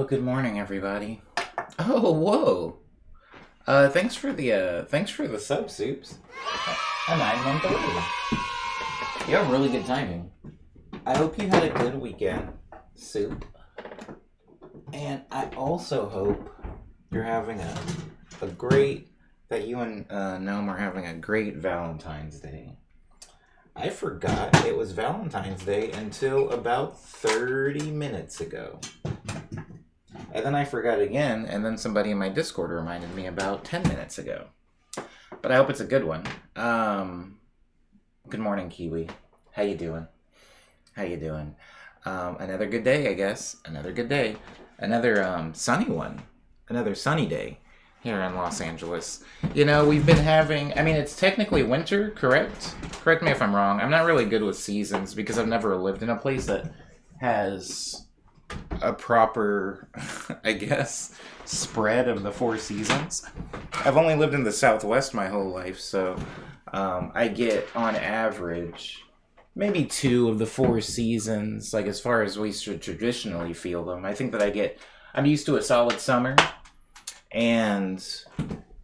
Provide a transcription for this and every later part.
Good morning, everybody. Oh, whoa. Thanks for the sub soups. A 9-month old. You have really good timing. I hope you had a good weekend, soup. And I also hope you're having that you and Noam are having a great Valentine's Day. I forgot it was Valentine's Day until about 30 minutes ago. And then I forgot again, and then somebody in my Discord reminded me about 10 minutes ago. But I hope it's a good one. Good morning, Kiwi. How you doing? Another good day, I guess. Another good day. Another sunny one. Another sunny day here in Los Angeles. You know, we've been having... I mean, it's technically winter, correct? Correct me if I'm wrong. I'm not really good with seasons because I've never lived in a place that has a proper, I guess, spread of the 4 seasons. I've only lived in the Southwest my whole life, so I get, on average, maybe 2 of the 4 seasons, like as far as we should traditionally feel them. I think that I'm used to a solid summer, and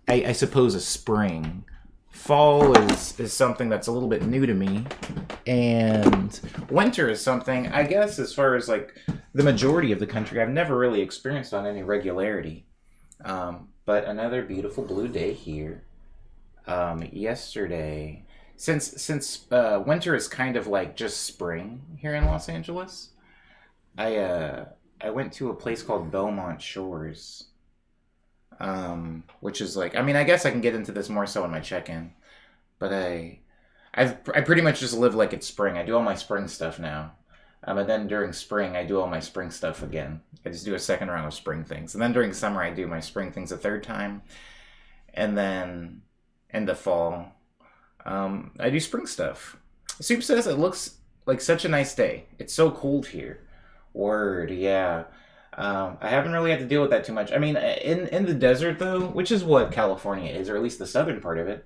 I suppose a spring. Fall is something that's a little bit new to me, and winter is something, I guess, as far as like the majority of the country, I've never really experienced on any regularity. But another beautiful blue day here. Yesterday, since winter is kind of like just spring here in Los Angeles, I went to a place called Belmont Shores. Which is like, I mean, I guess I can get into this more so in my check-in, but I pretty much just live like it's spring. I do all my spring stuff now. And then during spring, I do all my spring stuff again. I just do a second round of spring things. And then during summer, I do my spring things a third time. And then in the fall, I do spring stuff. Soup says it looks like such a nice day. It's so cold here. Word, yeah. I haven't really had to deal with that too much. I mean, in the desert, though, which is what California is, or at least the southern part of it,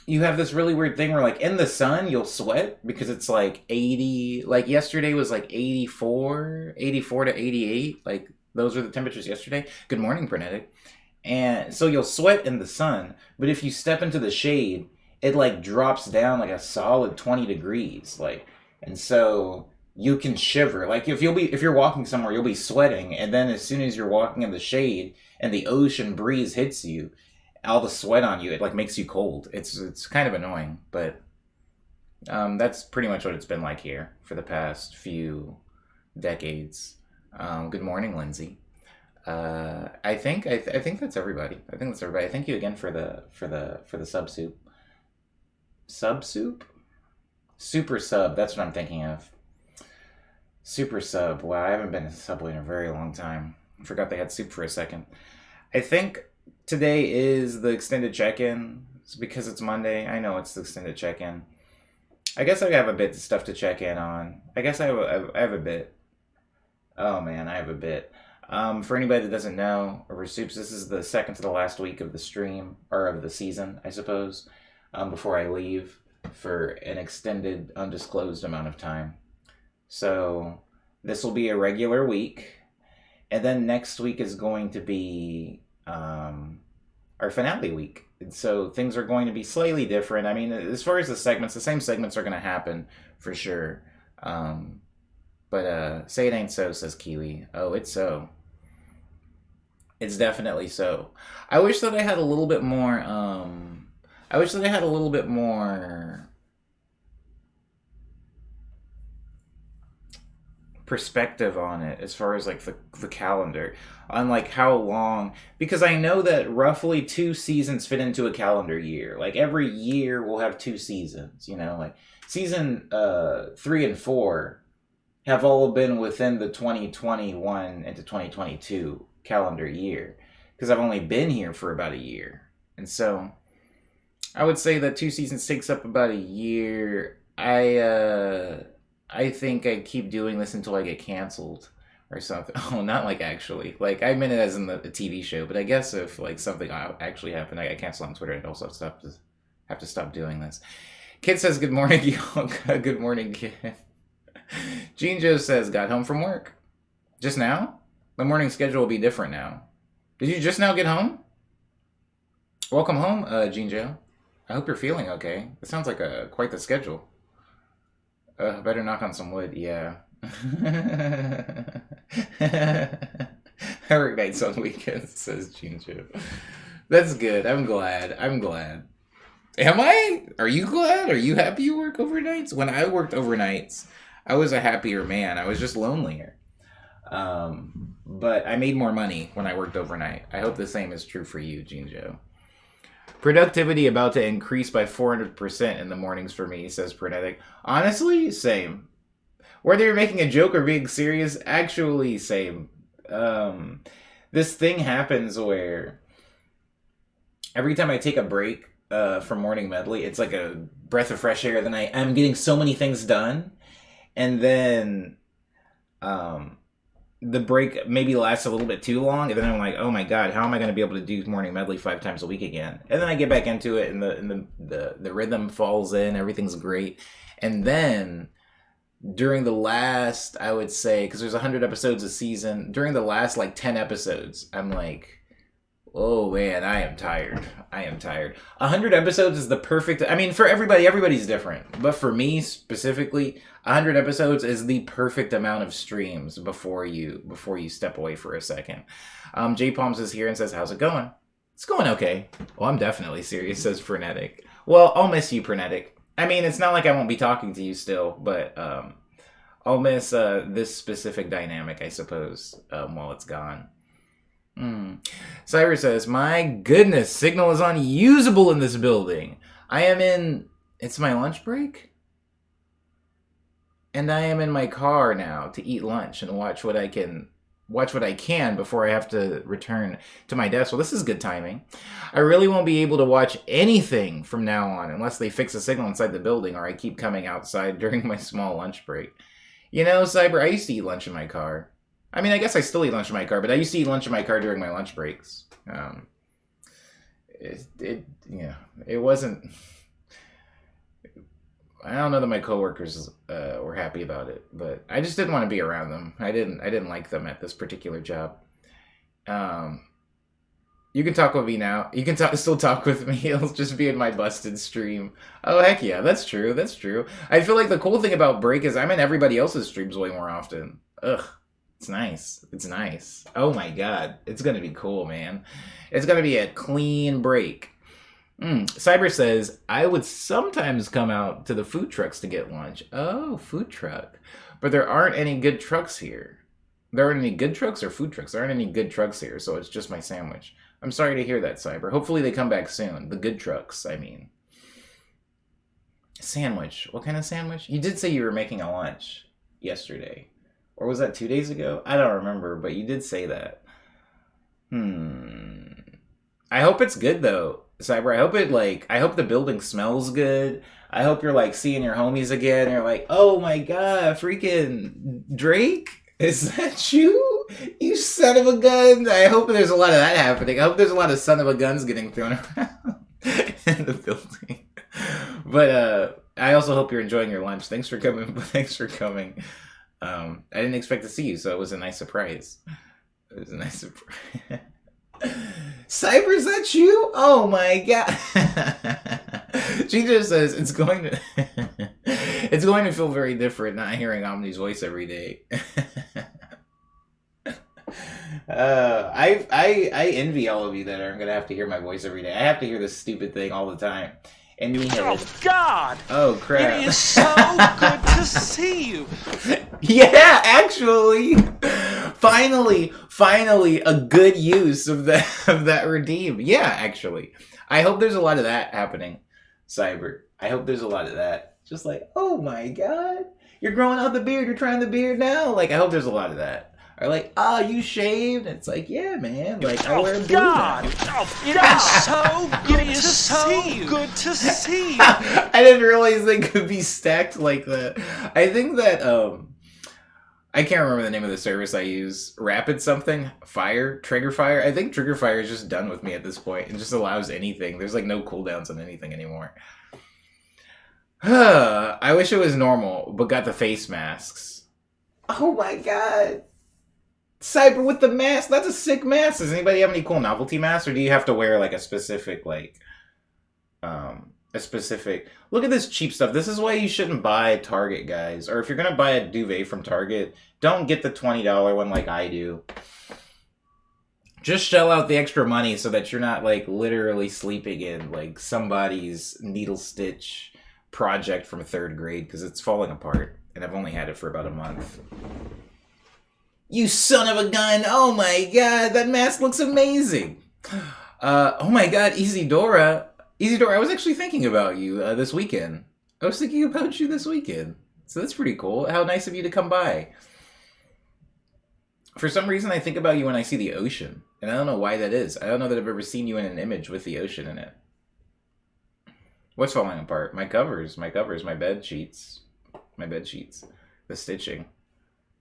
you have this really weird thing where, like, in the sun, you'll sweat because it's, like, 80. Like, yesterday was, like, 84 to 88. Like, those were the temperatures yesterday. Good morning, Brenetic. And so you'll sweat in the sun, but if you step into the shade, it, like, drops down, like, a solid 20 degrees. Like, and so you can shiver. Like, if you're walking somewhere, you'll be sweating, and then as soon as you're walking in the shade and the ocean breeze hits you, all the sweat on you, it like makes you cold. It's kind of annoying, but that's pretty much what it's been like here for the past few decades. Good morning, Lindsay. I think that's everybody. I think that's everybody. Thank you again for the sub soup. Sub soup? Super sub. That's what I'm thinking of. Super sub. Wow, I haven't been to Subway in a very long time. I forgot they had soup for a second. I think today is the extended check-in. It's because it's Monday. I know it's the extended check-in. I guess I have a bit of stuff to check in on. I guess I have a bit. Oh man, I have a bit. For anybody that doesn't know, over soups, this is the second to the last week of the stream, or of the season, I suppose, before I leave for an extended, undisclosed amount of time. So this will be a regular week, and then next week is going to be our finale week. And so things are going to be slightly different. I mean, as far as the segments, the same segments are going to happen for sure. But say it ain't so, says Kiwi. Oh, it's so. It's definitely so. I wish that I had a little bit more. I wish that I had a little bit more perspective on it as far as like the calendar, on like how long, because I know that roughly 2 seasons fit into a calendar year. Like every year we'll have 2 seasons, you know, like season 3 and 4 have all been within the 2021 into 2022 calendar year, because I've only been here for about a year. And so I would say that 2 seasons takes up about a year. I think I keep doing this until I get canceled or something. Oh, not like actually. Like, I meant it as in the TV show, but I guess if like something actually happened, I got canceled on Twitter, I'd also have to stop doing this. Kid says, good morning, Yonka. Good morning, kid. Gene Joe says, got home from work. Just now? The morning schedule will be different now. Did you just now get home? Welcome home, Jinjo. I hope you're feeling okay. It sounds like quite the schedule. Better knock on some wood, yeah. I work nights on weekends, says Jinjo. That's good. I'm glad. Am I? Are you glad? Are you happy you work overnights? When I worked overnights, I was a happier man. I was just lonelier. But I made more money when I worked overnight. I hope the same is true for you, Jinjo. Productivity about to increase by 400% in the mornings for me, says Frenetic. Honestly, same. Whether you're making a joke or being serious, actually same. This thing happens where every time I take a break from morning medley, it's like a breath of fresh air. Then I'm getting so many things done. And then the break maybe lasts a little bit too long, and then I'm like, oh my god, how am I going to be able to do morning medley 5 times a week again? And then I get back into it, and the rhythm falls in, everything's great. And then during the last, I would say, because there's 100 episodes a season, during the last like 10 episodes, I'm like, oh man, I am tired. 100 episodes is the perfect, I mean, for everybody's different, but for me specifically, 100 episodes is the perfect amount of streams before you step away for a second. J Palms is here and says, how's it going? It's going okay. Well, I'm definitely serious, says Frenetic. Well, I'll miss you, Frenetic. I mean, it's not like I won't be talking to you still, but I'll miss this specific dynamic, I suppose, while it's gone. Cyrus says, my goodness, signal is unusable in this building. It's my lunch break? And I am in my car now to eat lunch and watch what I can before I have to return to my desk. Well, this is good timing. I really won't be able to watch anything from now on unless they fix a signal inside the building or I keep coming outside during my small lunch break. You know, Cyber, I used to eat lunch in my car. I mean, I guess I still eat lunch in my car, but I used to eat lunch in my car during my lunch breaks. It wasn't. I don't know that my coworkers were happy about it, but I just didn't want to be around them. I didn't like them at this particular job. You can talk with me now. You can still talk with me. It'll just be in my busted stream. Oh heck yeah, that's true. I feel like the cool thing about break is I'm in everybody else's streams way more often. Ugh. It's nice. Oh my god. It's gonna be cool, man. It's gonna be a clean break. Cyber says, I would sometimes come out to the food trucks to get lunch. Oh, food truck. But there aren't any good trucks here. There aren't any good trucks or food trucks? There aren't any good trucks here, so it's just my sandwich. I'm sorry to hear that, Cyber. Hopefully they come back soon. The good trucks, I mean. Sandwich. What kind of sandwich? You did say you were making a lunch yesterday. Or was that 2 days ago? I don't remember, but you did say that. I hope it's good, though, Cyber. I hope the building smells good. I hope you're, like, seeing your homies again. And you're like, oh, my God, freaking Drake? Is that you? You son of a gun. I hope there's a lot of that happening. I hope there's a lot of son of a guns getting thrown around in the building. But I also hope you're enjoying your lunch. Thanks for coming. I didn't expect to see you, so it was a nice surprise. Cyber, is that you? Oh my god. She just says it's going to feel very different not hearing Omni's voice every day. I envy all of you that are going to have to hear my voice every day. I have to hear this stupid thing all the time. And me oh God! Oh crap! It is so good to see you. Yeah, actually, finally, a good use of that redeem. Yeah, actually, I hope there's a lot of that happening, Cyber. I hope there's a lot of that. Just like, oh my God, you're growing out the beard. You're trying the beard now. Like, I hope there's a lot of that. Or like, you shaved? It's like, yeah, man. Like, I wear a blue now. It is so good to see you. I didn't realize they could be stacked like that. I think that, I can't remember the name of the service I use. Rapid something? Trigger Fire? I think Trigger Fire is just done with me at this point. It just allows anything. There's like no cooldowns on anything anymore. I wish it was normal, but got the face masks. Oh my God. Cyber with the mask. That's a sick mask. Does anybody have any cool novelty masks, or do you have to wear like a specific a specific? Look at this cheap stuff. This is why you shouldn't buy Target, guys. Or if you're gonna buy a duvet from Target, don't get the $20 one like I do. Just shell out the extra money so that you're not like literally sleeping in like somebody's needle stitch project from 3rd grade because it's falling apart, and I've only had it for about a month. You son of a gun! Oh my god, that mask looks amazing! Oh my god, Isidora, I was actually thinking about you this weekend. I was thinking about you this weekend. So that's pretty cool. How nice of you to come by. For some reason, I think about you when I see the ocean. And I don't know why that is. I don't know that I've ever seen you in an image with the ocean in it. What's falling apart? My covers, my bed sheets. My bed sheets. The stitching.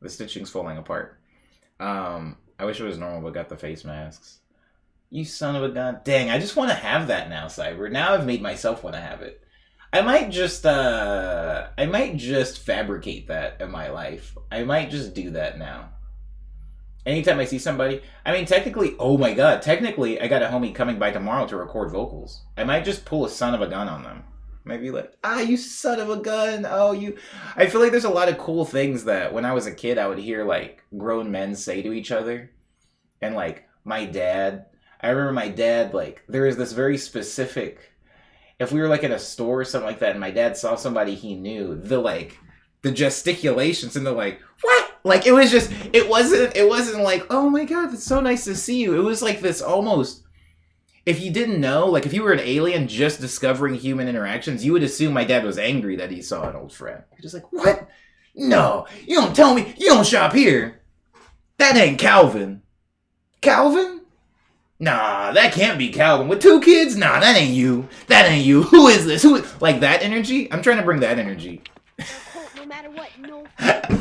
The stitching's falling apart. I wish it was normal, but got the face masks. You son of a gun. Dang, I just want to have that now, Cyber. Now I've made myself want to have it. I might just fabricate that in my life. I might just do that now. Anytime I see somebody, I mean, technically, oh my god, technically, I got a homie coming by tomorrow to record vocals. I might just pull a son of a gun on them. Might be like, you son of a gun, oh, you... I feel like there's a lot of cool things that, when I was a kid, I would hear, like, grown men say to each other. And, like, my dad, I remember my dad, like, there is this very specific... If we were, like, in a store or something like that, and my dad saw somebody he knew, the gesticulations, and the, like, what? Like, it was just, it wasn't like, oh my god, it's so nice to see you. It was like this almost, if you didn't know, like if you were an alien just discovering human interactions, you would assume my dad was angry that he saw an old friend. You're just like, what? No, you don't tell me, you don't shop here. That ain't Calvin. Calvin? Nah, that can't be Calvin. With 2 kids? Nah, that ain't you. That ain't you. Who is this? Like that energy? I'm trying to bring that energy. No matter what, no fighting.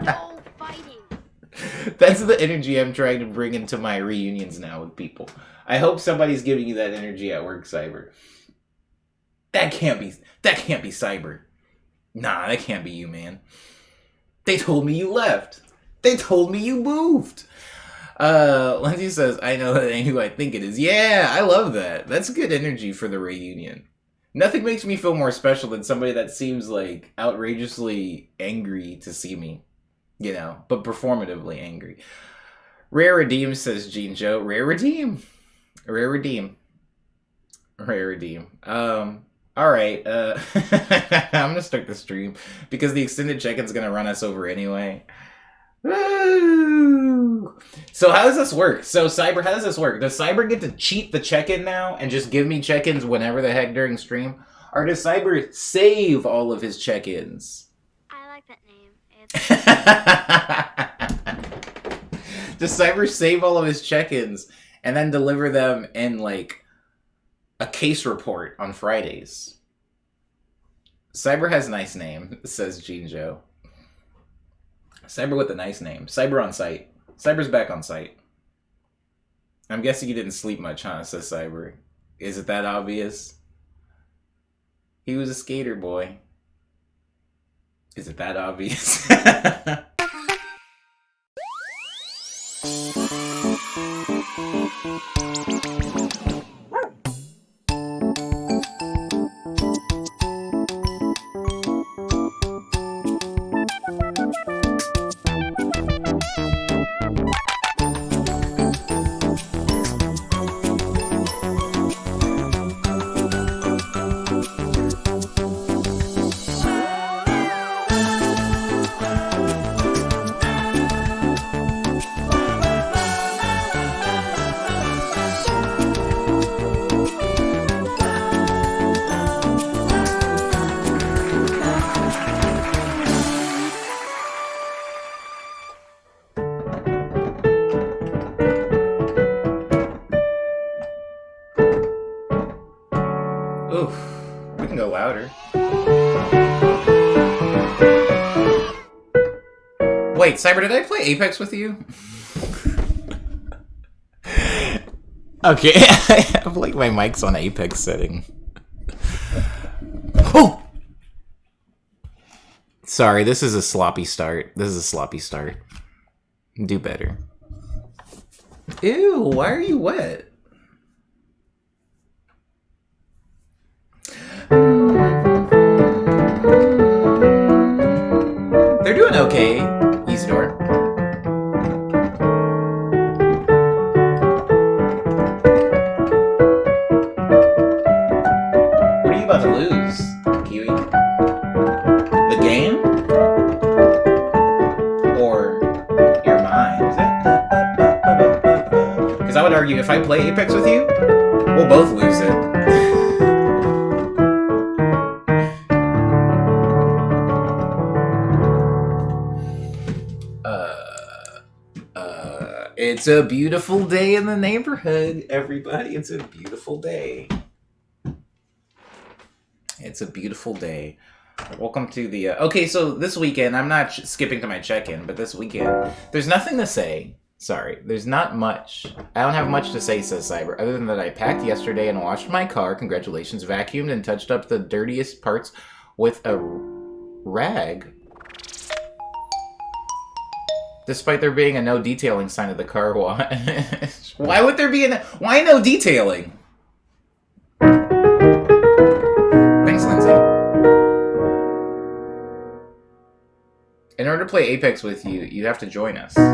No fighting. That's the energy I'm trying to bring into my reunions now with people. I hope somebody's giving you that energy at work, Cyber. That can't be Cyber. Nah, that can't be you, man. They told me you left. They told me you moved. Lindsay says, I know that ain't who I think it is. Yeah, I love that. That's good energy for the reunion. Nothing makes me feel more special than somebody that seems like outrageously angry to see me, you know, but performatively angry. Rare Redeem, says Gene Joe. Rare Redeem. Rare Redeem. Rare Redeem. Alright, I'm gonna start the stream because the extended check-in's gonna run us over anyway. Woo! So how does this work? So Cyber, how does this work? Does Cyber get to cheat the check-in now and just give me check-ins whenever the heck during stream? Or does Cyber save all of his check-ins? I like that name. Does Cyber save all of his check-ins and then deliver them in, like, a case report on Fridays? Cyber has a nice name, says Gene Joe. Cyber with a nice name. Cyber on site. Cyber's back on site. I'm guessing you didn't sleep much, huh, says Cyber. Is it that obvious? He was a skater boy. Is it that obvious? Oof. We can go louder. Wait, Cyber, did I play Apex with you? Okay, I have like my mic's on Apex setting. Oh! Sorry, this is a sloppy start. Do better. Ew, why are you wet? They're doing okay, Isidore. What are you about to lose, Kiwi? The game? Or your mind? Because I would argue if I play Apex with you, we'll both lose it. It's a beautiful day in the neighborhood, everybody. It's a beautiful day. It's a beautiful day. Welcome to the... okay, so this weekend, I'm not skipping to my check-in, but this weekend, there's nothing to say. Sorry, there's not much. I don't have much to say, says Cyber, other than that I packed yesterday and washed my car, congratulations, vacuumed and touched up the dirtiest parts with a rag. Despite there being a no detailing sign of the car wash. Why would there be why no detailing? Thanks, Lindsay. In order to play Apex with you, you have to join us. I'll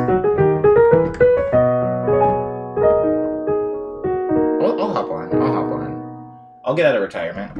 hop on. I'll hop on. I'll get out of retirement.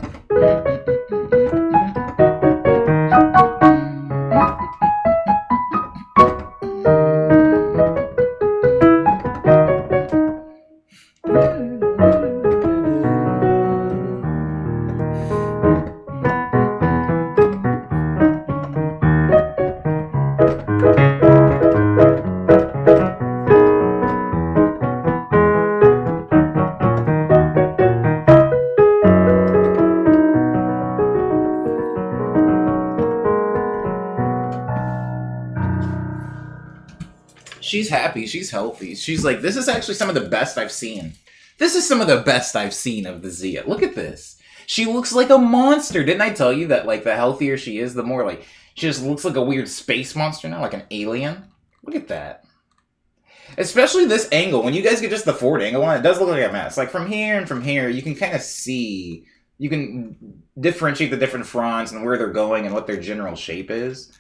She's happy. She's healthy. She's like, this is actually some of the best I've seen. This is some of the best I've seen of the Zia. Look at this. She looks like a monster. Didn't I tell you that, like, the healthier she is, the more, like, she just looks like a weird space monster now, like an alien? Look at that. Especially this angle. When you guys get just the forward angle on it, it does look like a mess. Like, from here and from here, you can kind of see... You can differentiate the different fronts and where they're going and what their general shape is.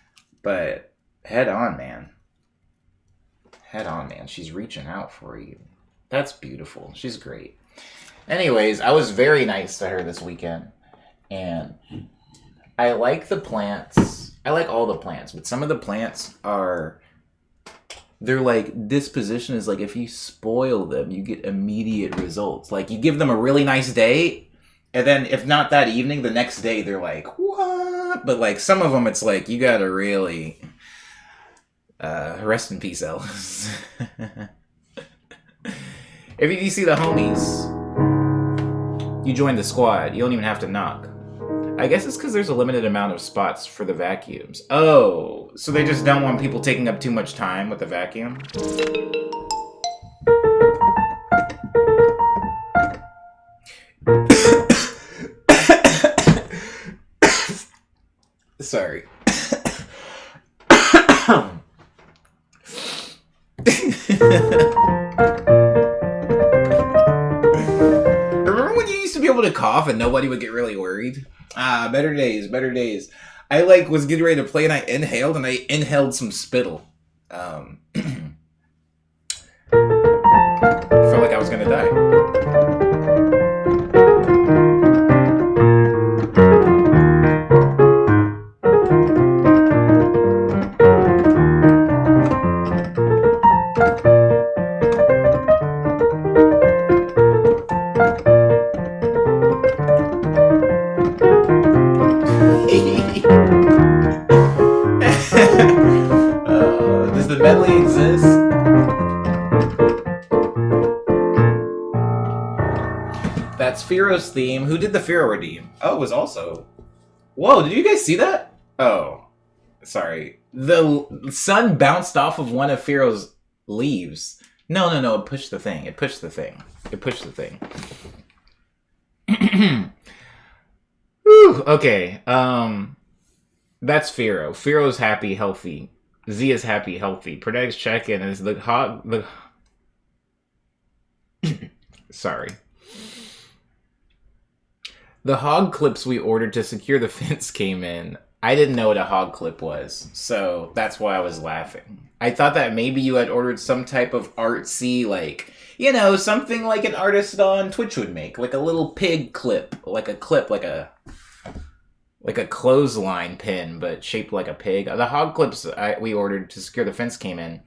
But, head on, man. Head on, man. She's reaching out for you. That's beautiful. She's great. Anyways, I was very nice to her this weekend. And I like the plants. I like all the plants. But some of the plants are... They're like, disposition is like, if you spoil them, you get immediate results. Like, you give them a really nice day, and then if not that evening, the next day, they're like, what? But like, some of them, it's like, you gotta really... rest in peace, Ellis. If you see the homies, you join the squad. You don't even have to knock. I guess it's because there's a limited amount of spots for the vacuums. Oh, so they just don't want people taking up too much time with the vacuum? Sorry. Remember when you used to be able to cough and nobody would get really worried? Ah, better days, better days. I like was getting ready to play and I inhaled some spittle. Felt like I was gonna die. Does the medley exist? That's Firo's theme. Who did the Firo redeem? Oh, it was also... Whoa, did you guys see that? Oh, sorry. The sun bounced off of one of Firo's leaves. No, it pushed the thing. It pushed the thing. Whew, okay, that's Firo. Firo's happy, healthy. Z is happy, healthy. Predicts check-in is the hog. Sorry. The hog clips we ordered to secure the fence came in. I didn't know what a hog clip was, so that's why I was laughing. I thought that maybe you had ordered some type of artsy, like, you know, something like an artist on Twitch would make, like a little pig clip, like a clothesline pin, but shaped like a pig. The hog clips we ordered to secure the fence came in.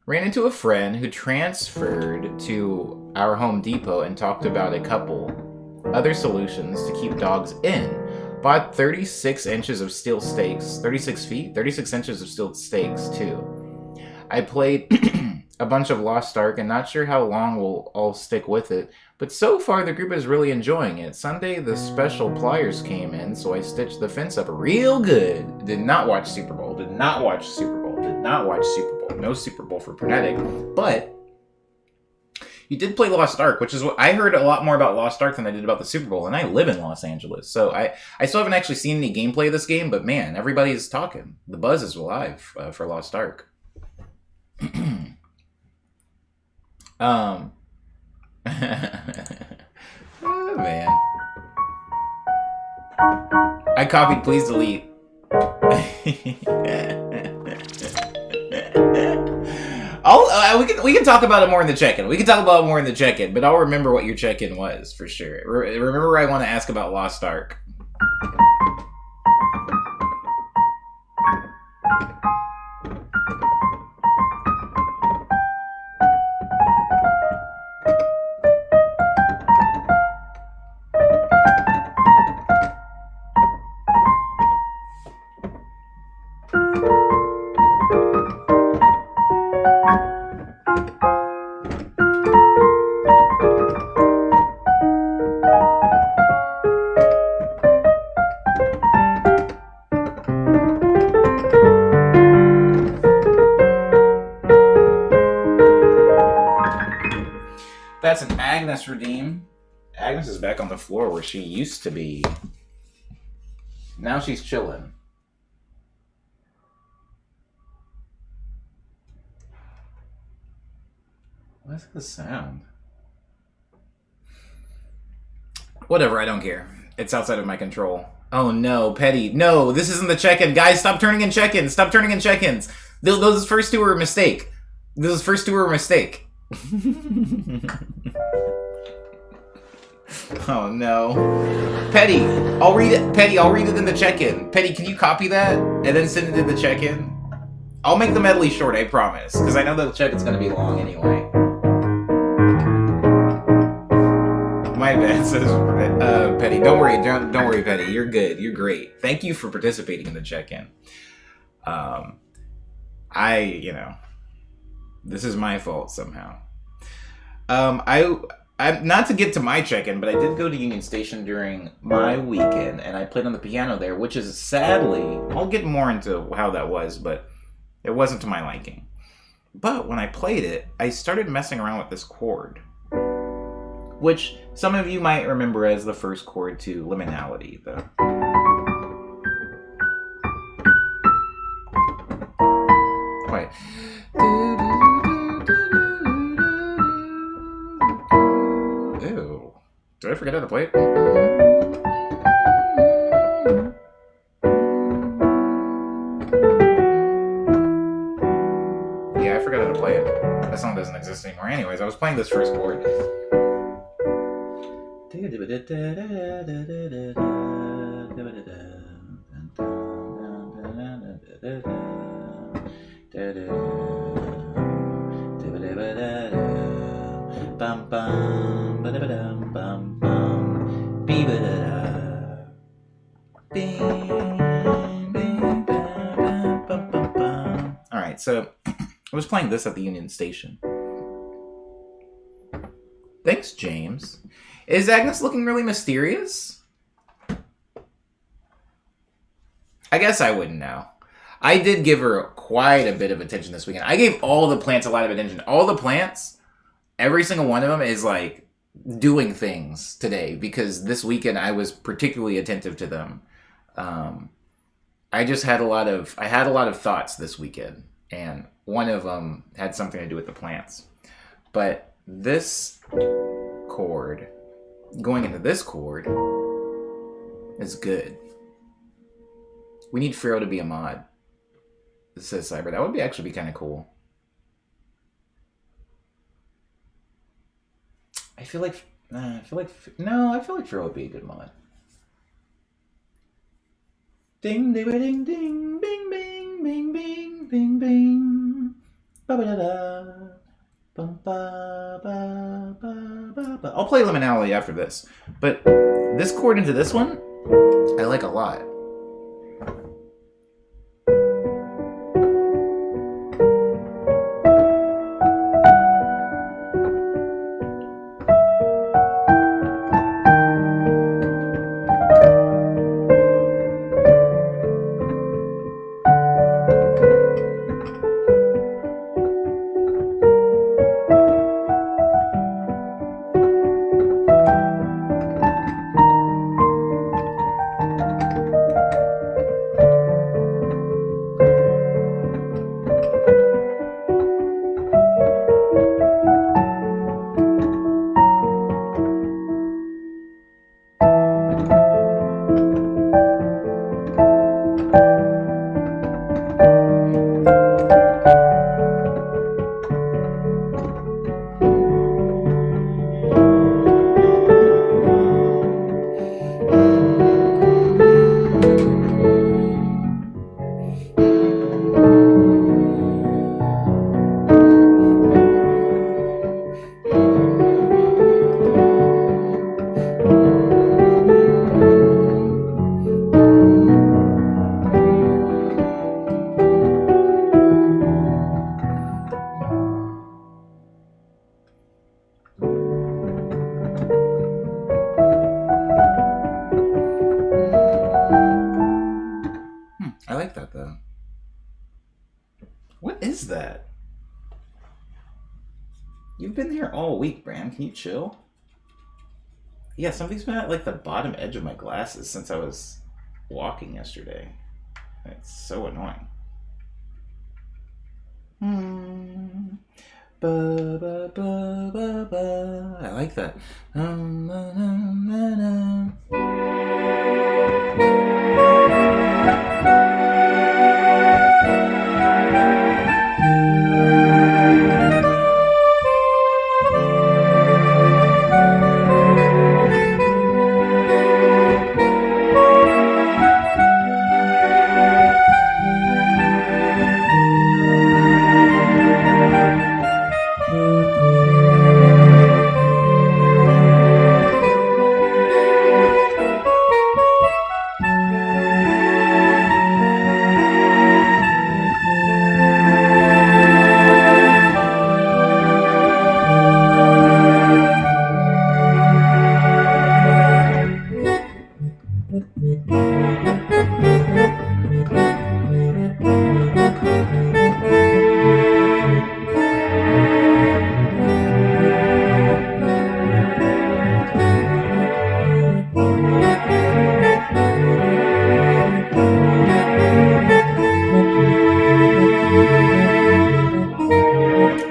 Ran into a friend who transferred to our Home Depot and talked about a couple other solutions to keep dogs in. Bought 36 inches of steel stakes, 36 feet? 36 inches of steel stakes, too. I played a bunch of Lost Ark and not sure how long we'll all stick with it, but so far the group is really enjoying it. Sunday the special pliers came in, so I stitched the fence up real good. Did not watch Super Bowl, did not watch Super Bowl, did not watch Super Bowl. No Super Bowl for Frenetic, but you did play Lost Ark, which is what I heard a lot more about Lost Ark than I did about the Super Bowl, and I live in Los Angeles, so I still haven't actually seen any gameplay of this game, but man, everybody's talking. The buzz is alive for Lost Ark. Oh, man. I copied, please delete. We can talk about it more in the check-in. We can talk about it more in the check-in, but I'll remember what your check-in was, for sure. Remember I want to ask about Lost Ark. That's an Agnes redeem. Agnes is back on the floor where she used to be. Now she's chilling. What's the sound? Whatever, I don't care. It's outside of my control. Oh no, Petty. No, this isn't the check-in. Guys, stop turning in check-ins. Stop turning in check-ins. Those first two were a mistake. Those first two were a mistake. Oh no. Petty, I'll read it. Petty, I'll read it in the check-in. Petty, can you copy that and then send it in the check-in? I'll make the medley short, I promise, because I know the check-in's gonna be long anyway. My bad, says Petty. Don't worry, Petty. You're good. You're great. Thank you for participating in the check-in. This is my fault somehow. I'm not to get to my check-in, but I did go to Union Station during my weekend, and I played on the piano there, which is sadly, I'll get more into how that was, but it wasn't to my liking. But when I played it, I started messing around with this chord, which some of you might remember as the first chord to Liminality. Wait. Ew. Did I forget how to play it? Yeah, I forgot how to play it. That song doesn't exist anymore. Anyways, I was playing this first chord. Alright, so I was playing this at the Union Station. Thanks, James. Is Agnes looking really mysterious? I guess I wouldn't know. I did give her quite a bit of attention this weekend. I gave all the plants a lot of attention. All the plants, every single one of them is like doing things today because this weekend I was particularly attentive to them. I just had I had a lot of thoughts this weekend, and one of them had something to do with the plants. But this chord, going into this chord, is good. We need Pharaoh to be a mod. It says Cyber. That would actually be kind of cool. I feel like Pharaoh would be a good mod. Ding ding ding ding bing bing bing bing bing bing ba ba da da bum ba ba ba ba ba. I'll play Liminality after this, but this chord into this one, I like a lot. I like that though. What is that? You've been here all week, Bram. Can you chill? Yeah, something's been at like the bottom edge of my glasses since I was walking yesterday. It's so annoying. Ba, ba, ba, ba, ba. I like that. Na, na, na.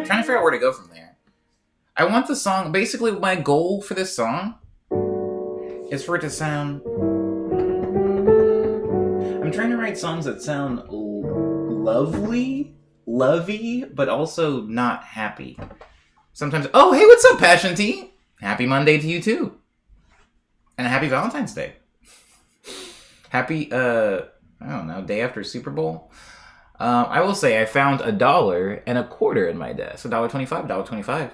Trying to figure out where to go from there. I want the song. Basically, my goal for this song is for it to sound. I'm trying to write songs that sound lovey, but also not happy. Sometimes. Oh, hey, what's up, Passion Tea? Happy Monday to you too, and a happy Valentine's Day. Happy I don't know, day after Super Bowl. I will say I found $1.25 in my desk. $1.25, $1.25.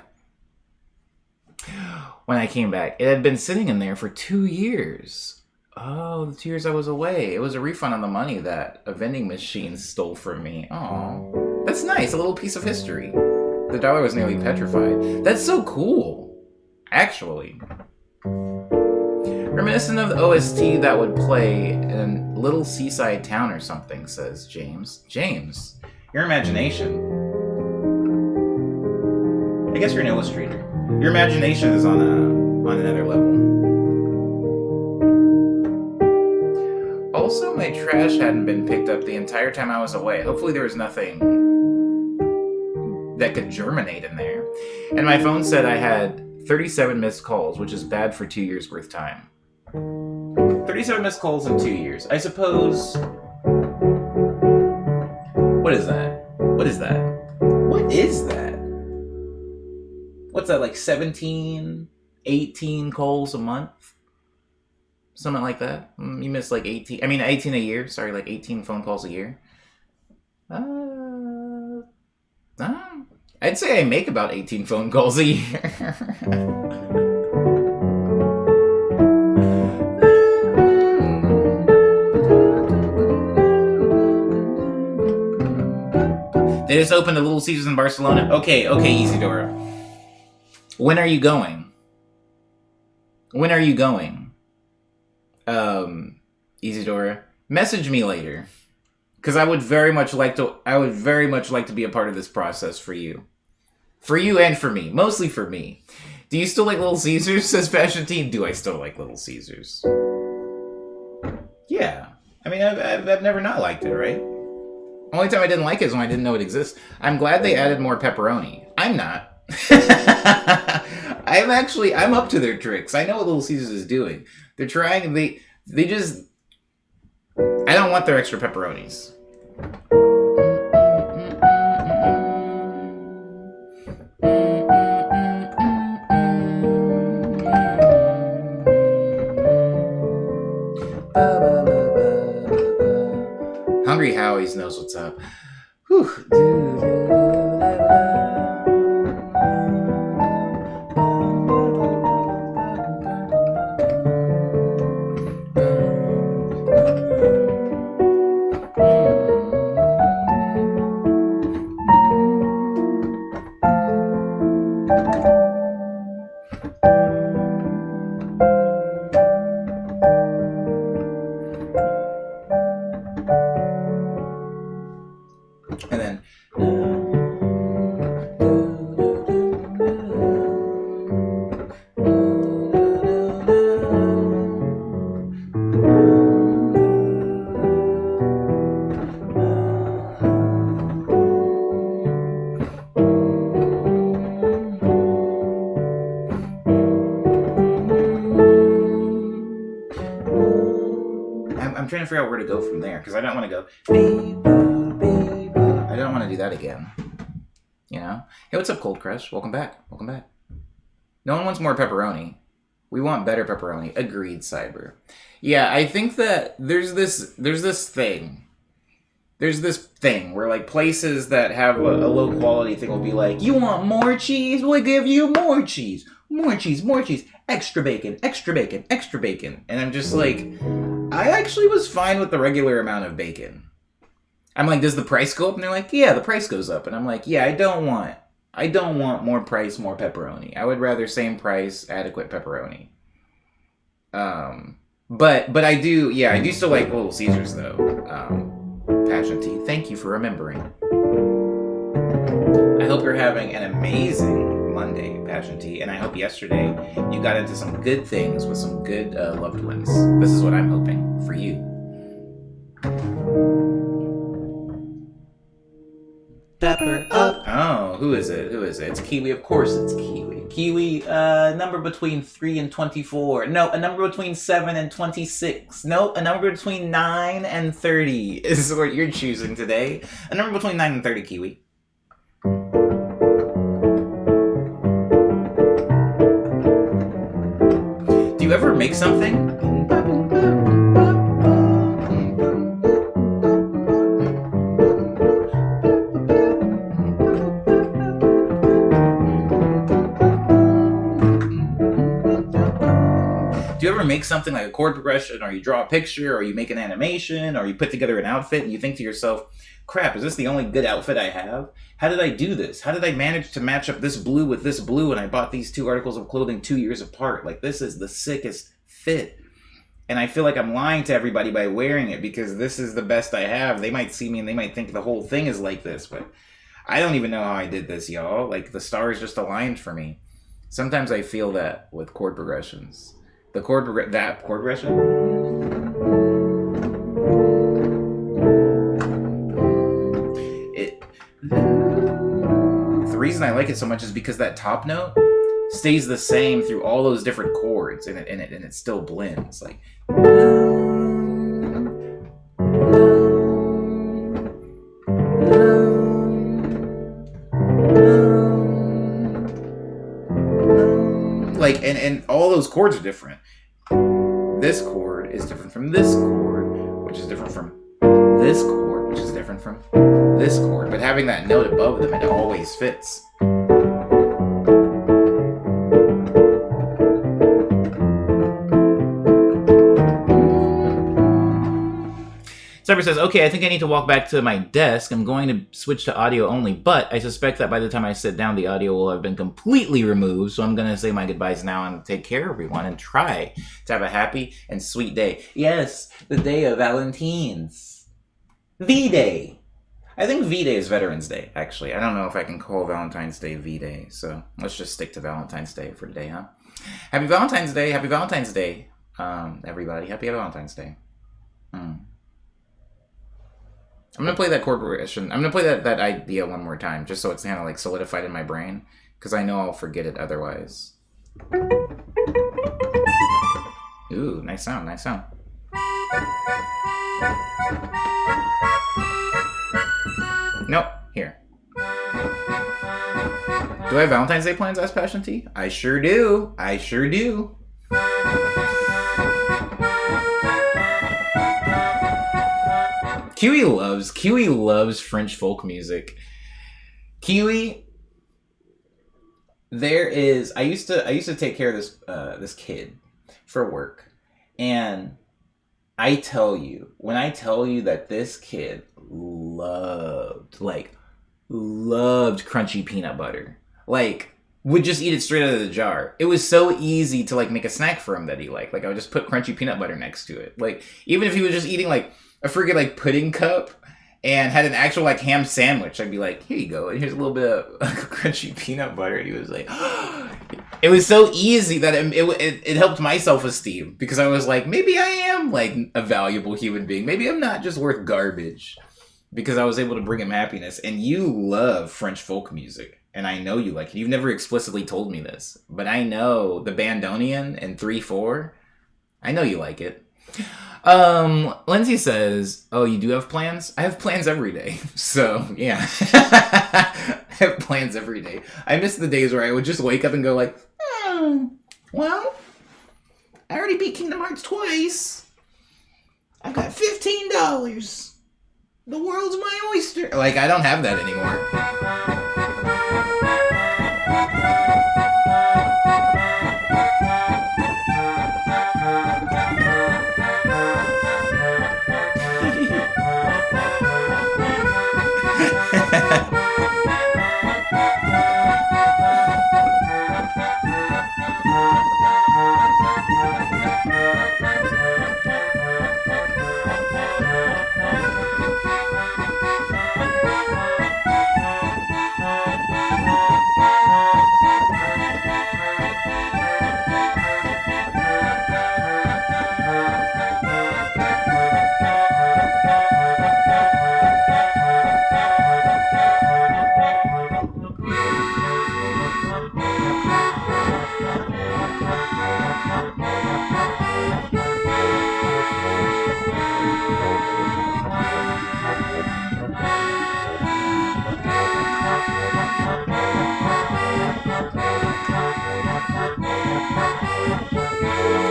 When I came back, it had been sitting in there for 2 years. Oh, the 2 years I was away. It was a refund on the money that a vending machine stole from me. Oh, that's nice. A little piece of history. The dollar was nearly petrified. That's so cool, actually. Reminiscent of the OST that would play in a little seaside town or something, says James. James, your imagination. I guess you're an illustrator. Your imagination is on another level. Also, my trash hadn't been picked up the entire time I was away. Hopefully there was nothing that could germinate in there. And my phone said I had 37 missed calls, which is bad for 2 years worth time. 37 missed calls in 2 years. I suppose... What is that? What is that? What is that? What's that, like 17, 18 calls a month? Something like that. You miss like 18 a year. Sorry, like 18 phone calls a year. I'd say I make about 18 phone calls a year. They just opened a Little Caesars in Barcelona. Okay, Isidora. When are you going? When are you going? Isidora, message me later, because I would very much like to be a part of this process for you and for me, mostly for me. Do you still like Little Caesars? Says Fashion Team. Do I still like Little Caesars? Yeah, I mean, I've never not liked it, right? Only time I didn't like it is when I didn't know it exists. I'm glad they added more pepperoni. I'm not. I'm up to their tricks. I know what Little Caesars is doing. They're trying. They just. I don't want their extra pepperonis. Hungry Howie's knows what's up. Whew. And then I'm trying to figure out where to go from there, because I don't want to go I don't want to do that again. You know? Hey, what's up, Cold Crush? Welcome back. Welcome back. No one wants more pepperoni. We want better pepperoni. Agreed, Cyber. Yeah, I think that there's this thing. There's this thing where, like, places that have a low quality thing will be like, you want more cheese? We'll give you more cheese. More cheese, more cheese. Extra bacon, extra bacon, extra bacon. And I'm just like, I actually was fine with the regular amount of bacon. I'm like, does the price go up? And they're like, yeah, the price goes up. And I'm like, yeah, I don't want more price, more pepperoni. I would rather same price, adequate pepperoni. But I do still like Little Caesars though. Passion Tea, thank you for remembering. I hope you're having an amazing Monday, Passion Tea, and I hope yesterday you got into some good things with some good loved ones. This is what I'm hoping for you. Pepper up. Oh, who is it? It's Kiwi. Of course it's Kiwi. Kiwi, number between 3 and 24. No, a number between 7 and 26. No, a number between 9 and 30 is what you're choosing today. A number between 9 and 30, Kiwi. Do you ever make something? Do you ever make something like a chord progression, or you draw a picture, or you make an animation, or you put together an outfit, and you think to yourself, crap, is this the only good outfit I have? How did I do this? How did I manage to match up this blue with this blue, and I bought these two articles of clothing 2 years apart? Like, this is the sickest fit. And I feel like I'm lying to everybody by wearing it, because this is the best I have. They might see me, and they might think the whole thing is like this, but I don't even know how I did this, y'all. Like, the stars just aligned for me. Sometimes I feel that with chord progressions. That chord progression? reason I like it so much is because that top note stays the same through all those different chords, and it still blends. Like, and all those chords are different. This chord is different from this chord, which is different from this chord, which is different from this chord. But having that note above them, it always fits. Cyber says, okay, I think I need to walk back to my desk. I'm going to switch to audio only, but I suspect that by the time I sit down, the audio will have been completely removed. So I'm going to say my goodbyes now and take care, everyone, and try to have a happy and sweet day. Yes, the day of Valentine's. V-Day. I think V-Day is Veterans Day, actually. I don't know if I can call Valentine's Day V-Day, so let's just stick to Valentine's Day for today, huh? Happy Valentine's Day. Happy Valentine's Day, everybody. Happy Valentine's Day. I'm going to play that chord progression. I'm going to play that idea one more time, just so it's kind of like solidified in my brain, because I know I'll forget it otherwise. Ooh, nice sound, nice sound. Nope, here. Do I have Valentine's Day plans, asked Passion T? I sure do. I sure do. Kiwi loves French folk music. Kiwi, I used to take care of this kid for work, and when I tell you that this kid loved crunchy peanut butter, like would just eat it straight out of the jar. It was so easy to like make a snack for him that he liked. Like I would just put crunchy peanut butter next to it. Like even if he was just eating like a freaking like pudding cup and had an actual like ham sandwich, I'd be like, here you go, and here's a little bit of crunchy peanut butter. And he was like, it was so easy that it helped my self-esteem, because I was like, maybe I am like a valuable human being. Maybe I'm not just worth garbage, because I was able to bring him happiness. And you love French folk music, and I know you like it. You've never explicitly told me this, but I know the Bandonian and 3/4. I know you like it. Lindsay says, oh, you do have plans? I have plans every day. So, yeah. I have plans every day. I miss the days where I would just wake up and go like, well, I already beat Kingdom Hearts twice. I got $15. The world's my oyster. Like, I don't have that anymore.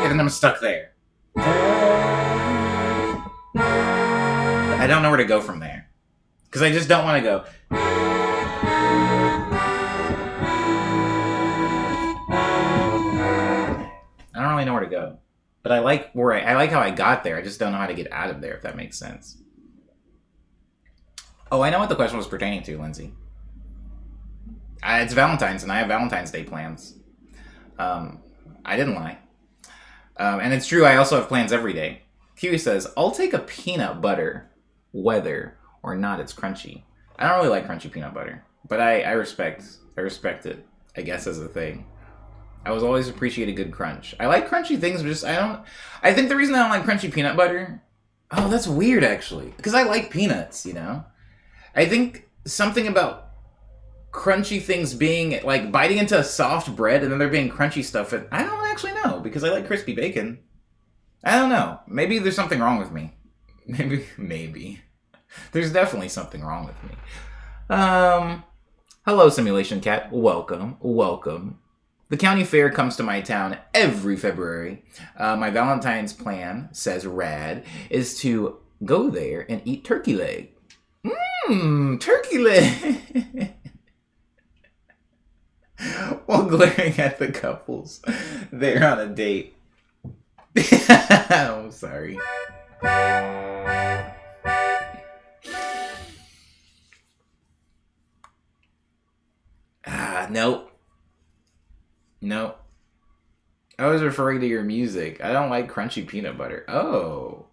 And I'm stuck there. I don't know where to go from there, because I just don't want to go. I don't really know where to go, but I like how I got there. I just don't know how to get out of there, if that makes sense. Oh, I know what the question was pertaining to, Lindsay. It's Valentine's, and I have Valentine's Day plans. I didn't lie. And it's true, I also have plans every day. Kiwi says, I'll take a peanut butter, whether or not it's crunchy. I don't really like crunchy peanut butter, but I respect it, I guess, as a thing. I was always appreciate a good crunch. I like crunchy things, but I think the reason I don't like crunchy peanut butter, oh, that's weird, actually, because I like peanuts, you know? I think something about crunchy things being like biting into a soft bread and then there being crunchy stuff. And I don't actually know because I like crispy bacon. I don't know. Maybe there's something wrong with me. Maybe. There's definitely something wrong with me. Hello, Simulation Cat. Welcome. The county fair comes to my town every February. My Valentine's plan, says Rad, is to go there and eat turkey leg. Turkey leg! While glaring at the couples there on a date. I'm sorry. Nope. I was referring to your music. I don't like crunchy peanut butter. Oh.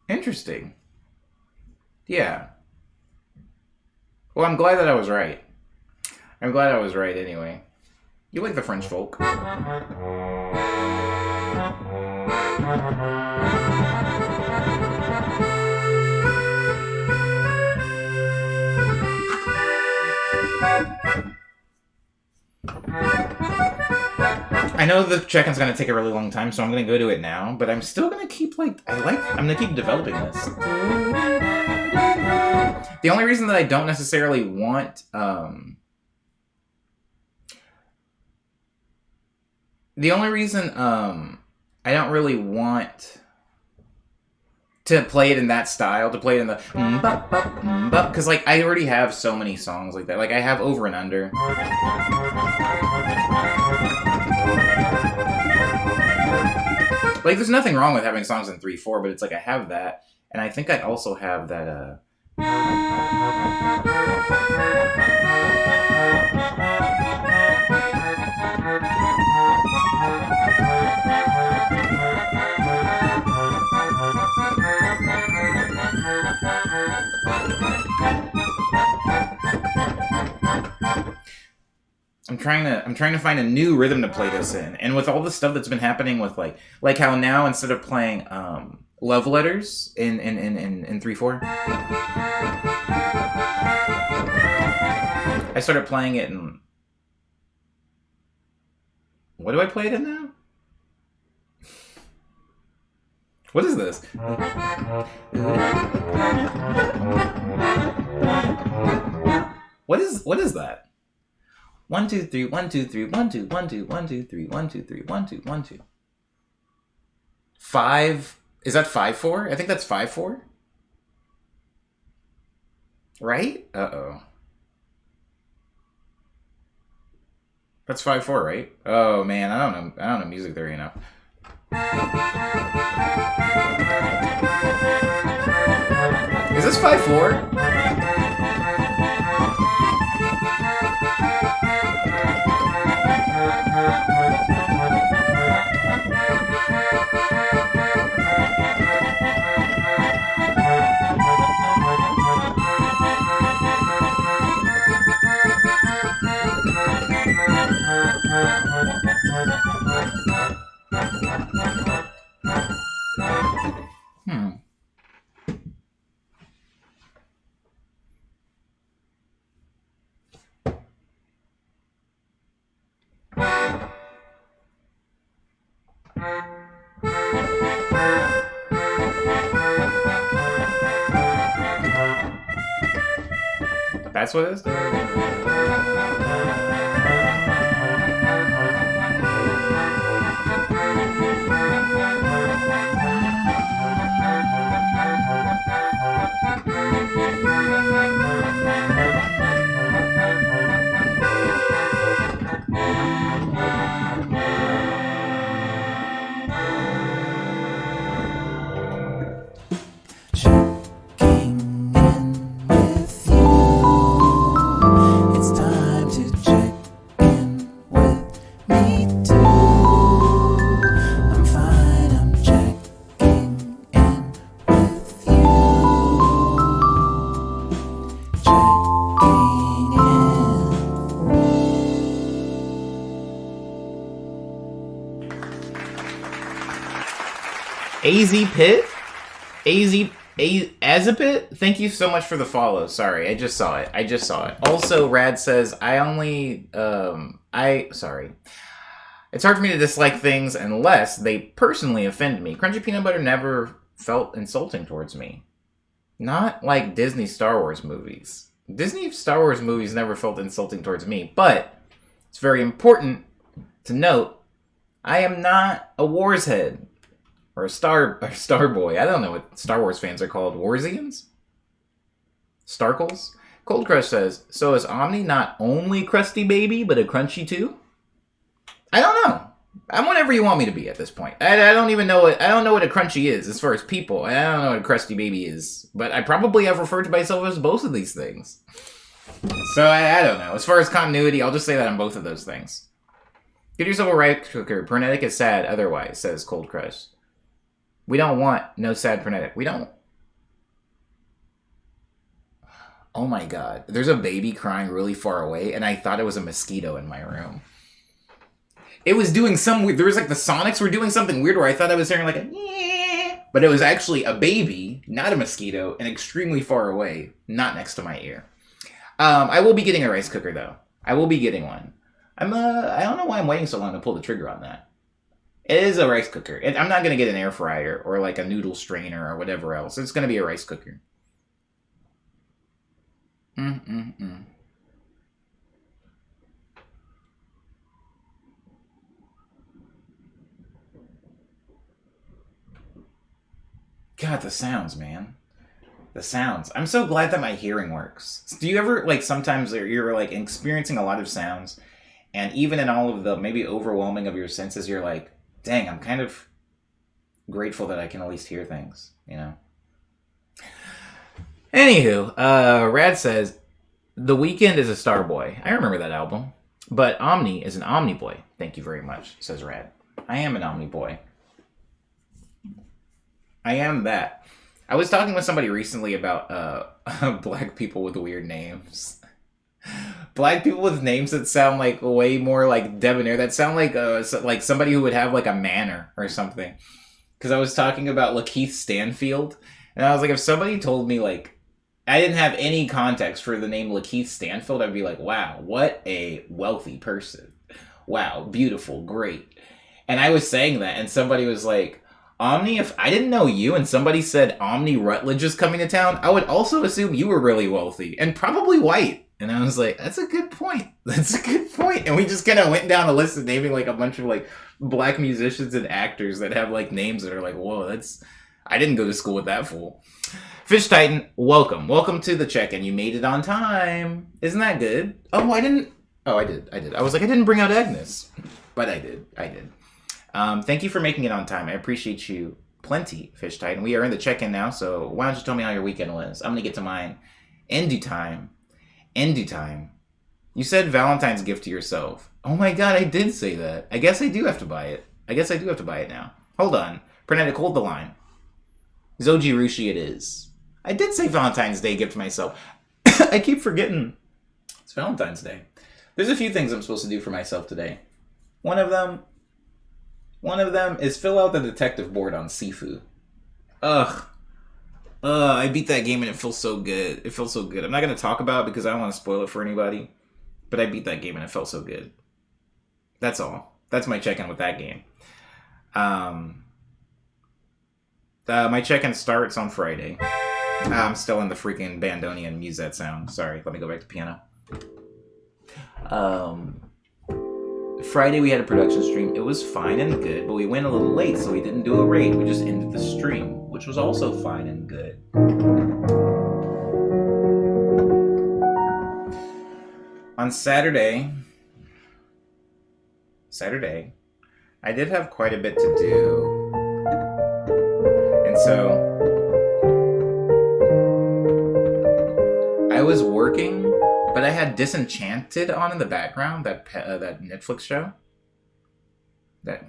Interesting. Yeah. Well, I'm glad that I was right. I'm glad I was right anyway. You like the French folk. I know the check-in's gonna take a really long time, so I'm gonna go to it now, but I'm still gonna keep, I'm gonna keep developing this. The only reason that I don't necessarily want, the only reason, I don't really want to play it in that style, to play it in the because like I already have so many songs like that. Like I have Over and Under. Like there's nothing wrong with having songs in 3/4, but it's like I have that, and I think I also have that I'm trying to find a new rhythm to play this in. And with all the stuff that's been happening with like how now instead of playing love letters in 3/4, I started playing it in, what do I play it in now? What is this? What is that? 1 2 3 1 2 3 1 2 1 2 1 2 3 1 2 3 1 2 1 2. 5, is that 5/4? I think that's 5/4. Right? Uh-oh. That's 5/4, right? Oh man, I don't know music theory enough. Is this 5/4? That's what it is? AZ Pit? AZ Azabit, thank you so much for the follow. Sorry, I just saw it. Also, Rad says, sorry. It's hard for me to dislike things unless they personally offend me. Crunchy peanut butter never felt insulting towards me. Not like Disney Star Wars movies. Disney Star Wars movies never felt insulting towards me, but it's very important to note I am not a Wars head. Or a Star Boy. I don't know what Star Wars fans are called. Warsians? Starkles? Cold Crush says, so is Omni not only Krusty Baby, but a Crunchy too? I don't know. I'm whatever you want me to be at this point. I don't even know I don't know what a Crunchy is as far as people. I don't know what a Krusty Baby is. But I probably have referred to myself as both of these things. So I don't know. As far as continuity, I'll just say that I'm both of those things. Get yourself a rice cooker. Pernetic is sad otherwise, says Cold Crush. We don't want no sad Pernetic. We don't. Oh my god. There's a baby crying really far away, and I thought it was a mosquito in my room. It was doing some weird... There was like the Sonics were doing something weird where I thought I was hearing like a... Yeah, but it was actually a baby, not a mosquito, and extremely far away, not next to my ear. I will be getting a rice cooker, though. I will be getting one. I don't know why I'm waiting so long to pull the trigger on that. It is a rice cooker. I'm not going to get an air fryer or like a noodle strainer or whatever else. It's going to be a rice cooker. God, the sounds, man. The sounds. I'm so glad that my hearing works. Do you ever, like, sometimes you're, like, experiencing a lot of sounds, and even in all of the maybe overwhelming of your senses, you're like, dang, I'm kind of grateful that I can at least hear things, you know? Anywho, Rad says, The Weeknd is a Star Boy. I remember that album. But Omni is an Omni Boy. Thank you very much, says Rad. I am an Omni Boy. I am that. I was talking with somebody recently about black people with weird names. Black people with names that sound like way more like debonair. That sound like somebody who would have like a manor or something. Because I was talking about Lakeith Stanfield, and I was like, if somebody told me like I didn't have any context for the name Lakeith Stanfield, I'd be like, wow, what a wealthy person. Wow, beautiful, great. And I was saying that, and somebody was like, Omni, if I didn't know you and somebody said Omni Rutledge is coming to town, I would also assume you were really wealthy and probably white. And I was like, that's a good point. That's a good point. And we just kind of went down a list of naming like a bunch of like black musicians and actors that have like names that are like, whoa, I didn't go to school with that fool. Fish Titan, welcome. Welcome to the check-in. You made it on time. Isn't that good? Oh, I did. I was like, I didn't bring out Agnes. But I did. Thank you for making it on time. I appreciate you plenty, Fish Titan. We are in the check-in now, so why don't you tell me how your weekend was? I'm going to get to mine in due time. You said Valentine's gift to yourself. Oh my god, I did say that. I guess I do have to buy it. Now. Hold on. Pernetic, hold the line. Zoji Rushi it is. I did say Valentine's Day gift to myself. I keep forgetting. It's Valentine's Day. There's a few things I'm supposed to do for myself today. One of them is fill out the detective board on Sifu. I beat that game and it feels so good. I'm not going to talk about it because I don't want to spoil it for anybody. But I beat that game and it felt so good. That's all. That's my check-in with that game. My check-in starts on Friday. I'm still in the freaking bandoneon musette sound. Sorry, let me go back to piano. Friday we had a production stream. It was fine and good, but we went a little late, so we didn't do a raid. We just ended the stream, which was also fine and good. On Saturday, I did have quite a bit to do. And so I was working, but I had Disenchanted on in the background, that Netflix show.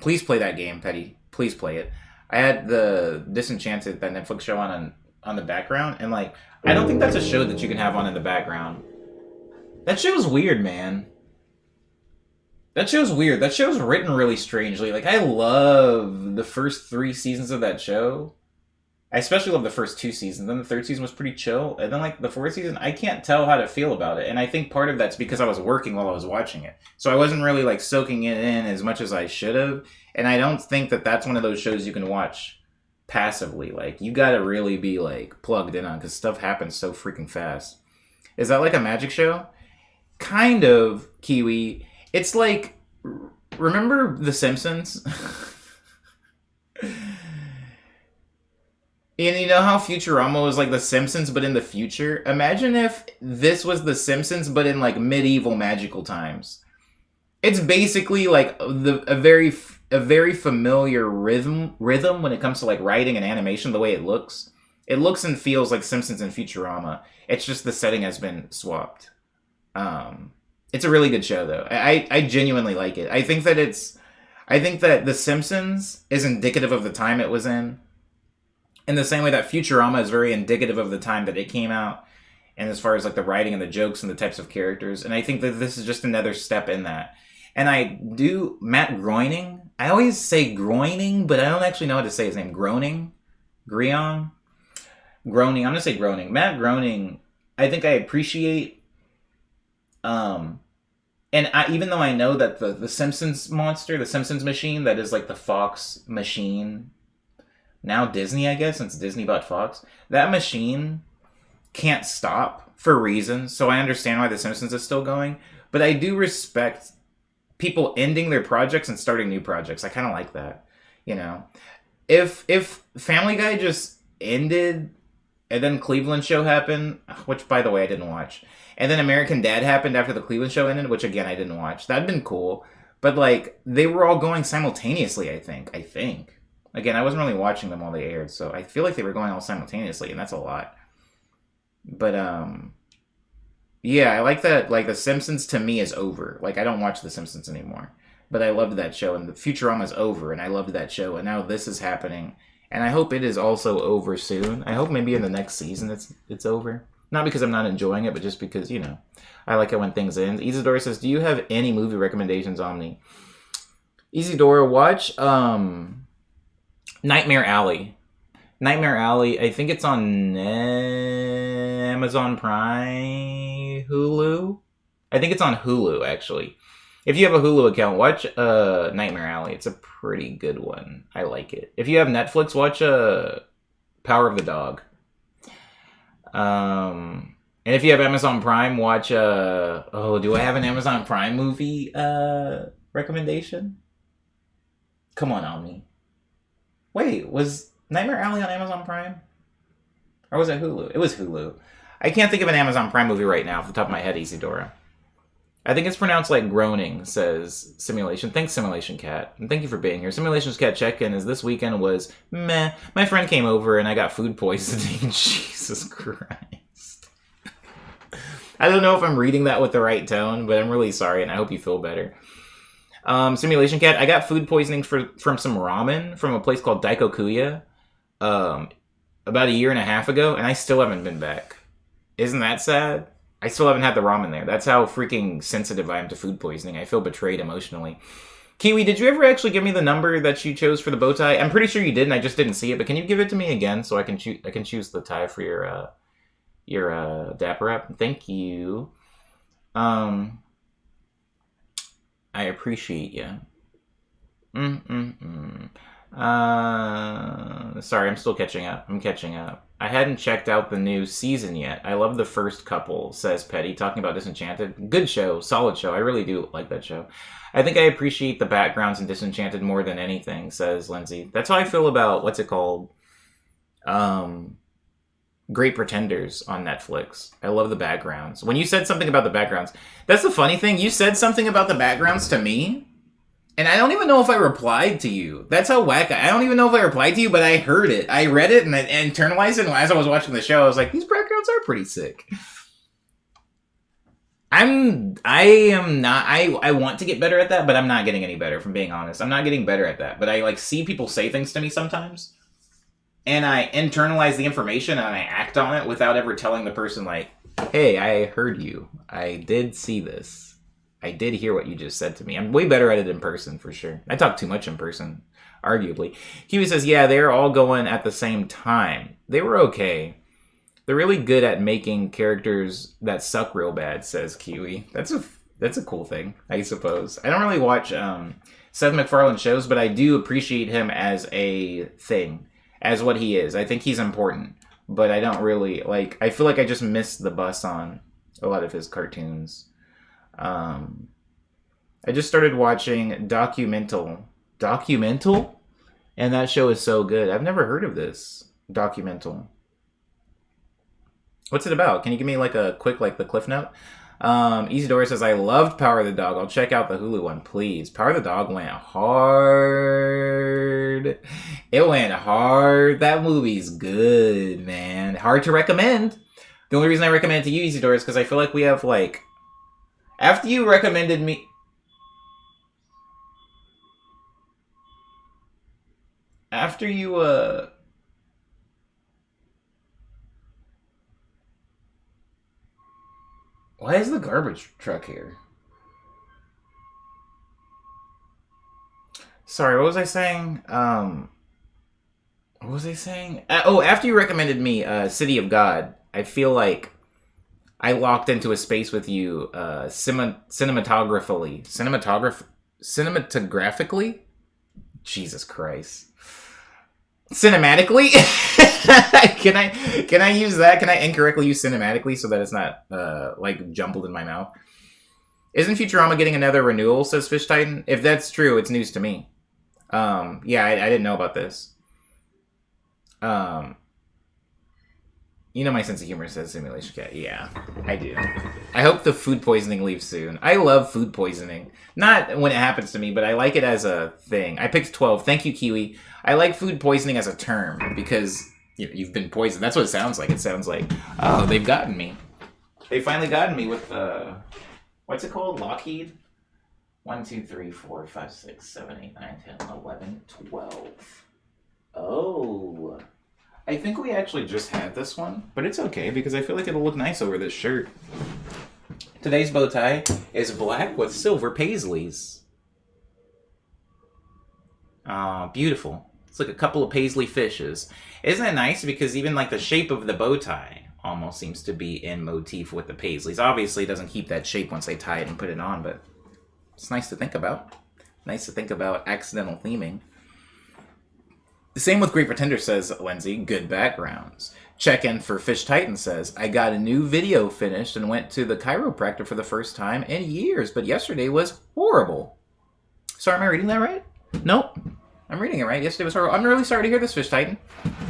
Please play that game, Petty. Please play it. I had the Disenchanted, that Netflix show on the background, and like, I don't think that's a show that you can have on in the background. That show's weird, man. That show's weird. That show's written really strangely. Like, I love the first 3 seasons of that show. I especially love the first 2 seasons. Then the third season was pretty chill, and then like the fourth season, I can't tell how to feel about it. And I think part of that's because I was working while I was watching it, so I wasn't really like soaking it in as much as I should have. And I don't think that that's one of those shows you can watch passively. Like you got to really be like plugged in on because stuff happens so freaking fast. Is that like a magic show? Kind of, Kiwi. It's like, remember The Simpsons? And you know how Futurama was like The Simpsons, but in the future? Imagine if this was The Simpsons, but in like medieval magical times. It's basically like a very familiar rhythm when it comes to like writing and animation. The way it looks and feels like Simpsons and Futurama. It's just the setting has been swapped. It's a really good show though. I genuinely like it. I think that The Simpsons is indicative of the time it was in the same way that Futurama is very indicative of the time that it came out, and as far as like the writing and the jokes and the types of characters. And I think that this is just another step in that. And Matt Groening, I always say Groening, but I don't actually know how to say his name. Groening? Groening? I'm going to say Groening. Matt Groening, I think I appreciate, even though I know that the Simpsons monster, the Simpsons machine, that is like the Fox machine, now Disney, I guess, since Disney bought Fox, that machine can't stop for reasons, so I understand why The Simpsons is still going, but I do respect people ending their projects and starting new projects. I kind of like that, you know? If Family Guy just ended, and then Cleveland Show happened, which, by the way, I didn't watch, and then American Dad happened after the Cleveland Show ended, which, again, I didn't watch, that'd been cool, but, like, they were all going simultaneously, I think. Again, I wasn't really watching them while they aired, so I feel like they were going all simultaneously, and that's a lot. But, yeah, I like that, like, The Simpsons to me is over. Like, I don't watch The Simpsons anymore. But I loved that show, and the Futurama's over, and I loved that show, and now this is happening. And I hope it is also over soon. I hope maybe in the next season it's over. Not because I'm not enjoying it, but just because, you know, I like it when things end. Isadora says, do you have any movie recommendations, Omni? Isadora, watch, Nightmare Alley. I think it's on Amazon Prime, Hulu. I think it's on Hulu, actually. If you have a Hulu account, watch Nightmare Alley. It's a pretty good one. I like it. If you have Netflix, watch Power of the Dog. And if you have Amazon Prime, watch do I have an Amazon Prime movie recommendation? Come on, Omni. Wait, was Nightmare Alley on Amazon Prime? Or was it Hulu? It was Hulu. I can't think of an Amazon Prime movie right now off the top of my head, Isadora. I think it's pronounced like groaning, says Simulation. Thanks, Simulation Cat. And thank you for being here. Simulation's Cat check-in is this weekend was meh. My friend came over and I got food poisoning. Jesus Christ. I don't know if I'm reading that with the right tone, but I'm really sorry and I hope you feel better. Simulation Cat, I got food poisoning from some ramen from a place called Daikokuya about a year and a half ago, and I still haven't been back. Isn't that sad? I still haven't had the ramen there. That's how freaking sensitive I am to food poisoning. I feel betrayed emotionally. Kiwi, did you ever actually give me the number that you chose for the bow tie? I'm pretty sure you did, and I just didn't see it, but can you give it to me again so I can choose the tie for your Dapper app? Thank you. I appreciate you. Sorry, I'm still catching up. I hadn't checked out the new season yet. I love the first couple, says Petty, talking about Disenchanted. Good show, solid show. I really do like that show. I think I appreciate the backgrounds in Disenchanted more than anything, says Lindsay. That's how I feel about, what's it called? Great Pretenders on Netflix. I love the backgrounds. When you said something about the backgrounds, that's the funny thing. You said something about the backgrounds to me, and I don't even know if I replied to you. That's how whack I don't even know if I replied to you, but I heard it. I read it and I internalized it, and as I was watching the show, I was like, these backgrounds are pretty sick. I want to get better at that, but I'm not getting any better, if I'm being honest. I'm not getting better at that, but I like see people say things to me sometimes, and I internalize the information and I act on it without ever telling the person, like, hey, I heard you. I did see this. I did hear what you just said to me. I'm way better at it in person, for sure. I talk too much in person, arguably. Kiwi says, yeah, they're all going at the same time. They were okay. They're really good at making characters that suck real bad, says Kiwi. That's a cool thing, I suppose. I don't really watch Seth MacFarlane shows, but I do appreciate him as a thing, as what he is. I think he's important, but I don't really, like, I feel like I just missed the bus on a lot of his cartoons. I just started watching Documental? And that show is so good. I've never heard of this. Documental. What's it about? Can you give me like a quick, like the cliff note? Easy says, I loved Power of the Dog. I'll check out the Hulu one, please. Power of the Dog went hard. It went hard. That movie's good, man. Hard to recommend. The only reason I recommend it to you, Easy is because I feel like we have like... After you recommended me... After you, Why is the garbage truck here? Sorry, what was I saying? What was I saying? After you recommended me City of God, I feel like I locked into a space with you cinematographically? Jesus Christ. Cinematically? Can I use that? Can I incorrectly use cinematically so that it's not like jumbled in my mouth? Isn't Futurama getting another renewal, says Fish Titan? If that's true, it's news to me. Yeah, I didn't know about this. You know my sense of humor, says Simulation Cat. Yeah, I do. I hope the food poisoning leaves soon. I love food poisoning. Not when it happens to me, but I like it as a thing. I picked 12. Thank you, Kiwi. I like food poisoning as a term because you've been poisoned. That's what it sounds like. It sounds like, oh, they've gotten me. They finally gotten me with, what's it called? Lockheed? 1, 2, 3, 4, 5, 6, 7, 8, 9, 10, 11, 12. Oh... I think we actually just had this one, but it's okay because I feel like it'll look nice over this shirt. Today's bow tie is black with silver paisleys. Beautiful. It's like a couple of paisley fishes. Isn't it nice? Because even like the shape of the bow tie almost seems to be in motif with the paisleys. Obviously, it doesn't keep that shape once they tie it and put it on, but it's nice to think about. Nice to think about accidental theming. Same with Great Pretender, says Lindsay. Good backgrounds. Check-in for Fish Titan says, I got a new video finished and went to the chiropractor for the first time in years, but yesterday was horrible. Sorry, am I reading that right? Nope. I'm reading it right. Yesterday was horrible. I'm really sorry to hear this, Fish Titan.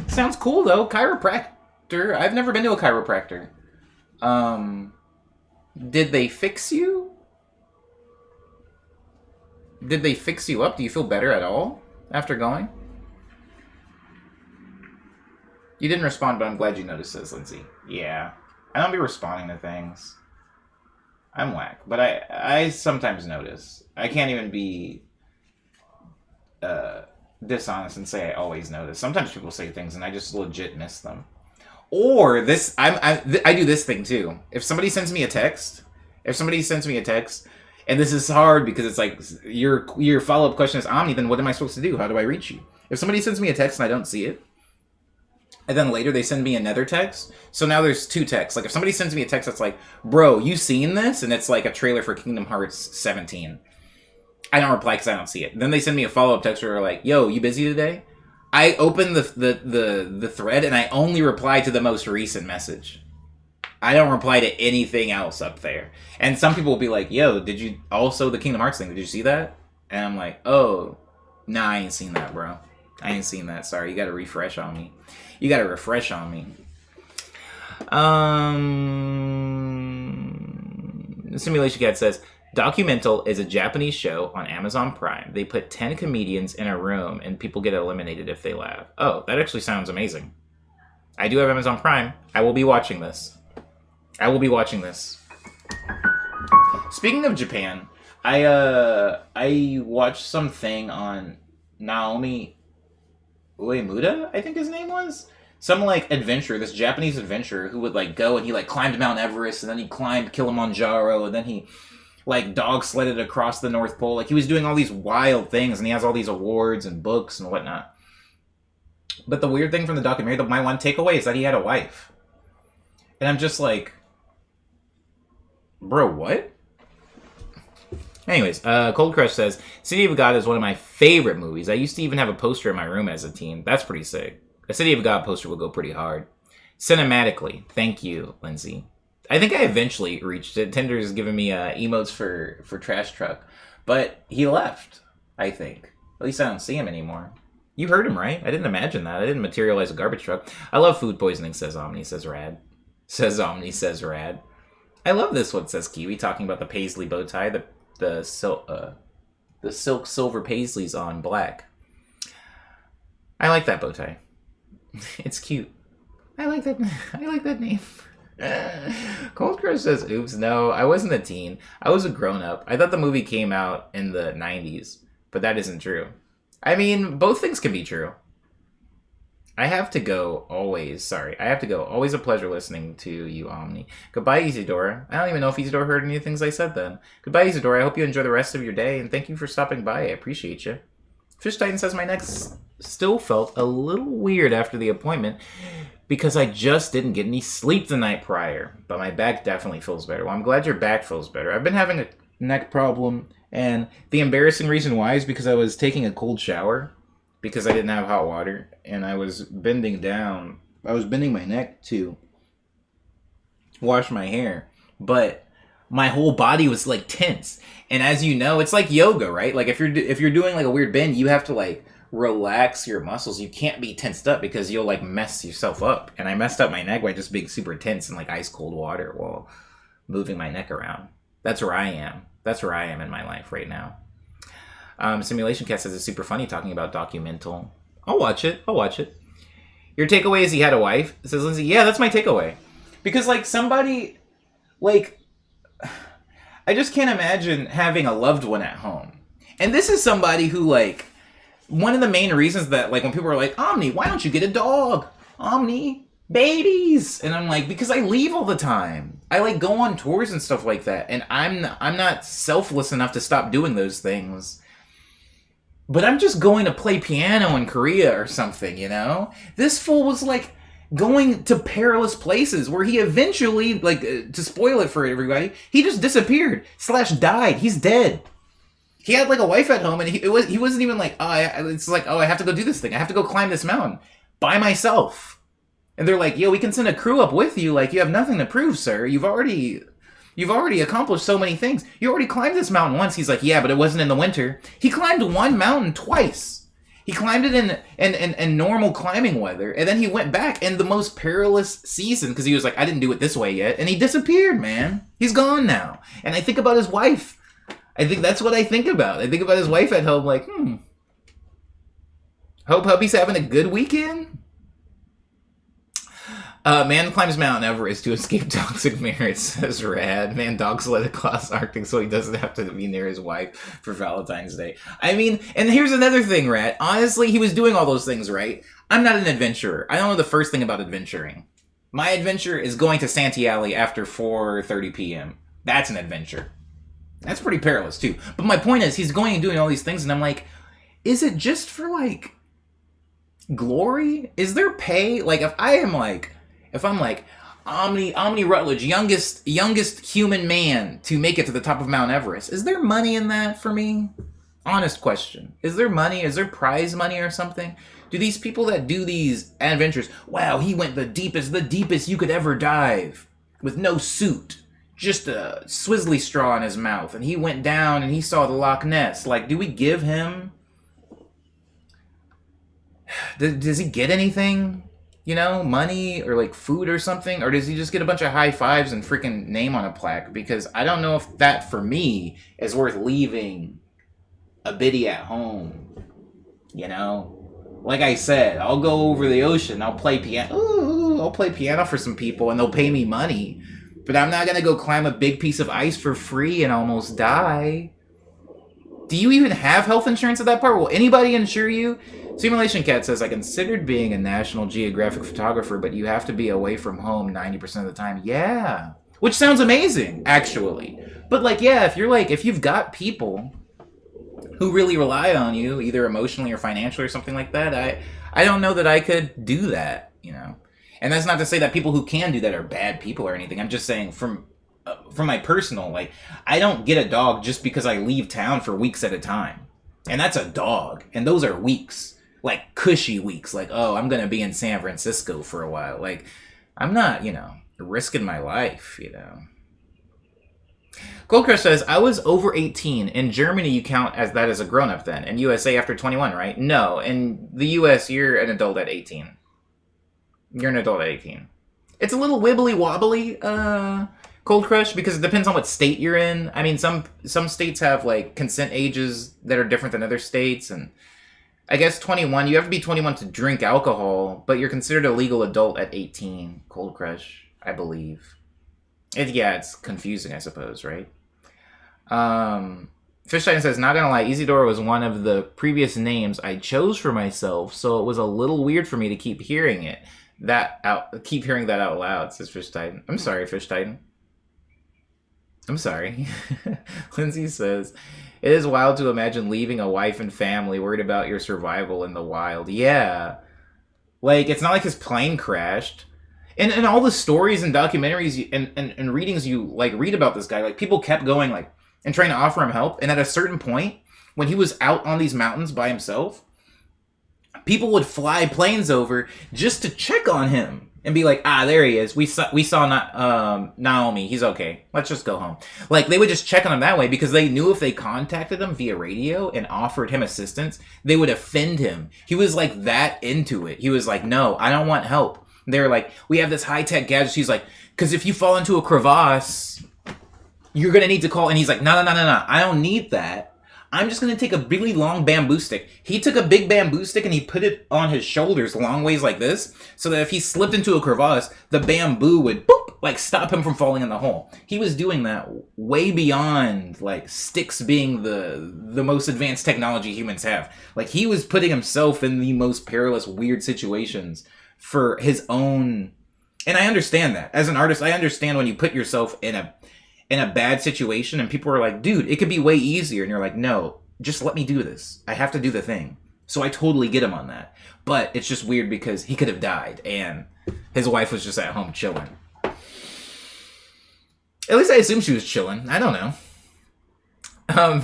Sounds cool, though. Chiropractor. I've never been to a chiropractor. Did they fix you? Did they fix you up? Do you feel better at all after going? You didn't respond, but I'm glad you noticed, says Lindsay. Yeah. I don't be responding to things. I'm whack. But I sometimes notice. I can't even be dishonest and say I always notice. Sometimes people say things and I just legit miss them. Or this, I do this thing too. If somebody sends me a text, and this is hard because it's like your follow-up question is, Omni, then what am I supposed to do? How do I reach you? If somebody sends me a text and I don't see it, and then later they send me another text. So now there's two texts. Like if somebody sends me a text that's like, bro, you seen this? And it's like a trailer for Kingdom Hearts 17. I don't reply because I don't see it. Then they send me a follow-up text where they're like, yo, you busy today? I open the thread and I only reply to the most recent message. I don't reply to anything else up there. And some people will be like, yo, did you also the Kingdom Hearts thing? Did you see that? And I'm like, oh, nah, I ain't seen that, bro. I ain't seen that. Sorry, you got to refresh on me. You got to refresh on me. Simulation Cat says, Documental is a Japanese show on Amazon Prime. They put 10 comedians in a room and people get eliminated if they laugh. Oh, that actually sounds amazing. I do have Amazon Prime. I will be watching this. Speaking of Japan, I watched something on Naomi Uemuda, I think his name was. Some like adventurer, this Japanese adventurer who would like go and he like climbed Mount Everest and then he climbed Kilimanjaro and then he like dog sledded across the North Pole. Like he was doing all these wild things, and he has all these awards and books and whatnot. But the weird thing from the documentary, my one takeaway is that he had a wife. And I'm just like, bro, what? Anyways, Cold Crush says, City of God is one of my favorite movies. I used to even have a poster in my room as a teen. That's pretty sick. A City of God poster will go pretty hard. Cinematically, thank you, Lindsay. I think I eventually reached it. Tinder has given me emotes for Trash Truck. But he left, I think. At least I don't see him anymore. You heard him, right? I didn't imagine that. I didn't materialize a garbage truck. I love food poisoning, says Omni, says Rad. Says Omni, says Rad. I love this one, says Kiwi, talking about the paisley bow tie, the silk silver paisleys on black. I like that bow tie. It's cute. I like that name. Cold Crush says, oops, no, I wasn't a teen. I was a grown-up. I thought the movie came out in the 90s, but that isn't true. I mean, both things can be true. I have to go, always. Always a pleasure listening to you, Omni. Goodbye, Isidora. I don't even know if Isidora heard any of the things I said then. Goodbye, Isidora. I hope you enjoy the rest of your day, and thank you for stopping by. I appreciate you. Fish Titan says, my neck still felt a little weird after the appointment because I just didn't get any sleep the night prior. But my back definitely feels better. Well, I'm glad your back feels better. I've been having a neck problem, and the embarrassing reason why is because I was taking a cold shower because I didn't have hot water, and I was bending down. I was bending my neck to wash my hair, but my whole body was like tense. And as you know, it's like yoga, right? Like if you're doing like a weird bend, you have to like relax your muscles. You can't be tensed up because you'll like mess yourself up. And I messed up my neck by just being super tense in like ice cold water while moving my neck around. That's where I am. That's where I am in my life right now. Simulation Cat says it's super funny talking about documental. I'll watch it. Your takeaway is he had a wife? Says Lindsay, yeah, that's my takeaway. Because like somebody, like, I just can't imagine having a loved one at home. And this is somebody who like, one of the main reasons that like when people are like, Omni, why don't you get a dog? Omni, babies. And I'm like, because I leave all the time. I like go on tours and stuff like that. And I'm not selfless enough to stop doing those things. But I'm just going to play piano in Korea or something, you know? This fool was like going to perilous places where he eventually, like, to spoil it for everybody, he just disappeared / died. He's dead. He had like a wife at home, and he wasn't even like, I have to go do this thing. I have to go climb this mountain by myself. And they're like, yo, we can send a crew up with you. Like, you have nothing to prove, sir. You've already accomplished so many things. You already climbed this mountain once. He's like, yeah, but it wasn't in the winter. He climbed one mountain twice. He climbed it in normal climbing weather, and then he went back in the most perilous season because he was like, I didn't do it this way yet, and he disappeared, man. He's gone now. And I think about his wife. I think that's what I think about. I think about his wife at home, like, hope hubby's having a good weekend. Man climbs Mount Everest to escape toxic marriage, says Rad. Man dogs let across Arctic so he doesn't have to be near his wife for Valentine's Day. I mean, and here's another thing, Rad. Honestly, he was doing all those things, right? I'm not an adventurer. I don't know the first thing about adventuring. My adventure is going to Santee Alley after 4:30 p.m. That's an adventure. That's pretty perilous, too. But my point is, he's going and doing all these things, and I'm like, is it just for, like, glory? Is there pay? Like, if I'm like, Omni Rutledge, youngest human man to make it to the top of Mount Everest, is there money in that for me? Honest question. Is there money? Is there prize money or something? Do these people that do these adventures, wow, he went the deepest you could ever dive, with no suit, just a swizzly straw in his mouth, and he went down and he saw the Loch Ness. Like, do we give him... Does he get anything? You know, money or like food or something? Or does he just get a bunch of high fives and freaking name on a plaque? Because I don't know if that, for me, is worth leaving a biddy at home. You know? Like I said, I'll go over the ocean, I'll play piano. Ooh, I'll play piano for some people and they'll pay me money. But I'm not going to go climb a big piece of ice for free and almost die. Do you even have health insurance at that part? Will anybody insure you? Simulation Cat says, I considered being a National Geographic photographer, but you have to be away from home 90% of the time. Yeah. which sounds amazing, actually. But like, yeah, if you've got people who really rely on you, either emotionally or financially or something like that, I don't know that I could do that, you know. And that's not to say that people who can do that are bad people or anything. I'm just saying from my personal, like, I don't get a dog just because I leave town for weeks at a time. And that's a dog. And those are weeks. Like, cushy weeks. Like, oh, I'm going to be in San Francisco for a while. Like, I'm not, you know, risking my life, you know. Gold Crush says, I was over 18. In Germany, you count as that as a grown-up then. In USA, after 21, right? No. In the US, you're an adult at 18. You're an adult at 18. It's a little wibbly-wobbly, Cold Crush, because it depends on what state you're in. I mean, some states have, like, consent ages that are different than other states, and I guess 21, you have to be 21 to drink alcohol, but you're considered a legal adult at 18, Cold Crush, I believe. It's confusing, I suppose, right? Fish Titan says, not gonna lie, Isidore was one of the previous names I chose for myself, so it was a little weird for me to keep hearing that out loud, says Fish Titan. I'm sorry, Fish Titan. I'm sorry. Lindsay says, it is wild to imagine leaving a wife and family worried about your survival in the wild. Yeah. Like, it's not like his plane crashed. And all the stories and documentaries and readings you, like, read about this guy, like, people kept going, like, and trying to offer him help. And at a certain point, when he was out on these mountains by himself, people would fly planes over just to check on him and be like, there he is. We saw Naomi. He's okay. Let's just go home. Like, they would just check on him that way because they knew if they contacted him via radio and offered him assistance, they would offend him. He was, like, that into it. He was like, no, I don't want help. They were like, we have this high-tech gadget. He's like, because if you fall into a crevasse, you're going to need to call. And he's like, no, I don't need that. I'm just going to take a really long bamboo stick. He took a big bamboo stick and he put it on his shoulders long ways like this, so that if he slipped into a crevasse, the bamboo would, boop, like, stop him from falling in the hole. He was doing that way beyond, like, sticks being the most advanced technology humans have. Like, he was putting himself in the most perilous, weird situations for his own. And I understand that. As an artist, I understand when you put yourself in a bad situation and people are like, dude, it could be way easier. And you're like, no, just let me do this. I have to do the thing. So I totally get him on that. But it's just weird because he could have died and his wife was just at home chilling. At least I assume she was chilling. I don't know.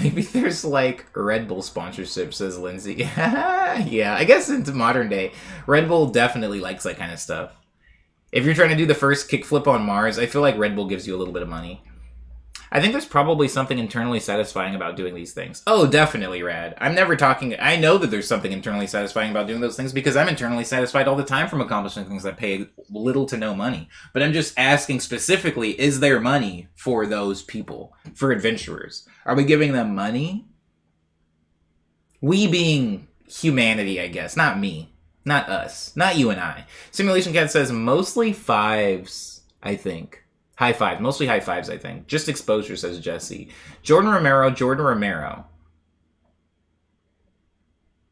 Maybe there's, like, Red Bull sponsorship, says Lindsay. Yeah, I guess into modern day, Red Bull definitely likes that kind of stuff. If you're trying to do the first kickflip on Mars, I feel like Red Bull gives you a little bit of money. I think there's probably something internally satisfying about doing these things. Oh, definitely, Rad. I know that there's something internally satisfying about doing those things because I'm internally satisfied all the time from accomplishing things that pay little to no money. But I'm just asking specifically, is there money for those people, for adventurers? Are we giving them money? We being humanity, I guess. Not me. Not us. Not you and I. Simulation Cat says mostly fives, I think. High five. Mostly high fives, I think. Just exposure, says Jesse. Jordan Romero,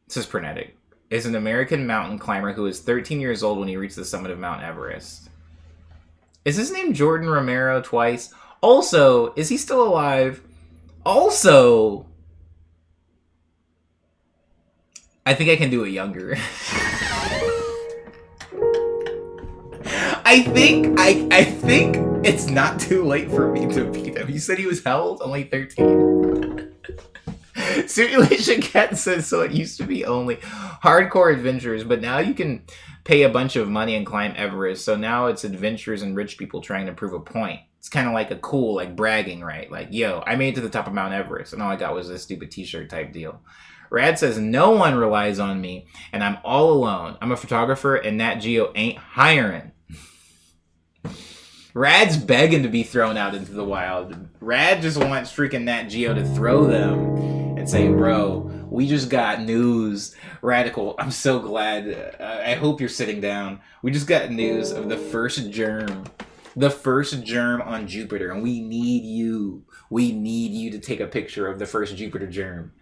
says Pernetic, is an American mountain climber who is 13 years old when he reached the summit of Mount Everest. Is his name Jordan Romero twice? Also, is he still alive? Also, I think I can do it younger. I think it's not too late for me to beat him. You said he was how old? Only 13. Simulation Cat says, so it used to be only hardcore adventurers, but now you can pay a bunch of money and climb Everest. So now it's adventurers and rich people trying to prove a point. It's kind of like a cool, like, bragging, right? Like, yo, I made it to the top of Mount Everest, and all I got was this stupid t-shirt type deal. Rad says, no one relies on me, and I'm all alone. I'm a photographer, and Nat Geo ain't hiring. Rad's begging to be thrown out into the wild. Rad just wants freaking Nat Geo to throw them and say, bro, we just got news. Radical, I'm so glad. I hope you're sitting down. We just got news of the first germ. The first germ on Jupiter, and we need you. We need you to take a picture of the first Jupiter germ.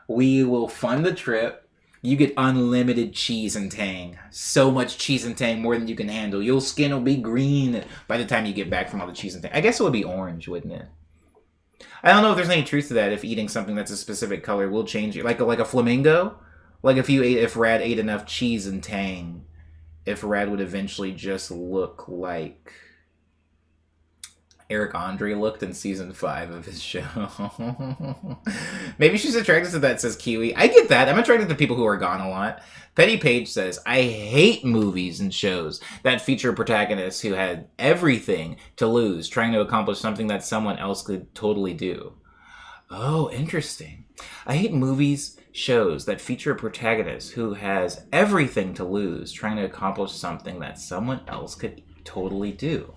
We will fund the trip. You get unlimited cheese and tang. So much cheese and tang, more than you can handle. Your skin will be green by the time you get back from all the cheese and tang. I guess it would be orange, wouldn't it? I don't know if there's any truth to that, if eating something that's a specific color will change it. Like a flamingo? Like if Rad ate enough cheese and tang, if Rad would eventually just look like Eric Andre looked in season 5 of his show. Maybe she's attracted to that, says Kiwi. I get that. I'm attracted to people who are gone a lot. Petty Page says, I hate movies and shows that feature protagonists who had everything to lose, trying to accomplish something that someone else could totally do. Oh, interesting. I hate movies, shows that feature a protagonist who has everything to lose, trying to accomplish something that someone else could totally do.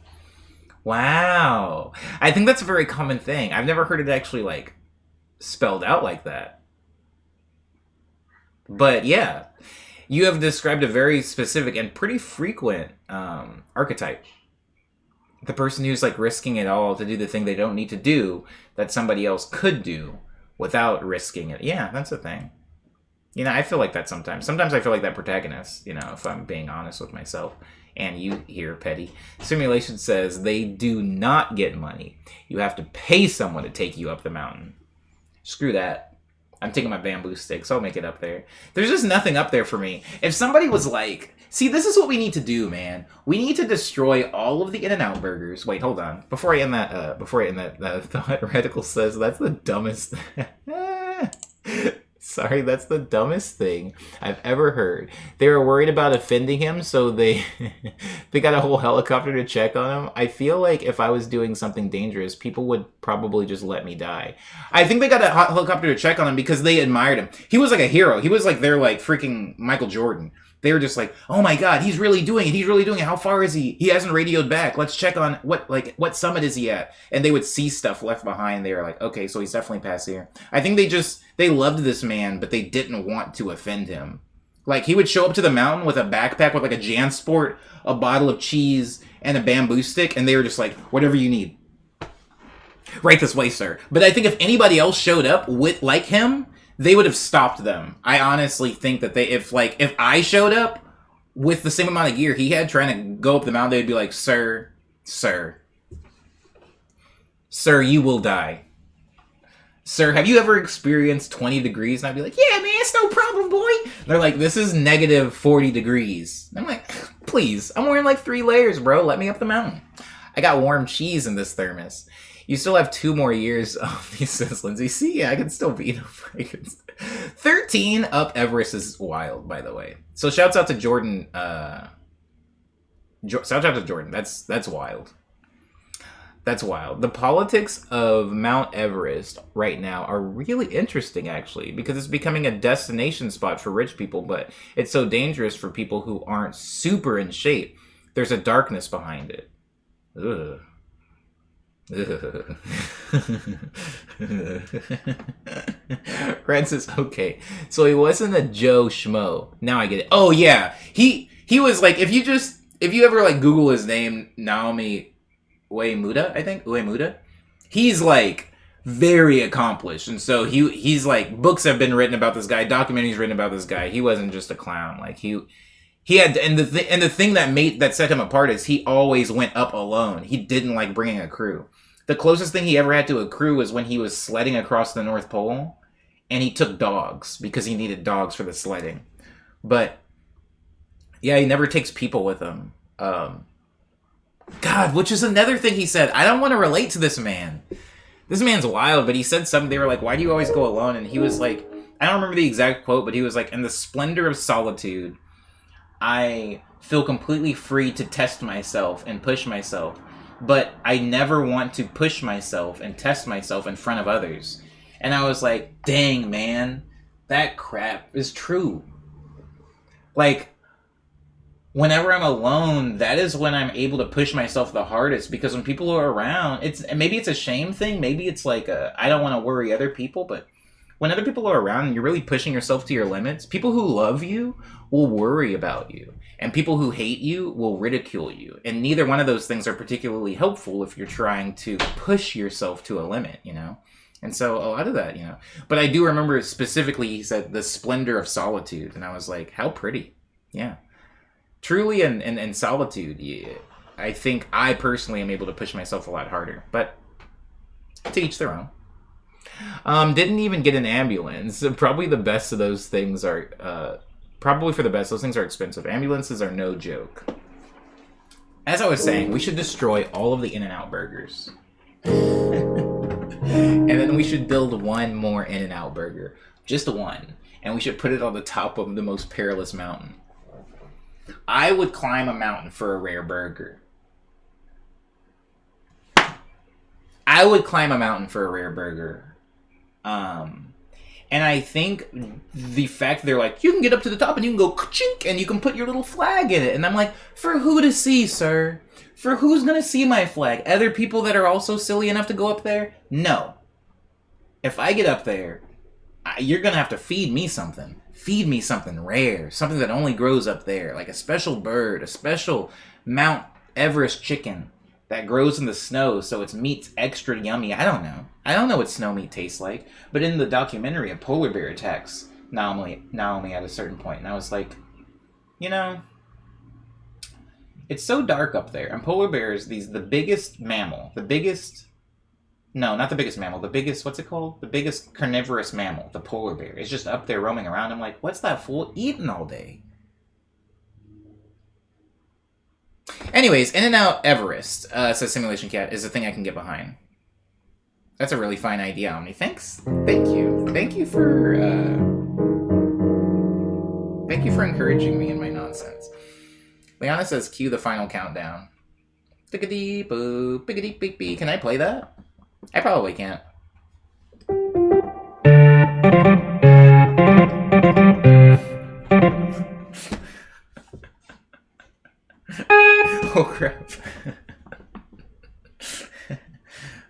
Wow. I think that's a very common thing. I've never heard it actually, like, spelled out like that. But, yeah. You have described a very specific and pretty frequent archetype. The person who's, like, risking it all to do the thing they don't need to do that somebody else could do without risking it. Yeah, that's a thing. You know, I feel like that sometimes. Sometimes I feel like that protagonist, you know, if I'm being honest with myself. And you here, Petty. Simulation says they do not get money. You have to pay someone to take you up the mountain. Screw that. I'm taking my bamboo sticks. I'll make it up there. There's just nothing up there for me. If somebody was like, see, this is what we need to do, man. We need to destroy all of the In-N-Out burgers. Wait, hold on. Before I end that thought, Radical says that's the dumbest. Sorry, that's the dumbest thing I've ever heard. They were worried about offending him, so they got a whole helicopter to check on him. I feel like if I was doing something dangerous, people would probably just let me die. I think they got a helicopter to check on him because they admired him. He was like a hero. He was like their like freaking Michael Jordan. They were just like, oh my god, he's really doing it. He's really doing it. How far is he? He hasn't radioed back. Let's check on what summit is he at? And they would see stuff left behind. They were like, okay, so he's definitely past here. I think they loved this man, but they didn't want to offend him. Like, he would show up to the mountain with a backpack with like a JanSport, a bottle of cheese, and a bamboo stick, and they were just like, whatever you need. Right this way, sir. But I think if anybody else showed up with like him, they would have stopped them. I honestly think that if I showed up with the same amount of gear he had trying to go up the mountain, they'd be like, sir, you will die. Sir, have you ever experienced 20 degrees? And I'd be like, yeah, man, it's no problem, boy. And they're like, this is negative 40 degrees. And I'm like, please, I'm wearing like 3 layers, bro. Let me up the mountain. I got warm cheese in this thermos. You still have 2 more years of these, says Lindsay. See, yeah, I can still beat him. 13 up Everest is wild, by the way. So shouts out to Jordan. Shouts out to Jordan. That's wild. That's wild. The politics of Mount Everest right now are really interesting, actually, because it's becoming a destination spot for rich people, but it's so dangerous for people who aren't super in shape. There's a darkness behind it. Ugh. Red says, okay, so he wasn't a Joe Schmo. Now I get it. Oh yeah, he was like, if you ever like Google his name, Naomi Uemuda, I think Uemuda, he's like very accomplished, and so he's like, books have been written about this guy, documentaries written about this guy. He wasn't just a clown. Like he had, and the thing that set him apart is he always went up alone. He didn't like bringing a crew. The closest thing he ever had to a crew was when he was sledding across the North Pole, and he took dogs because he needed dogs for the sledding. But yeah, he never takes people with him. God, which is another thing he said. I don't want to relate to this man. This man's wild, but he said something. They were like, why do you always go alone? And he was like, I don't remember the exact quote, but he was like, in the splendor of solitude, I feel completely free to test myself and push myself. But I never want to push myself and test myself in front of others. And I was like, dang, man, that crap is true. Like, whenever I'm alone, that is when I'm able to push myself the hardest. Because when people are around, maybe it's a shame thing. Maybe it's like I don't want to worry other people. But when other people are around and you're really pushing yourself to your limits, people who love you will worry about you. And people who hate you will ridicule you. And neither one of those things are particularly helpful if you're trying to push yourself to a limit, you know? And so a lot of that, But I do remember specifically he said the splendor of solitude, and I was like, how pretty. Yeah. Truly in solitude, yeah, I think I personally am able to push myself a lot harder. But to each their own. Didn't even get an ambulance. Probably the best of those things are probably for the best. Those things are expensive. Ambulances are no joke. As I was saying, we should destroy all of the In-N-Out burgers. And then we should build one more In-N-Out burger. Just one. And we should put it on the top of the most perilous mountain. I would climb a mountain for a rare burger. I would climb a mountain for a rare burger. And I think the fact they're like, you can get up to the top and you can go ka-chink and you can put your little flag in it. And I'm like, for who to see, sir? For who's going to see my flag? Other people that are also silly enough to go up there? No. If I get up there, you're going to have to feed me something. Feed me something rare. Something that only grows up there. Like a special bird. A special Mount Everest chicken that grows in the snow so its meat's extra yummy. I don't know. I don't know what snow meat tastes like. But in the documentary, a polar bear attacks Naomi at a certain point. And I was like, it's so dark up there. And polar bears, the biggest mammal. No, not the biggest mammal. The biggest, what's it called? The biggest carnivorous mammal, the polar bear, is just up there roaming around. I'm like, what's that fool eating all day? Anyways, In-N-Out Everest, says Simulation Cat, is a thing I can get behind. That's a really fine idea, Omni. Thanks. Thank you. Thank you for encouraging me in my nonsense. Liana says, cue the final countdown. Biggity boo, biggity beep beep. Can I play that? I probably can't. Oh crap.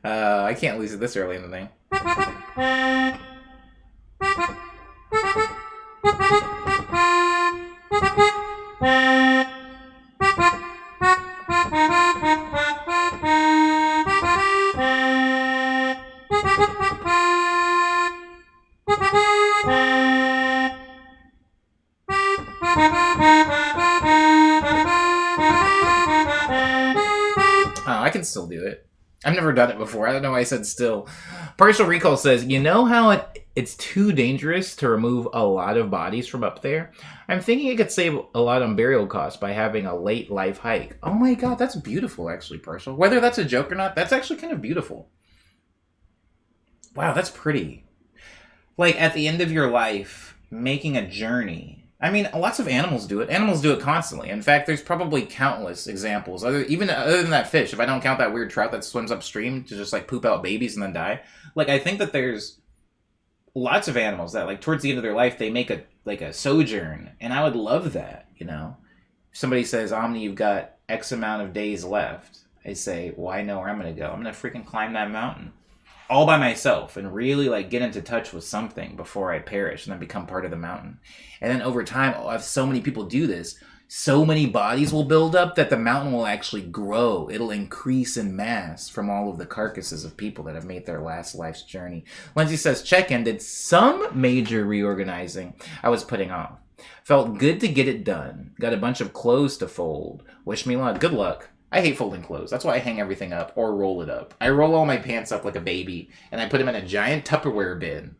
I can't lose it this early in the thing. I can still do it. I've never done it before. I don't know why I said still. Partial Recall says, you know how it's too dangerous to remove a lot of bodies from up there? I'm thinking it could save a lot on burial costs by having a late life hike. Oh my god, that's beautiful, actually, Partial. Whether that's a joke or not, that's actually kind of beautiful. Wow, that's pretty. Like, at the end of your life, making a journey. I mean, lots of animals do it. Animals do it constantly. In fact, there's probably countless examples. Other than that fish, if I don't count that weird trout that swims upstream to just, like, poop out babies and then die. Like, I think that there's lots of animals that, like, towards the end of their life, they make a sojourn. And I would love that, If somebody says, Omni, you've got X amount of days left. I say, well, I know where I'm going to go. I'm going to freaking climb that mountain. All by myself and really like get into touch with something before I perish and then become part of the mountain. And then over time, I'll have so many people do this. So many bodies will build up that the mountain will actually grow. It'll increase in mass from all of the carcasses of people that have made their last life's journey. Lindsay says, check-in did some major reorganizing I was putting off. Felt good to get it done. Got a bunch of clothes to fold. Wish me luck. Good luck. I hate folding clothes. That's why I hang everything up or roll it up. I roll all my pants up like a baby, and I put them in a giant Tupperware bin.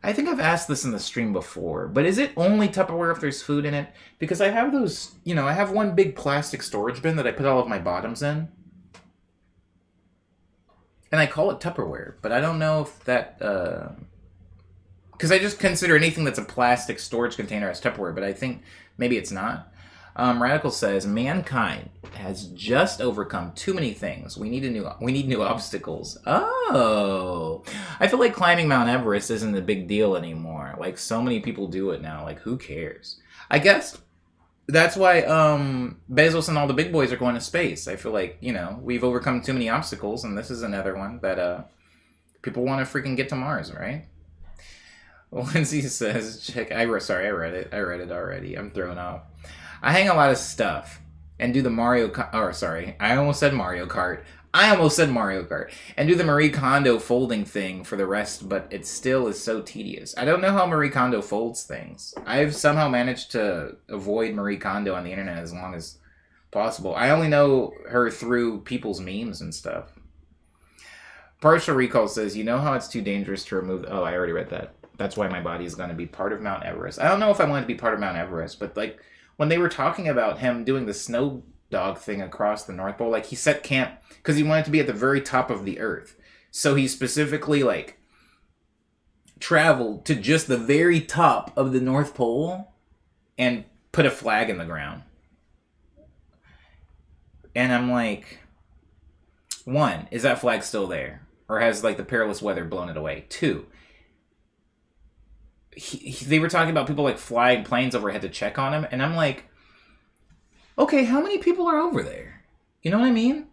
I think I've asked this in the stream before, but is it only Tupperware if there's food in it? Because I have those, I have one big plastic storage bin that I put all of my bottoms in. And I call it Tupperware, but I don't know if that, because I just consider anything that's a plastic storage container as Tupperware, but I think maybe it's not. Radical says, mankind has just overcome too many things. We need new obstacles. Oh, I feel like climbing Mount Everest isn't a big deal anymore. Like, so many people do it now. Like, who cares? I guess that's why Bezos and all the big boys are going to space. I feel like, we've overcome too many obstacles, and this is another one that people want to freaking get to Mars, right? Lindsay says, I read it already. I'm thrown off. I hang a lot of stuff and do the I almost said Mario Kart. I almost said Mario Kart. And do the Marie Kondo folding thing for the rest, but it still is so tedious. I don't know how Marie Kondo folds things. I've somehow managed to avoid Marie Kondo on the internet as long as possible. I only know her through people's memes and stuff. Partial Recall says, you know how it's too dangerous to remove... Oh, I already read that. That's why my body is going to be part of Mount Everest. I don't know if I want it to be part of Mount Everest, but like when they were talking about him doing the snow dog thing across the North Pole, like he set camp because he wanted to be at the very top of the Earth. So he specifically like traveled to just the very top of the North Pole and put a flag in the ground. And I'm like, one, is that flag still there? Or has, like, the perilous weather blown it away? Two, they were talking about people, like, flying planes overhead to check on him. And I'm like, okay, how many people are over there? You know what I mean?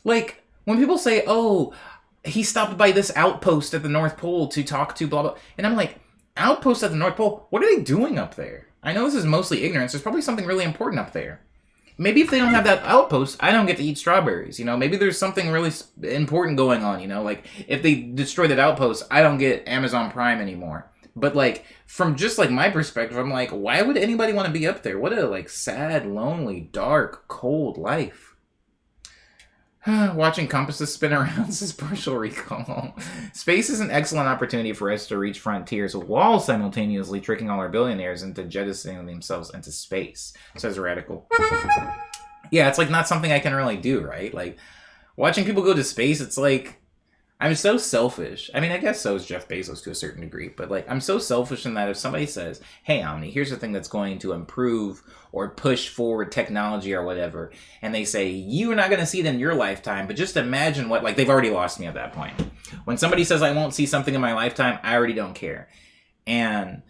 Like, when people say, oh, he stopped by this outpost at the North Pole to talk to blah, blah. And I'm like, outpost at the North Pole? What are they doing up there? I know this is mostly ignorance. There's probably something really important up there. Maybe if they don't have that outpost, I don't get to eat strawberries, you know? Maybe there's something really important going on, you know? Like, if they destroy that outpost, I don't get Amazon Prime anymore. But, like, from just, like, my perspective, I'm like, why would anybody want to be up there? What a, like, sad, lonely, dark, cold life. Watching compasses spin around says Partial Recall. Space is an excellent opportunity for us to reach frontiers while simultaneously tricking all our billionaires into jettisoning themselves into space, says Radical. Yeah, it's like not something I can really do, right? Like, watching people go to space, it's like, I'm so selfish. I mean, I guess so is Jeff Bezos to a certain degree, but like, I'm so selfish in that if somebody says, hey, Omni, here's the thing that's going to improve or push forward technology or whatever, and they say, you're not going to see it in your lifetime, but just imagine what, like, they've already lost me at that point. When somebody says I won't see something in my lifetime, I already don't care. And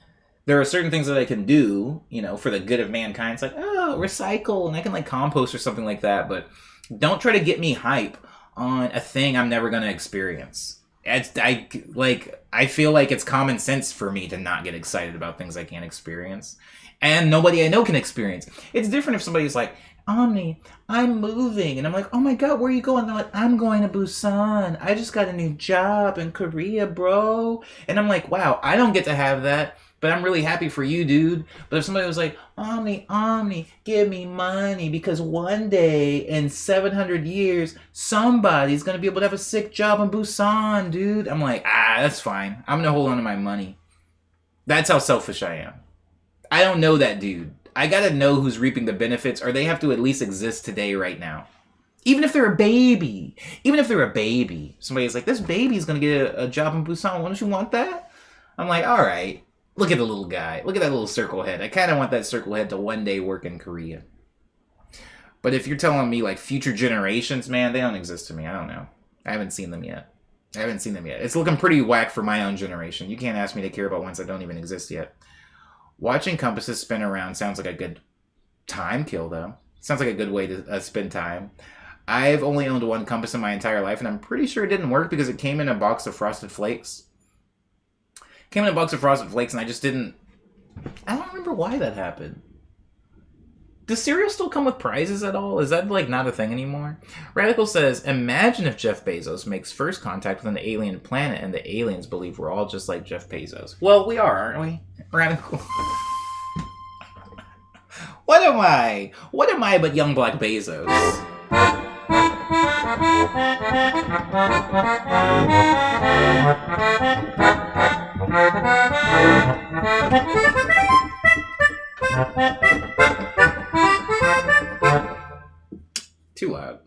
there are certain things that I can do, you know, for the good of mankind. It's like, oh, recycle, and I can, like, compost or something like that, but don't try to get me hype on a thing I'm never going to experience. I feel like it's common sense for me to not get excited about things I can't experience. And nobody I know can experience. It's different if somebody's like, Omni, I'm moving. And I'm like, oh my god, where are you going? They're like, I'm going to Busan. I just got a new job in Korea, bro. And I'm like, wow, I don't get to have that. But I'm really happy for you, dude. But if somebody was like, Omni, give me money, because one day in 700 years, somebody's going to be able to have a sick job in Busan, dude. I'm like, that's fine. I'm going to hold on to my money. That's how selfish I am. I don't know that dude. I got to know who's reaping the benefits, or they have to at least exist today, right now. Even if they're a baby. Somebody's like, this baby's going to get a job in Busan. Wouldn't you want that? I'm like, all right. Look at the little guy. Look at that little circle head. I kind of want that circle head to one day work in Korea. But if you're telling me, like, future generations, man, they don't exist to me. I don't know. I haven't seen them yet. It's looking pretty whack for my own generation. You can't ask me to care about ones that don't even exist yet. Watching compasses spin around sounds like a good time kill, though. Sounds like a good way to spend time. I've only owned one compass in my entire life, and I'm pretty sure it didn't work because it came in a box of Frosted Flakes. And I just didn't... I don't remember why that happened. Does cereal still come with prizes at all? Is that, like, not a thing anymore? Radical says, imagine if Jeff Bezos makes first contact with an alien planet and the aliens believe we're all just like Jeff Bezos. Well, we are, aren't we? Radical. What am I? What am I but young black Bezos? Too loud.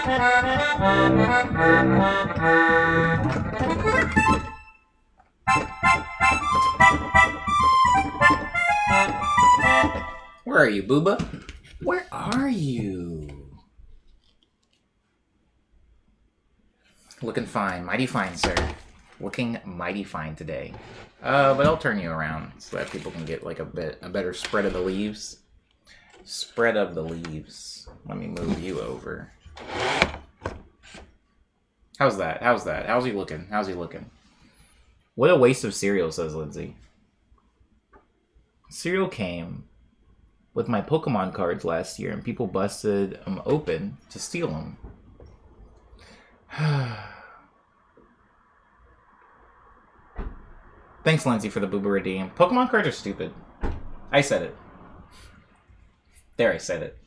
Where are you, Booba? Where are you? Looking fine. Mighty fine, sir. Looking mighty fine today. But I'll turn you around so that people can get like a better spread of the leaves. Spread of the leaves. Let me move you over. How's that? How's that? How's he looking? How's he looking? What a waste of cereal, says Lindsay. Cereal came with my Pokemon cards last year, and people busted them open to steal them. Thanks, Lindsay, for the Booba redeem. Pokemon cards are stupid. I said it. There, I said it.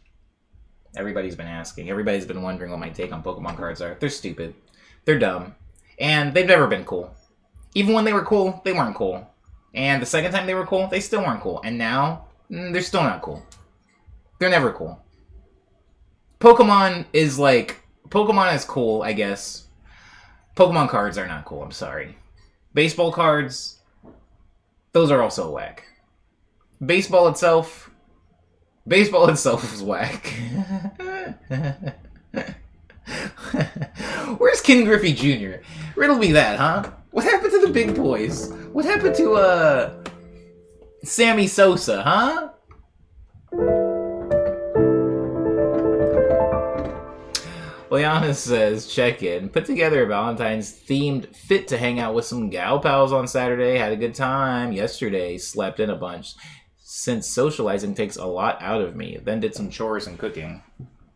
Everybody's been asking. Everybody's been wondering what my take on Pokemon cards are. They're stupid. They're dumb. And they've never been cool. Even when they were cool, they weren't cool. And the second time they were cool, they still weren't cool. And now, they're still not cool. They're never cool. Pokemon is cool, I guess. Pokemon cards are not cool, I'm sorry. Baseball cards, those are also whack. Baseball itself is whack. Where's Ken Griffey Jr.? Riddle me that, huh? What happened to the big boys? What happened to, Sammy Sosa, huh? Liana says, check in. Put together a Valentine's themed fit to hang out with some gal pals on Saturday. Had a good time. Yesterday, slept in a bunch. Since socializing takes a lot out of me. Then did some chores and cooking.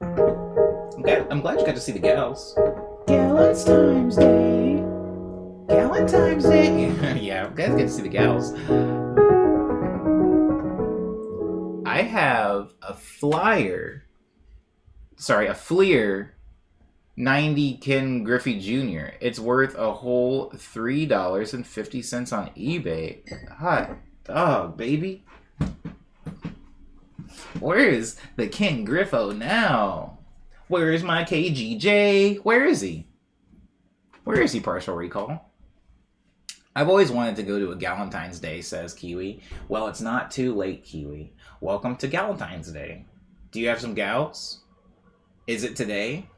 Okay, I'm glad you got to see the gals. Galentine's Day. Galentine's Day. Yeah, I'm glad to get to see the gals. I have a Fleer 90 Ken Griffey Jr. It's worth a whole $3.50 on eBay. Hot dog, baby. Where's the Ken Griffo now? Where's my KGJ? Where is he? Where is he, Partial Recall? I've always wanted to go to a Galentine's Day, says Kiwi. Well, it's not too late, Kiwi. Welcome to Galentine's Day. Do you have some gals? Is it today?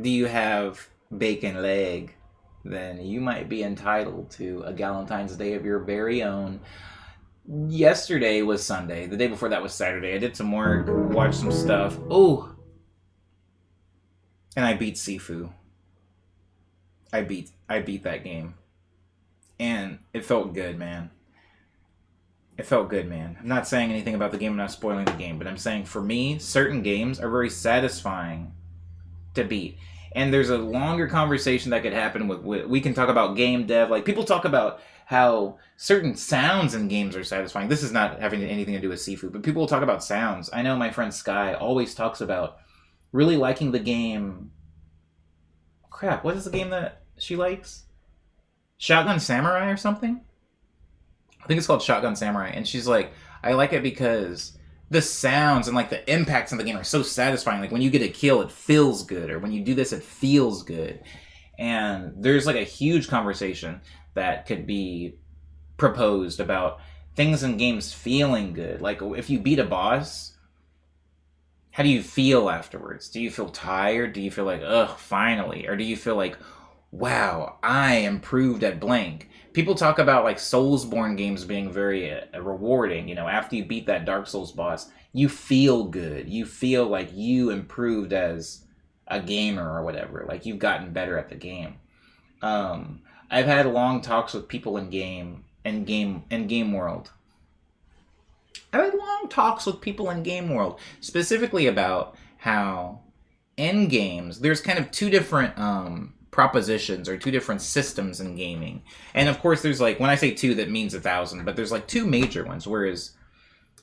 Do you have bacon leg? Then you might be entitled to a Galentine's Day of your very own. Yesterday was Sunday. The day before that was Saturday. I did some work, watched some stuff. Oh! And I beat Sifu. I beat that game. And it felt good, man. It felt good, man. I'm not saying anything about the game, I'm not spoiling the game, but I'm saying for me, certain games are very satisfying to beat. And there's a longer conversation that could happen with we can talk about game dev. Like, people talk about how certain sounds in games are satisfying. This is not having anything to do with Sifu, but people will talk about sounds. I know my friend Sky always talks about really liking the game. Crap, what is the game that she likes? Shotgun Samurai or something? I think it's called Shotgun Samurai. And she's like, I like it because the sounds and like the impacts in the game are so satisfying. Like when you get a kill, it feels good. Or when you do this, it feels good. And there's like a huge conversation that could be proposed about things in games feeling good. Like if you beat a boss, how do you feel afterwards? Do you feel tired? Do you feel like, ugh, finally? Or do you feel like, wow, I improved at blank? People talk about like Soulsborne games being very rewarding. You know, after you beat that Dark Souls boss, you feel good. You feel like you improved as a gamer or whatever. Like you've gotten better at the game. I've had long talks with people in game world. I've had long talks with people in game world, specifically about how in games there's kind of two different propositions or two different systems in gaming. And of course there's like, when I say two, that means 1,000, but there's like two major ones. Whereas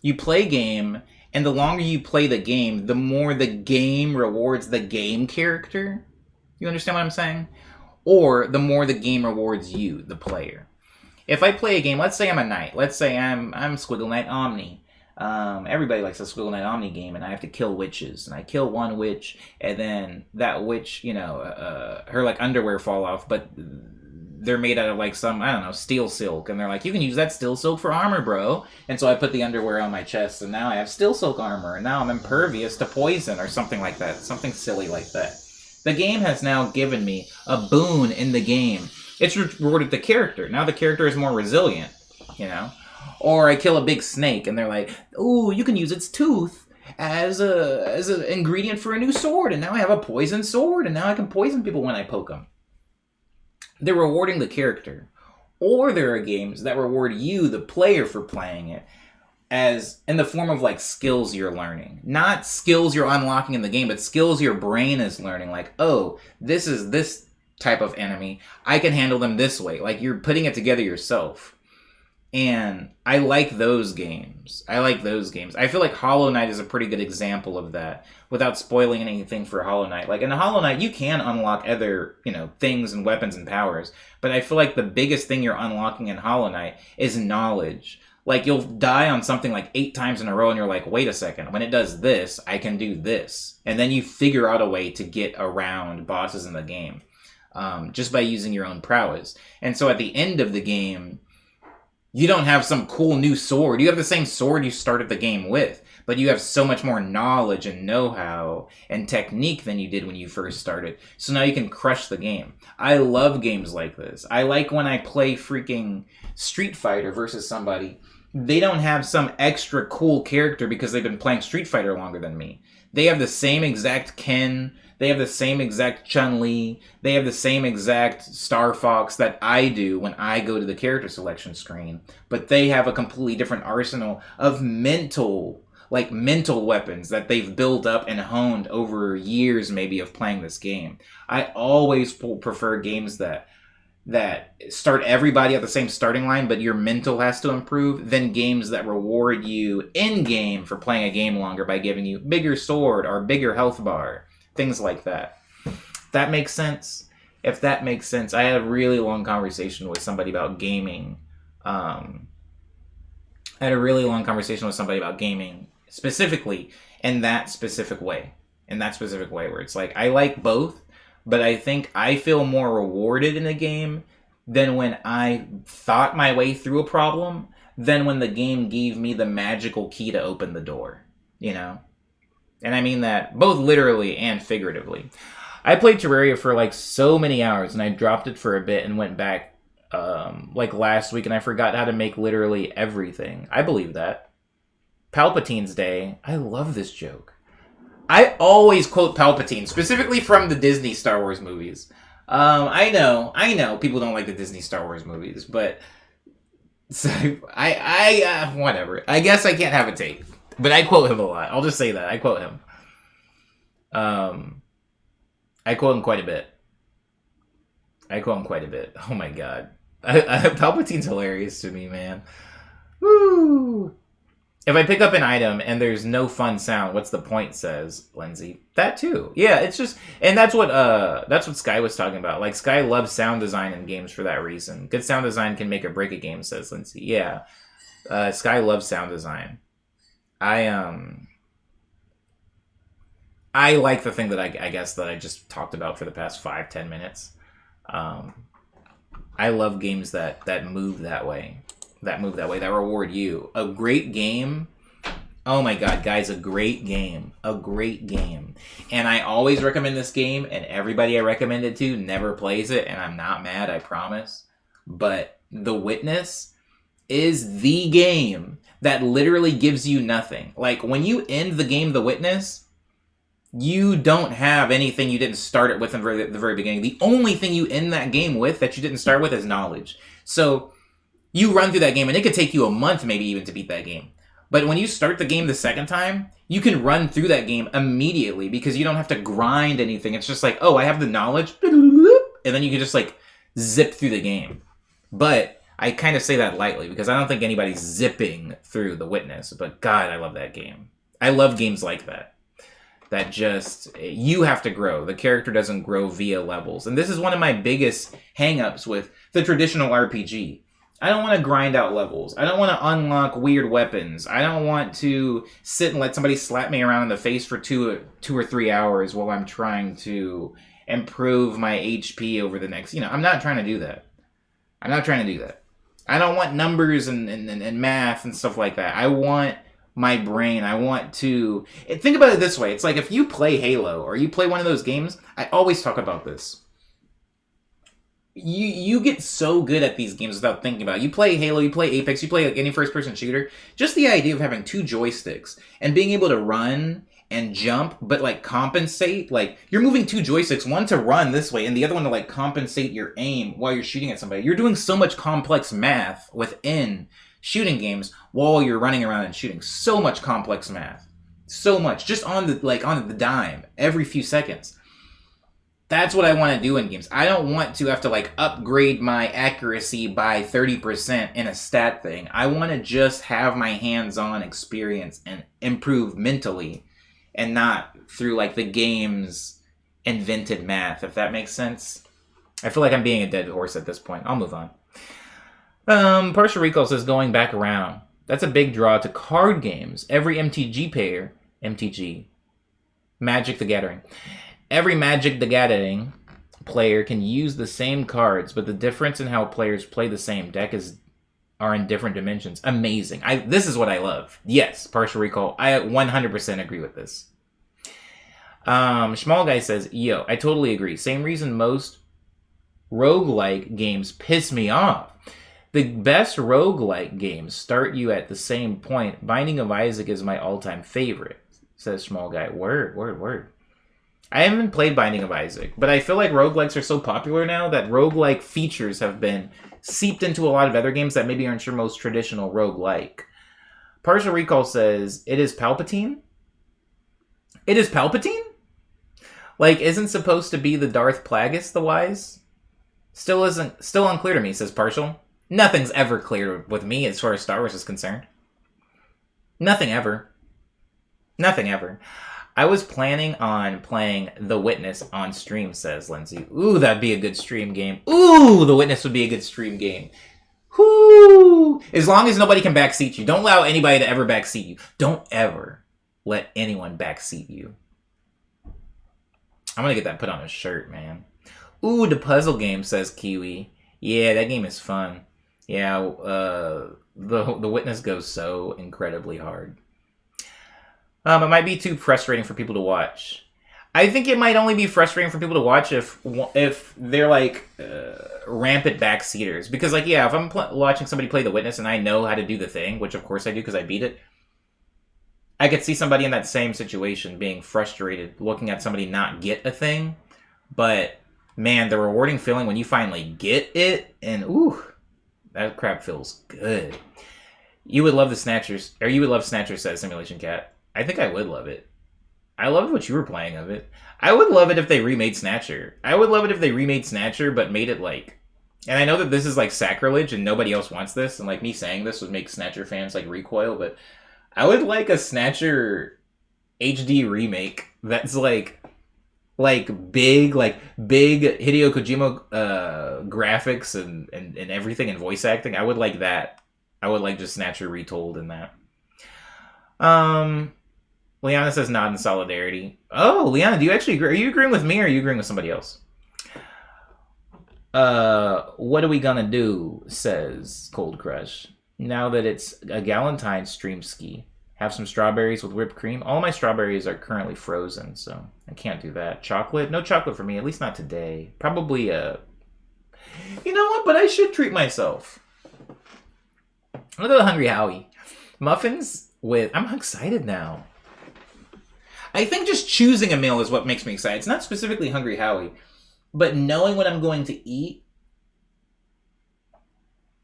you play game, and the longer you play the game, the more the game rewards the game character. You understand what I'm saying? Or the more the game rewards you, the player. If I play a game, let's say I'm a knight. Let's say I'm Squiggle Knight Omni. Everybody likes a Squiggle Knight Omni game, and I have to kill witches. And I kill one witch, and then that witch, her like underwear fall off, but they're made out of like some, I don't know, steel silk. And they're like, you can use that steel silk for armor, bro. And so I put the underwear on my chest, and now I have steel silk armor, and now I'm impervious to poison or something like that. Something silly like that. The game has now given me a boon in the game. It's rewarded the character. Now the character is more resilient, Or I kill a big snake, and they're like, ooh, you can use its tooth as an ingredient for a new sword, and now I have a poison sword, and now I can poison people when I poke them. They're rewarding the character. Or there are games that reward you, the player, for playing it, as in the form of like skills you're learning. Not skills you're unlocking in the game, but skills your brain is learning. Like, oh, this is this type of enemy. I can handle them this way. Like, you're putting it together yourself. And I like those games. I feel like Hollow Knight is a pretty good example of that, without spoiling anything for Hollow Knight. Like, in Hollow Knight, you can unlock other, things and weapons and powers, but I feel like the biggest thing you're unlocking in Hollow Knight is knowledge. Like, you'll die on something like 8 times in a row, and you're like, wait a second, when it does this, I can do this. And then you figure out a way to get around bosses in the game, just by using your own prowess. And so at the end of the game, you don't have some cool new sword. You have the same sword you started the game with, but you have so much more knowledge and know-how and technique than you did when you first started. So now you can crush the game. I love games like this. I like when I play freaking Street Fighter versus somebody. They don't have some extra cool character because they've been playing Street Fighter longer than me. They have the same exact Ken. They have the same exact Chun-Li. They have the same exact Star Fox that I do when I go to the character selection screen. But they have a completely different arsenal of mental weapons that they've built up and honed over years maybe of playing this game. I always prefer games that start everybody at the same starting line, but your mental has to improve, than games that reward you in-game for playing a game longer by giving you bigger sword or bigger health bar. Things like that. That makes sense? If that makes sense, I had a really long conversation with somebody about gaming. Specifically in that specific way. Where it's like, I like both, but I think I feel more rewarded in a game than when I thought my way through a problem, than when the game gave me the magical key to open the door. And I mean that both literally and figuratively. I played Terraria for like so many hours, and I dropped it for a bit and went back like last week, and I forgot how to make literally everything. I believe that. Palpatine's Day. I love this joke. I always quote Palpatine, specifically from the Disney Star Wars movies. I know people don't like the Disney Star Wars movies, but so whatever. I guess I can't have a take. But I quote him a lot. I'll just say that. I quote him. I quote him quite a bit. Oh my god. Palpatine's hilarious to me, man. Woo! If I pick up an item and there's no fun sound, what's the point, says Lindsay. That too. Yeah, it's just... And that's what Sky was talking about. Like, Sky loves sound design in games for that reason. Good sound design can make or break a game, says Lindsay. Yeah. Sky loves sound design. I like the thing that I guess that I just talked about for the past 5-10 minutes. I love games that move that way. That reward you. A great game. Oh my god, guys, a great game. And I always recommend this game, and everybody I recommend it to never plays it, and I'm not mad, I promise. But The Witness is the game that literally gives you nothing. Like, when you end the game The Witness, you don't have anything you didn't start it with in the very beginning. The only thing you end that game with that you didn't start with is knowledge. So, you run through that game, and it could take you a month maybe even to beat that game. But when you start the game the second time, you can run through that game immediately because you don't have to grind anything. It's just like, oh, I have the knowledge, and then you can just, like, zip through the game. But I kind of say that lightly because I don't think anybody's zipping through The Witness. But God, I love that game. I love games like that. That just, you have to grow. The character doesn't grow via levels. And this is one of my biggest hang-ups with the traditional RPG. I don't want to grind out levels. I don't want to unlock weird weapons. I don't want to sit and let somebody slap me around in the face for 2 or 3 hours while I'm trying to improve my HP over the next... I'm not trying to do that. I'm not trying to do that. I don't want numbers and math and stuff like that. I want my brain. I want to... Think about it this way. It's like if you play Halo or you play one of those games, I always talk about this. You get so good at these games without thinking about it. You play Halo, you play Apex, you play like any first-person shooter. Just the idea of having 2 joysticks and being able to run and jump, but like compensate. Like you're moving 2 joysticks, one to run this way and the other one to like compensate your aim while you're shooting at somebody. You're doing so much complex math within shooting games while you're running around and shooting. So much complex math. So much. Just on the dime every few seconds. That's what I want to do in games. I don't want to have to like upgrade my accuracy by 30% in a stat thing. I want to just have my hands-on experience and improve mentally and not through like the game's invented math, if that makes sense. I feel like I'm being a dead horse at this point. I'll move on. Partial Recall says going back around. That's a big draw to card games. Every MTG, Magic the Gathering. Every Magic the Gathering player can use the same cards, but the difference in how players play the same deck are in different dimensions. Amazing. This is what I love. Yes, Partial Recall. I 100% agree with this. Small Guy says, yo, I totally agree. Same reason most roguelike games piss me off. The best roguelike games start you at the same point. Binding of Isaac is my all-time favorite, says Small Guy. Word. I haven't played Binding of Isaac, but I feel like roguelikes are so popular now that roguelike features have been seeped into a lot of other games that maybe aren't your most traditional roguelike. Partial Recall says, it is Palpatine? It is Palpatine? Like, isn't supposed to be the Darth Plagueis the Wise? Still unclear to me, says Partial. Nothing's ever clear with me as far as Star Wars is concerned. Nothing ever. I was planning on playing The Witness on stream, says Lindsay. Ooh, that'd be a good stream game. Ooh, The Witness would be a good stream game. Whoo! As long as nobody can backseat you. Don't allow anybody to ever backseat you. Don't ever let anyone backseat you. I'm gonna get that put on a shirt, man. Ooh, the puzzle game, says Kiwi. Yeah, that game is fun. Yeah, the Witness goes so incredibly hard. It might be too frustrating for people to watch. I think it might only be frustrating for people to watch if they're like rampant backseaters. Because like, yeah, if I'm watching somebody play The Witness and I know how to do the thing, which of course I do because I beat it, I could see somebody in that same situation being frustrated looking at somebody not get a thing. But man, the rewarding feeling when you finally get it, and ooh, that crap feels good. You would love the Snatchers, or you would love Snatchers, says Simulation Cat. I think I would love it. I loved what you were playing of it. I would love it if they remade Snatcher. I would love it if they remade Snatcher, but made it like... And I know that this is like sacrilege and nobody else wants this, and like me saying this would make Snatcher fans like recoil, but I would like a Snatcher HD remake that's like big Hideo Kojima graphics and everything and voice acting. I would like that. I would like just Snatcher retold in that. Liana says nod in solidarity. Oh, Liana, do you actually agree? Are you agreeing with me or are you agreeing with somebody else? What are we gonna do? Says Cold Crush. Now that it's a Galentine stream ski, have some strawberries with whipped cream. All my strawberries are currently frozen, so I can't do that. Chocolate? No chocolate for me, at least not today. Probably you know what? But I should treat myself. Look at the Hungry Howie. Muffins with... I'm excited now. I think just choosing a meal is what makes me excited. It's not specifically Hungry Howie, but knowing what I'm going to eat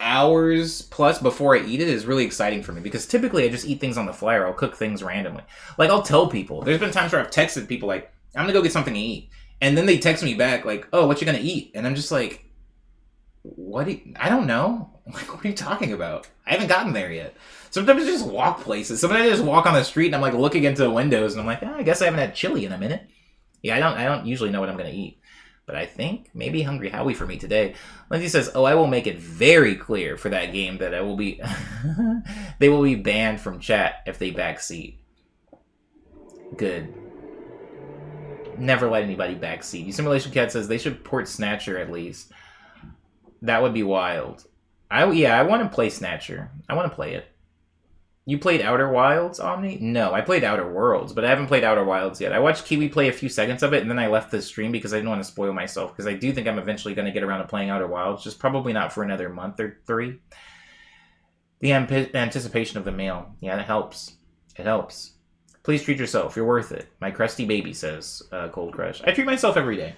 hours plus before I eat it is really exciting for me, because typically I just eat things on the fly or I'll cook things randomly. Like, I'll tell people. There's been times where I've texted people like, I'm going to go get something to eat. And then they text me back like, oh, what you going to eat? And I'm just like, I don't know. Like, what are you talking about? I haven't gotten there yet. Sometimes I just walk places. Sometimes I just walk on the street and I'm like looking into the windows and I'm like, I guess I haven't had chili in a minute. Yeah, I don't usually know what I'm gonna eat. but I think maybe Hungry Howie for me today. Lindsay says, "Oh, I will make it very clear for that game that I will be they will be banned from chat if they backseat." Good. Never let anybody backseat. Simulation Cat says they should port Snatcher at least. That would be wild. I want to play Snatcher. I want to play it. You played Outer Wilds, Omni? No, I played Outer Worlds, but I haven't played Outer Wilds yet. I watched Kiwi play a few seconds of it, and then I left the stream because I didn't want to spoil myself, because I do think I'm eventually going to get around to playing Outer Wilds, just probably not for another month or 3. The anticipation of the mail. Yeah, it helps. It helps. Please treat yourself. You're worth it. My crusty baby, says Cold Crush. I treat myself every day.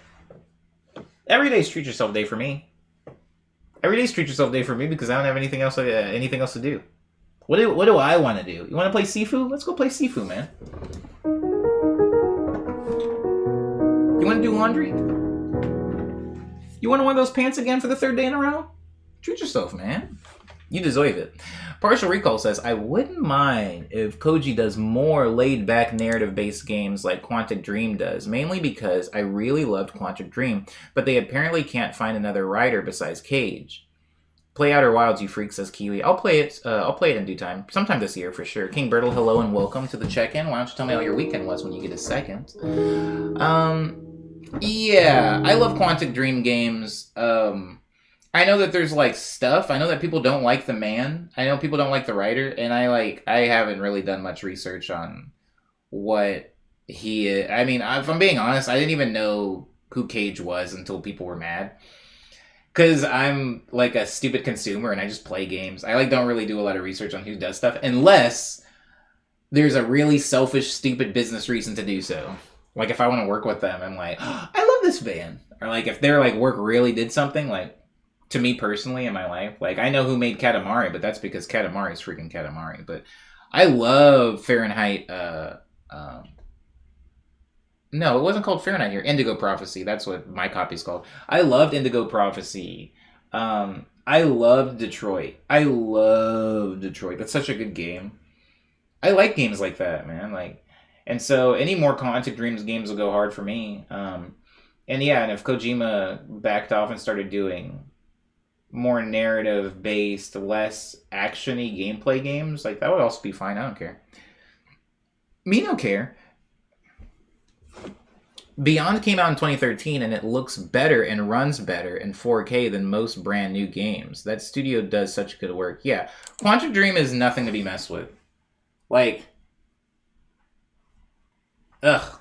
Every day's treat yourself day for me. Every day's treat yourself day for me because I don't have anything else to do. What do I want to do? You want to play Sifu? Let's go play Sifu, man. You want to do laundry? You want to wear those pants again for the 3rd day in a row? Treat yourself, man. You deserve it. Partial Recall says, I wouldn't mind if Koji does more laid-back narrative-based games like Quantic Dream does, mainly because I really loved Quantic Dream, but they apparently can't find another writer besides Cage. Play Outer Wilds, you freak, says Kiwi. I'll play it in due time. Sometime this year, for sure. King Bertle, hello and welcome to the check-in. Why don't you tell me how your weekend was when you get a second? Yeah, I love Quantic Dream games. I know that there's, like, stuff. I know that people don't like the man. I know people don't like the writer. And I haven't really done much research on what he is. I mean, if I'm being honest, I didn't even know who Cage was until people were mad. Because I'm, like, a stupid consumer and I just play games. I, like, don't really do a lot of research on who does stuff. Unless there's a really selfish, stupid business reason to do so. Like, if I want to work with them, I'm like, oh, I love this band. Or, like, if their, like, work really did something, like, to me personally in my life. Like, I know who made Katamari, but that's because Katamari is freaking Katamari. But I love Fahrenheit, no, it wasn't called Fahrenheit here. Indigo Prophecy. That's what my copy's called. I loved Indigo Prophecy. I loved Detroit. That's such a good game. I like games like that, man. Like, and so any more Quantic Dreams games will go hard for me. And yeah, and if Kojima backed off and started doing more narrative-based, less action-y gameplay games, like, that would also be fine. I don't care. Me don't care. Beyond came out in 2013, and it looks better and runs better in 4K than most brand new games. That studio does such good work. Yeah, Quantic Dream is nothing to be messed with. Like, ugh.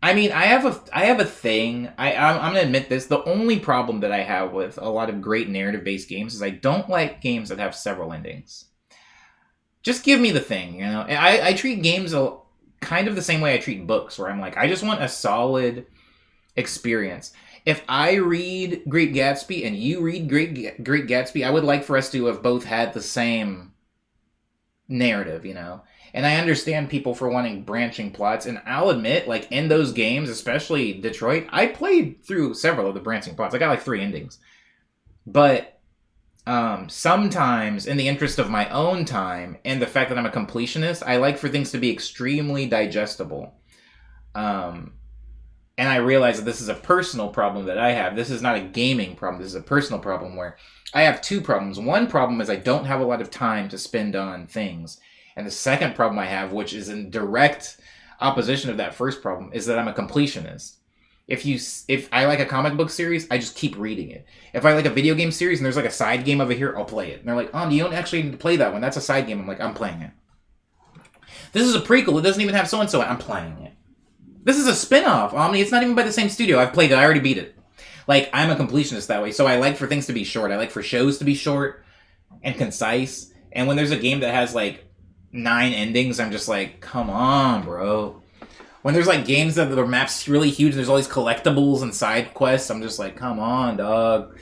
I mean, I have a thing. I'm gonna admit this. The only problem that I have with a lot of great narrative-based games is I don't like games that have several endings. Just give me the thing, you know? I treat games kind of the same way I treat books, where I'm like, I just want a solid experience. If I read Great Gatsby and you read Great Gatsby, I would like for us to have both had the same narrative, you know? And I understand people for wanting branching plots, and I'll admit, like, in those games, especially Detroit, I played through several of the branching plots. I got, like, 3 endings. But sometimes, in the interest of my own time, and the fact that I'm a completionist, I like for things to be extremely digestible. And I realize that this is a personal problem that I have. This is not a gaming problem. This is a personal problem where I have 2 problems. One problem is I don't have a lot of time to spend on things. And the second problem I have, which is in direct opposition of that first problem, is that I'm a completionist. If I like a comic book series, I just keep reading it. If I like a video game series and there's like a side game over here, I'll play it. And they're like, oh, you don't actually need to play that one. That's a side game. I'm like, I'm playing it. This is a prequel. It doesn't even have so-and-so. I'm playing it. This is a spin-off, Omni. It's not even by the same studio. I've played it. I already beat it. Like, I'm a completionist that way. So I like for things to be short. I like for shows to be short and concise. And when there's a game that has like 9 endings, I'm just like, come on, bro. When there's like games that the map's really huge, there's all these collectibles and side quests, I'm just like, come on, dog.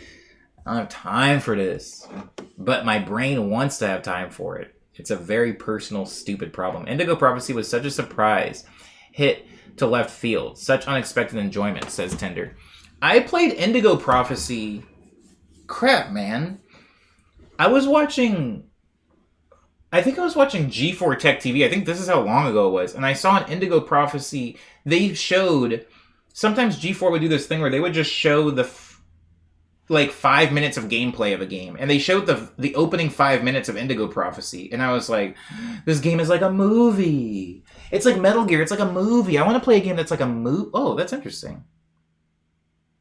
I don't have time for this. But my brain wants to have time for it. It's a very personal, stupid problem. Indigo Prophecy was such a surprise. Hit to left field. Such unexpected enjoyment, says Tender. I played Indigo Prophecy. Crap, man. I think I was watching G4 Tech TV. I think this is how long ago it was. And I saw an Indigo Prophecy. They showed sometimes G4 would do this thing where they would just show like 5 minutes of gameplay of a game, and they showed the opening 5 minutes of Indigo Prophecy, and I was like, this game is like a movie. It's like Metal Gear. It's like a movie. I want to play a game that's like a movie. Oh, that's interesting.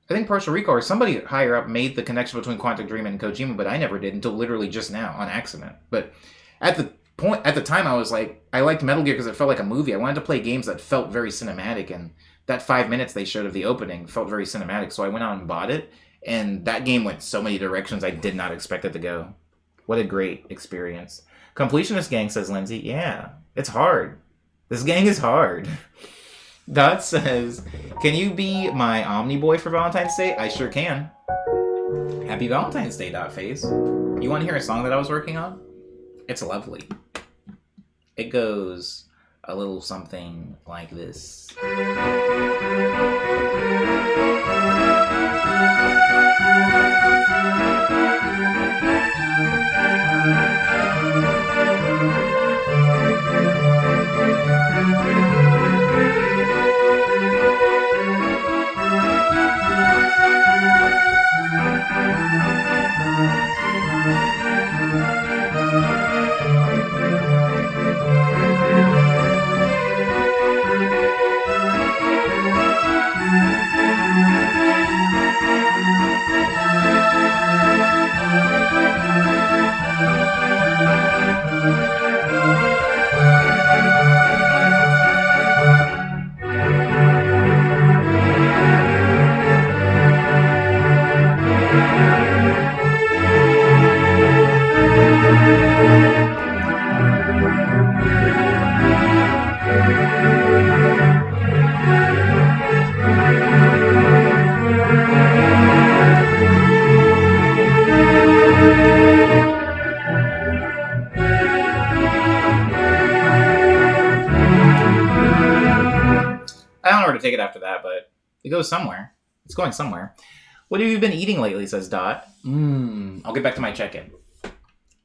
I think Partial Recall or somebody higher up made the connection between Quantic Dream and Kojima, but I never did until literally just now on accident. But at the time, I was like, I liked Metal Gear because it felt like a movie. I wanted to play games that felt very cinematic, and that 5 minutes they showed of the opening felt very cinematic. So I went out and bought it, and that game went so many directions I did not expect it to go. What a great experience. Completionist Gang, says Lindsay. Yeah, it's hard. This gang is hard. Dot says, can you be my Omni Boy for Valentine's Day? I sure can. Happy Valentine's Day, Dot Phase. You want to hear a song that I was working on? It's lovely. It goes a little something like this. I don't know where to take it after that, but it goes somewhere. It's going somewhere. What have you been eating lately, says Dot. I'll get back to my check-in.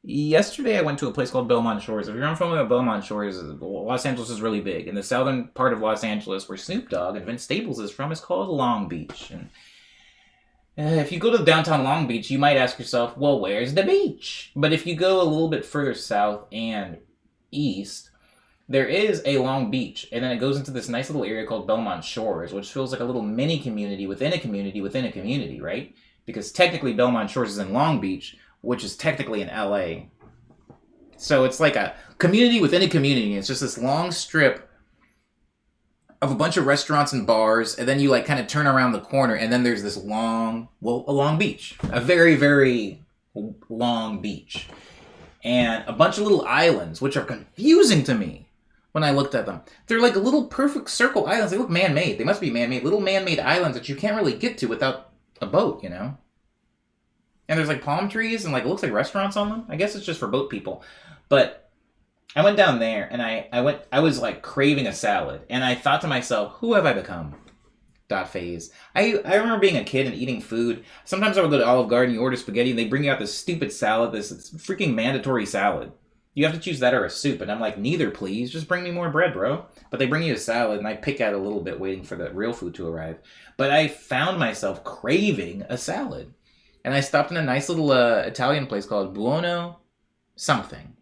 Yesterday I went to a place called Belmont Shores. If you're unfamiliar with Belmont Shores, Los Angeles is really big. And the southern part of Los Angeles, where Snoop Dogg and Vince Staples is from, is called Long Beach. And if you go to downtown Long Beach, you might ask yourself, well, where's the beach? But if you go a little bit further south and east, there is a Long Beach, and then it goes into this nice little area called Belmont Shores, which feels like a little mini community within a community within a community, right? Because technically Belmont Shores is in Long Beach, which is technically in LA. So it's like a community within a community. It's just this long strip of a bunch of restaurants and bars, and then you like kind of turn around the corner, and then there's this a long beach. A very, very long beach. And a bunch of little islands, which are confusing to me when I looked at them. They're like little perfect circle islands. They look man-made. They must be man-made. Little man-made islands that you can't really get to without a boat, you know? And there's like palm trees and like it looks like restaurants on them. I guess it's just for boat people. But I went down there and I was like craving a salad. And I thought to myself, who have I become? Dot Phase. I remember being a kid and eating food. Sometimes I would go to Olive Garden, you order spaghetti, and they bring you out this stupid salad, this freaking mandatory salad. You have to choose that or a soup. And I'm like, neither, please. Just bring me more bread, bro. But they bring you a salad, and I pick at it a little bit waiting for the real food to arrive. But I found myself craving a salad. And I stopped in a nice little Italian place called Buono something.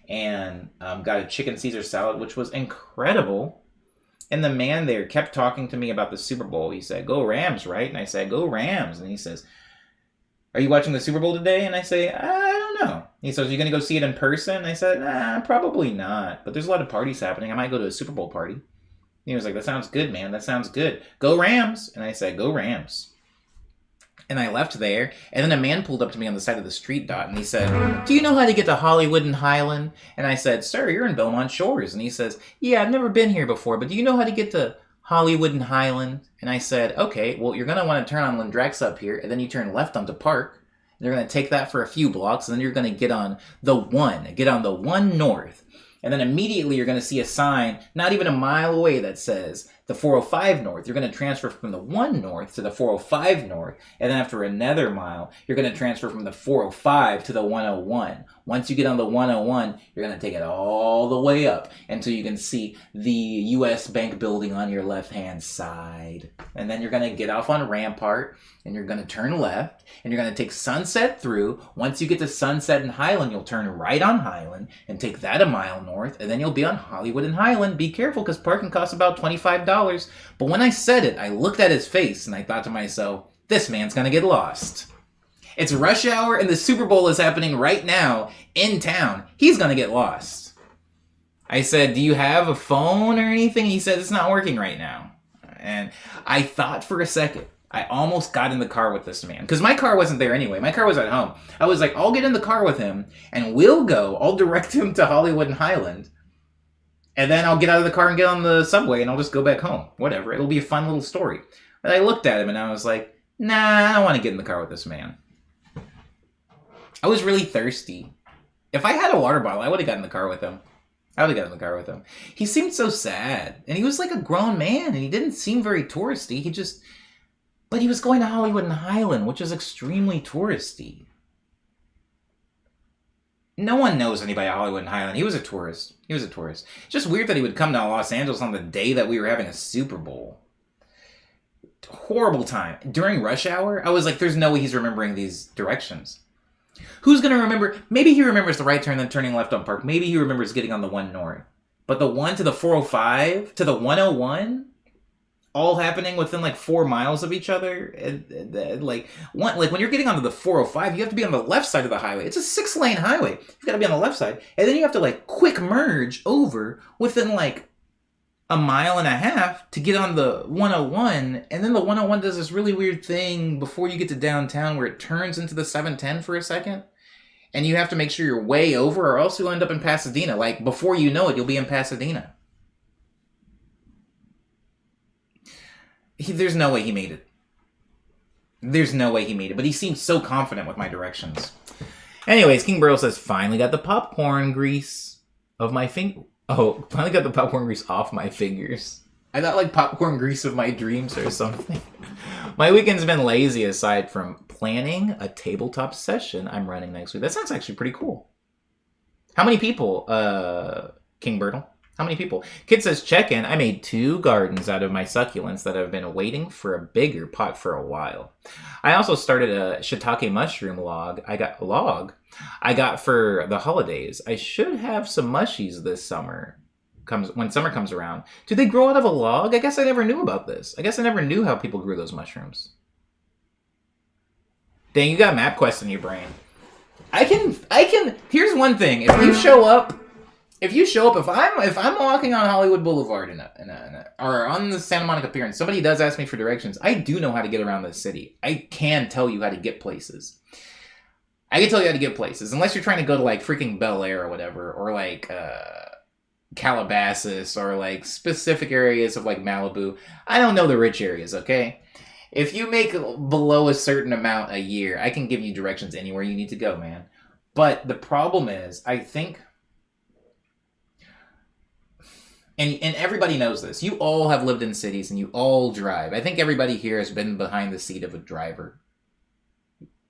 And got a chicken Caesar salad, which was incredible. And the man there kept talking to me about the Super Bowl. He said, go Rams, right? And I said, go Rams. And he says, are you watching the Super Bowl today? And I say, I don't know. He says, are you going to go see it in person? And I said, probably not. But there's a lot of parties happening. I might go to a Super Bowl party. And he was like, that sounds good, man. That sounds good. Go Rams. And I said, go Rams. And I left there, and then a man pulled up to me on the side of the street, Dot, and he said, do you know how to get to Hollywood and Highland? And I said, sir, you're in Belmont Shores. And he says, yeah, I've never been here before, but do you know how to get to Hollywood and Highland? And I said, okay, well, you're going to want to turn on Lindrex up here, and then you turn left onto Park. And you're going to take that for a few blocks, and then you're going to get on the 1 north. And then immediately you're going to see a sign, not even a mile away, that says the 405 north. You're going to transfer from the 1 north to the 405 north. And then after another mile, you're going to transfer from the 405 to the 101. Once you get on the 101, you're going to take it all the way up until you can see the U.S. Bank building on your left-hand side. And then you're going to get off on Rampart, and you're going to turn left, and you're going to take Sunset through. Once you get to Sunset and Highland, you'll turn right on Highland and take that a mile north, and then you'll be on Hollywood and Highland. Be careful, because parking costs about $25. But when I said it, I looked at his face, and I thought to myself, this man's going to get lost. It's rush hour, and the Super Bowl is happening right now in town. He's going to get lost. I said, do you have a phone or anything? He said, it's not working right now. And I thought for a second, I almost got in the car with this man. Because my car wasn't there anyway. My car was at home. I was like, I'll get in the car with him, and we'll go. I'll direct him to Hollywood and Highland. And then I'll get out of the car and get on the subway, and I'll just go back home. Whatever. It'll be a fun little story. But I looked at him, and I was like, nah, I don't want to get in the car with this man. I was really thirsty. If I had a water bottle, I would have gotten in the car with him. He seemed so sad. And he was like a grown man, and he didn't seem very touristy. But he was going to Hollywood and Highland, which is extremely touristy. No one knows anybody at Hollywood and Highland. He was a tourist. It's just weird that he would come to Los Angeles on the day that we were having a Super Bowl. Horrible time. During rush hour, I was like, there's no way he's remembering these directions. Who's going to remember? Maybe he remembers the right turn, then turning left on Park. Maybe he remembers getting on the 1 north. But the 1 to the 405 to the 101, all happening within like 4 miles of each other. Like when you're getting onto the 405, you have to be on the left side of the highway. It's a 6-lane highway. You've got to be on the left side. And then you have to like quick merge over within like a mile and a half to get on the 101, and then the 101 does this really weird thing before you get to downtown where it turns into the 710 for a second, and you have to make sure you're way over or else you'll end up in Pasadena. Like, before you know it, you'll be in Pasadena. There's no way he made it. But he seemed so confident with my directions. Anyways, King Burrow says, finally got the popcorn grease of my finger. Oh, finally got the popcorn grease off my fingers. I thought like popcorn grease of my dreams or something. My weekend's been lazy aside from planning a tabletop session I'm running next week. That sounds actually pretty cool. How many people, King Bertle? How many people? Kid says, check in. I made 2 gardens out of my succulents that have been waiting for a bigger pot for a while. I also started a shiitake mushroom log. I got for the holidays. I should have some mushies this summer. When summer comes around. Do they grow out of a log? I guess I never knew about this. I guess I never knew how people grew those mushrooms. Dang, you got MapQuest in your brain. I can. Here's one thing. If you show up, if I'm walking on Hollywood Boulevard or on the Santa Monica Pier and somebody does ask me for directions, I do know how to get around this city. I can tell you how to get places. Unless you're trying to go to like freaking Bel Air or whatever, or like Calabasas, or like specific areas of like Malibu. I don't know the rich areas, okay? If you make below a certain amount a year, I can give you directions anywhere you need to go, man. But the problem is, I think, and everybody knows this, you all have lived in cities and you all drive. I think everybody here has been behind the seat of a driver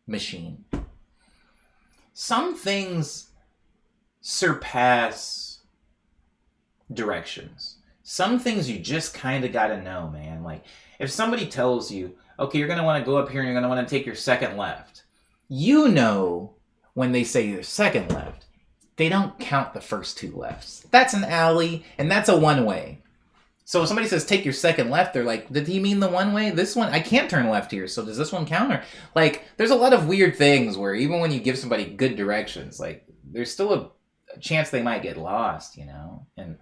machine. Some things surpass directions. Some things you just kind of got to know, man. Like, if somebody tells you, okay, you're going to want to go up here and you're going to want to take your second left. You know, when they say your second left, they don't count the first 2 lefts. That's an alley, and that's a one-way. So if somebody says, take your second left, they're like, did he mean the one-way? This one, I can't turn left here, so does this one count? Or, like, there's a lot of weird things where even when you give somebody good directions, like, there's still a chance they might get lost, you know? And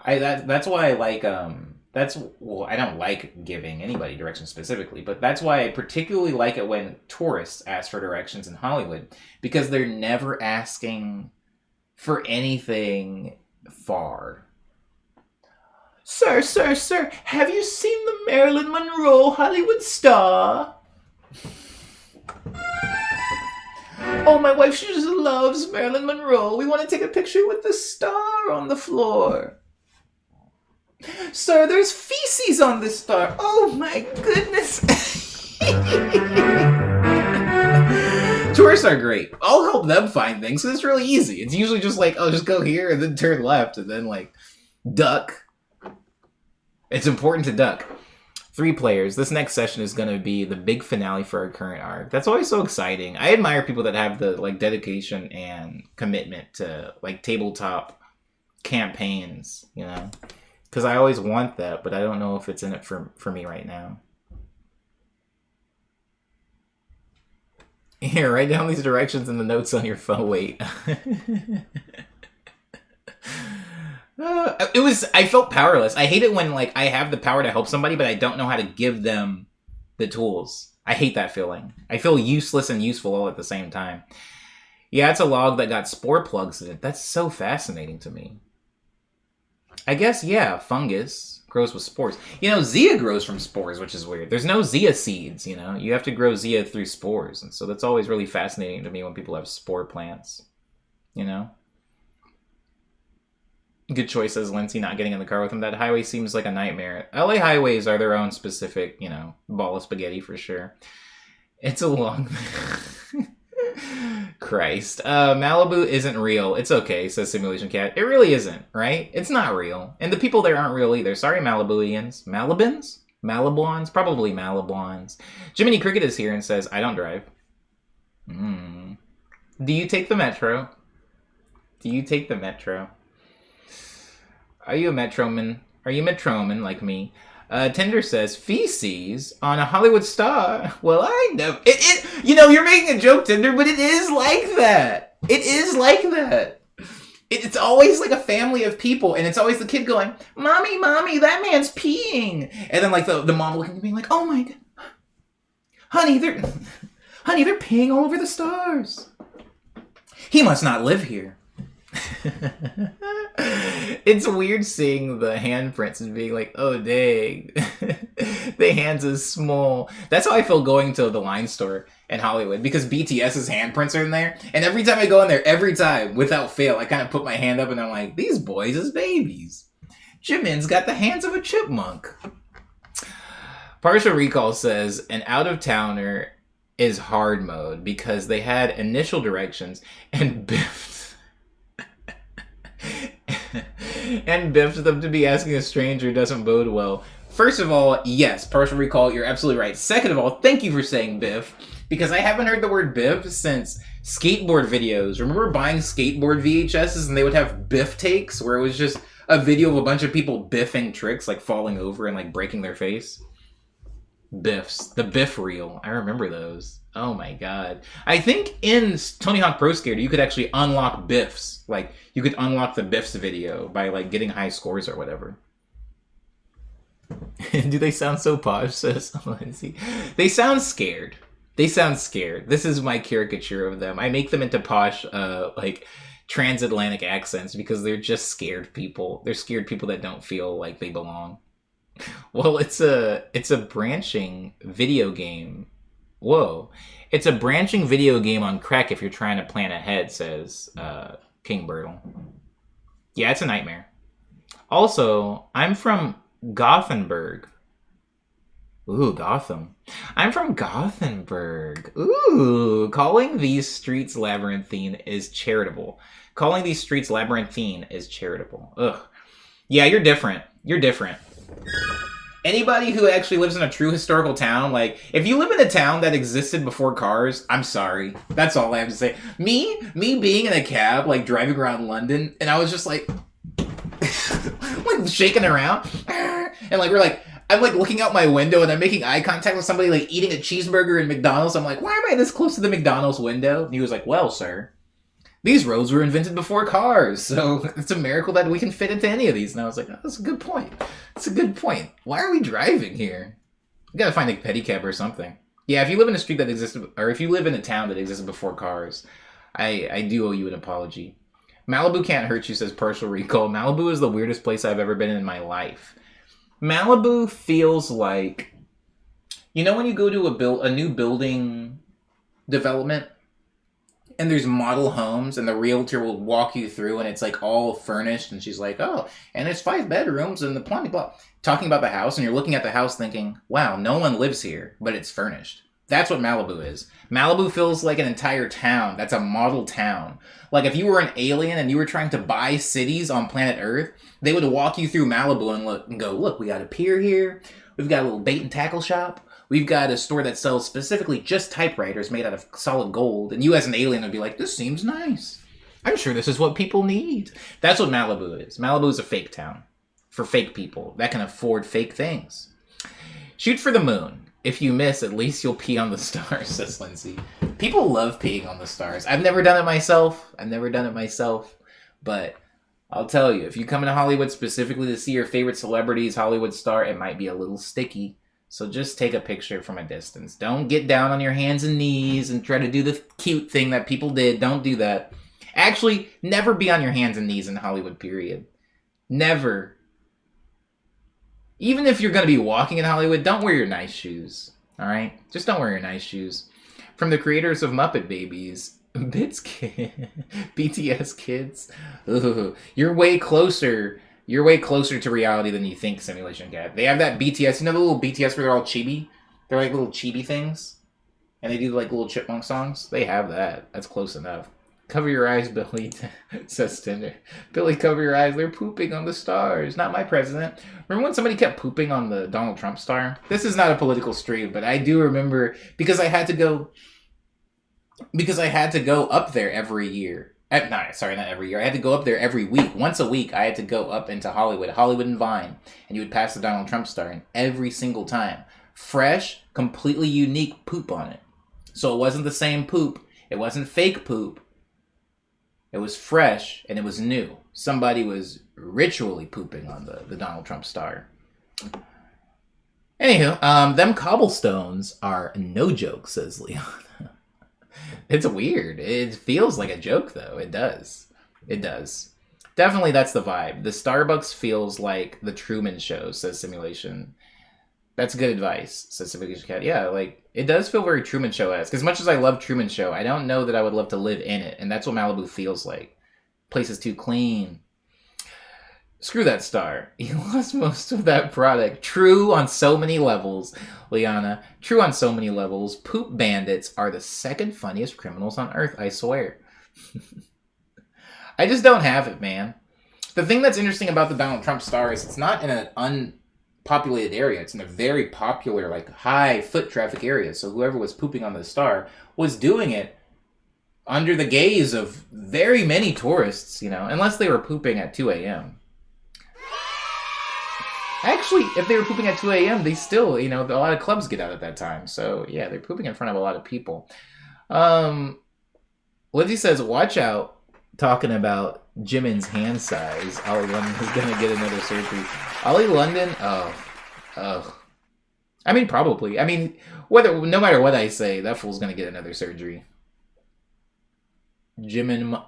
that's why I like, I don't like giving anybody directions specifically, but that's why I particularly like it when tourists ask for directions in Hollywood, because they're never asking for anything far. Sir, have you seen the Marilyn Monroe Hollywood star? Oh, my wife, she just loves Marilyn Monroe. We want to take a picture with the star on the floor. Sir, there's feces on this star. Oh my goodness. Tourists are great. I'll help them find things. It's really easy. It's usually just like, oh, just go here and then turn left and then like duck. It's important to duck. 3 players. This next session is going to be the big finale for our current arc. That's always so exciting. I admire people that have the like dedication and commitment to like tabletop campaigns, you know, because I always want that, but I don't know if it's in it for me right now. Here, write down these directions in the notes on your phone. Wait. I felt powerless. I hate it when like I have the power to help somebody, but I don't know how to give them the tools. I hate that feeling. I feel useless and useful all at the same time. Yeah, it's a log that got spore plugs in it. That's so fascinating to me. I guess, yeah, fungus grows with spores. You know, Zia grows from spores, which is weird. There's no Zia seeds, you know? You have to grow Zia through spores. And so that's always really fascinating to me when people have spore plants, you know? Good choice, says Lindsay, not getting in the car with him. That highway seems like a nightmare. LA highways are their own specific, you know, ball of spaghetti for sure. It's a long... Christ. Malibu isn't real. It's okay, says Simulation Cat. It really isn't, right? It's not real. And the people there aren't real either. Sorry, Malibuians. Malibans? Malibuans? Probably Malibuans. Jiminy Cricket is here and says, I don't drive. Do you take the metro? Do you take the metro? Are you a metroman? Are you metroman like me? Tender says, feces on a Hollywood star. Well, I know. You know, you're making a joke, Tender, but it is like that. It is like that. It's always like a family of people, and it's always the kid going, Mommy, Mommy, that man's peeing. And then like the mom looking at me like, oh my God. Honey, they're peeing all over the stars. He must not live here. It's weird seeing the handprints and being like, oh dang, the hands is small. That's how I feel going to the line store in Hollywood, because BTS's handprints are in there, and every time I go in there, every time without fail, I kind of put my hand up and I'm like, these boys is babies. Jimin's got the hands of a chipmunk. Partial Recall says an out-of-towner is hard mode because they had initial directions and biffed them to be asking a stranger doesn't bode well. First of all, yes, Partial Recall, you're absolutely right. Second of all, thank you for saying biff, because I haven't heard the word biff since skateboard videos. Remember buying skateboard VHSs and they would have biff takes where it was just a video of a bunch of people biffing tricks, like falling over and like breaking their face? Biffs. The biff reel. I remember those. Oh my God. I think in Tony Hawk Pro Skater, you could actually unlock biffs. Like, you could unlock the biffs video by, like, getting high scores or whatever. Do they sound so posh, says Lindsay? They sound scared. They sound scared. This is my caricature of them. I make them into posh, like, transatlantic accents because they're just scared people. They're scared people that don't feel like they belong. Well, it's a branching video game. Whoa. It's a branching video game on crack if you're trying to plan ahead, says King Birtle. Yeah, it's a nightmare. Also, I'm from Gothenburg. Ooh, Gotham. I'm from Gothenburg. Ooh, calling these streets labyrinthine is charitable. Calling these streets labyrinthine is charitable. Ugh. Yeah, you're different. You're different. Anybody who actually lives in a true historical town, like, if you live in a town that existed before cars, I'm sorry. That's all I have to say. Me being in a cab, like, driving around London, and I was just, like, like, shaking around, and, like, I'm, like, looking out my window, and I'm making eye contact with somebody, like, eating a cheeseburger in McDonald's. I'm like, why am I this close to the McDonald's window? And he was like, well, sir, these roads were invented before cars, so it's a miracle that we can fit into any of these. And I was like, oh, that's a good point. That's a good point. Why are we driving here? We gotta find a pedicab or something. Yeah, if you live in a street that existed, or if you live in a town that existed before cars, I do owe you an apology. Malibu can't hurt you, says Partial Recall. Malibu is the weirdest place I've ever been in my life. Malibu feels like, you know when you go to a new building development, And there's model homes, and the realtor will walk you through, and it's like all furnished, and she's like, oh, and there's 5 bedrooms and the plenty blah, talking about the house, and you're looking at the house thinking, wow, no one lives here, but it's furnished. That's what Malibu is. Malibu feels like an entire town. That's a model town. Like if you were an alien and you were trying to buy cities on planet Earth, they would walk you through Malibu and look and go, look, we got a pier here. We've got a little bait and tackle shop. We've got a store that sells specifically just typewriters made out of solid gold. And you as an alien would be like, this seems nice. I'm sure this is what people need. That's what Malibu is. Malibu is a fake town for fake people that can afford fake things. Shoot for the moon. If you miss, at least you'll pee on the stars, says Lindsay. People love peeing on the stars. I've never done it myself. But I'll tell you, if you come into Hollywood specifically to see your favorite celebrity's Hollywood star, it might be a little sticky. So just take a picture from a distance. Don't get down on your hands and knees and try to do the cute thing that people did. Don't do that. Actually, never be on your hands and knees in Hollywood, period. Never. Even if you're going to be walking in Hollywood, don't wear your nice shoes. All right? Just don't wear your nice shoes. From the creators of Muppet Babies, BTS kids. Ooh, you're way closer to reality than you think, Simulation Cat. They have that BTS, you know the little BTS where they're all chibi? They're like little chibi things. And they do like little chipmunk songs. They have that. That's close enough. Cover your eyes, Billy, says Tinder. Billy, cover your eyes. They're pooping on the stars. Not my president. Remember when somebody kept pooping on the Donald Trump star? This is not a political stream, but I do remember because I had to go up there every year. Not every year. I had to go up there every week. Once a week, I had to go up into Hollywood and Vine, and you would pass the Donald Trump star, and every single time, fresh, completely unique poop on it. So it wasn't the same poop. It wasn't fake poop. It was fresh, and it was new. Somebody was ritually pooping on the Donald Trump star. Anywho, them cobblestones are no joke, says Leon. It's weird. It feels like a joke, though. It does. Definitely that's the vibe. The Starbucks feels like the Truman Show, says Simulation. That's good advice, says Simulation Cat. Yeah, like, it does feel very Truman Show-esque. As much as I love Truman Show, I don't know that I would love to live in it, and that's what Malibu feels like. Place is too clean. Screw that star. He lost most of that product. True on so many levels, Liana. True on so many levels. Poop bandits are the second funniest criminals on Earth, I swear. I just don't have it, man. The thing that's interesting about the Donald Trump star is it's not in an unpopulated area. It's in a very popular, like, high foot traffic area. So whoever was pooping on the star was doing it under the gaze of very many tourists, you know, unless they were pooping at 2 a.m. Actually, if they were pooping at 2 a.m., they still, you know, a lot of clubs get out at that time. So, yeah, they're pooping in front of a lot of people. Lindsay says, watch out, talking about Jimin's hand size. Ollie London is going to get another surgery. Ollie London? Oh. I mean, probably. I mean, no matter what I say, that fool's going to get another surgery. Jimin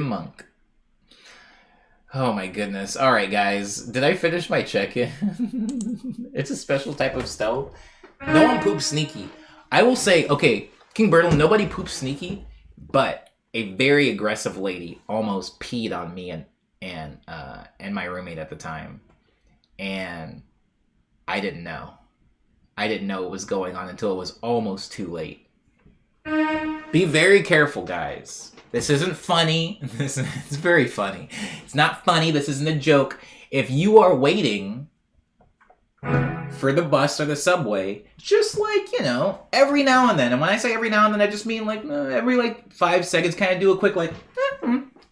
Monk. Oh my goodness. Alright guys, did I finish my check-in? It's a special type of stealth. No one poops sneaky. I will say, okay, King Bertle, nobody poops sneaky, but a very aggressive lady almost peed on me and my roommate at the time. And I didn't know. I didn't know what was going on until it was almost too late. Be very careful, guys. This isn't funny. It's very funny. It's not funny. This isn't a joke. If you are waiting for the bus or the subway, just like, you know, every now and then. And when I say every now and then, I just mean like every like 5 seconds, kind of do a quick like,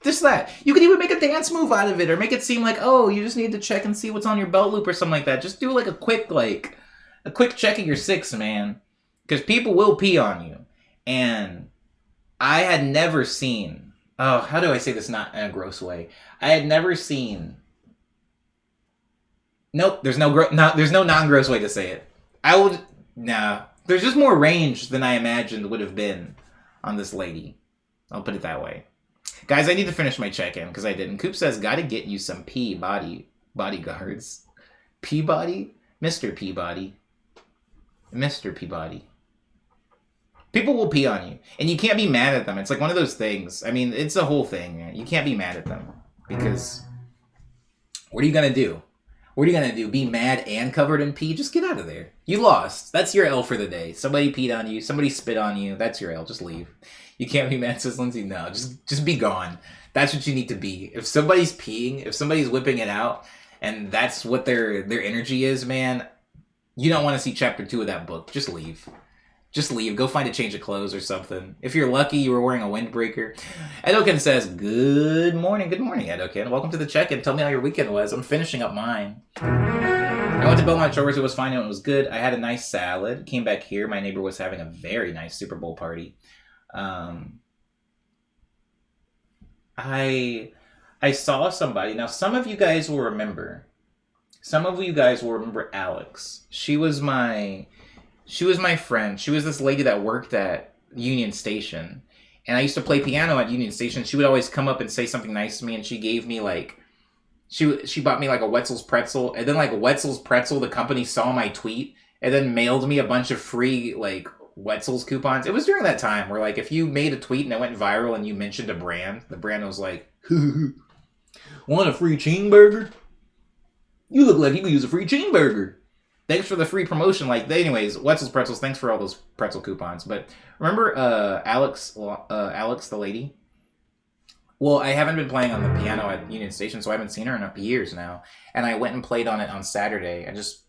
just that. You could even make a dance move out of it or make it seem like, oh, you just need to check and see what's on your belt loop or something like that. Just do like a quick check of your 6, man. Because people will pee on you. And I had never seen... Oh, how do I say this not in a gross way? I had never seen... Nope, there's no non-gross way to say it. There's just more range than I imagined would have been on this lady. I'll put it that way. Guys, I need to finish my check-in because I didn't. Coop says, gotta get you some bodyguards. Peabody? Mr. Peabody. People will pee on you, and you can't be mad at them. It's like one of those things. I mean, it's a whole thing, man. You can't be mad at them because what are you gonna do? What are you gonna do? Be mad and covered in pee? Just get out of there. You lost. That's your L for the day. Somebody peed on you. Somebody spit on you. That's your L. Just leave. You can't be mad, says Lindsay. No, just be gone. That's what you need to be. If somebody's peeing, if somebody's whipping it out, and that's what their energy is, man, you don't want to see chapter 2 of that book. Just leave. Just leave. Go find a change of clothes or something. If you're lucky, you were wearing a windbreaker. Edokin says, good morning, Edokin. Welcome to the check-in. Tell me how your weekend was. I'm finishing up mine. I went to Belmont Shores. It was fine and it was good. I had a nice salad. Came back here. My neighbor was having a very nice Super Bowl party. I saw somebody. Now, some of you guys will remember. Alex. She was my friend. She was this lady that worked at Union Station. And I used to play piano at Union Station. She would always come up and say something nice to me. And she gave me she bought me like a Wetzel's pretzel. And then like Wetzel's pretzel, the company saw my tweet and then mailed me a bunch of free like Wetzel's coupons. It was during that time where like if you made a tweet and it went viral and you mentioned a brand, the brand was like, want a free cheeseburger? You look like you could use a free cheeseburger. Thanks for the free promotion. Anyways, Wetzel's Pretzels, thanks for all those pretzel coupons. But remember Alex the lady? Well, I haven't been playing on the piano at Union Station, so I haven't seen her in years now. And I went and played on it on Saturday. I just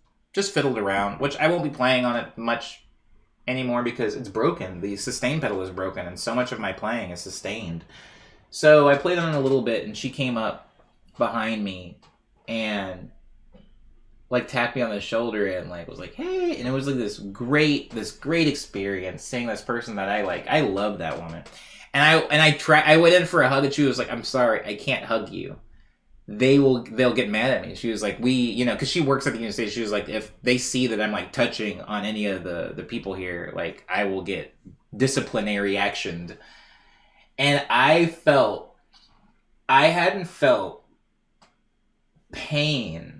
fiddled around, which I won't be playing on it much anymore because it's broken. The sustain pedal is broken, and so much of my playing is sustained. So I played on it a little bit, and she came up behind me and like tapped me on the shoulder and like was like, hey, and it was like this great experience seeing this person that I like. I love that woman. And I went in for a hug and she was like, I'm sorry, I can't hug you. They'll get mad at me. She was like, because she works at the Union Station, she was like, if they see that I'm like touching on any of the people here, like I will get disciplinary actioned. And I hadn't felt pain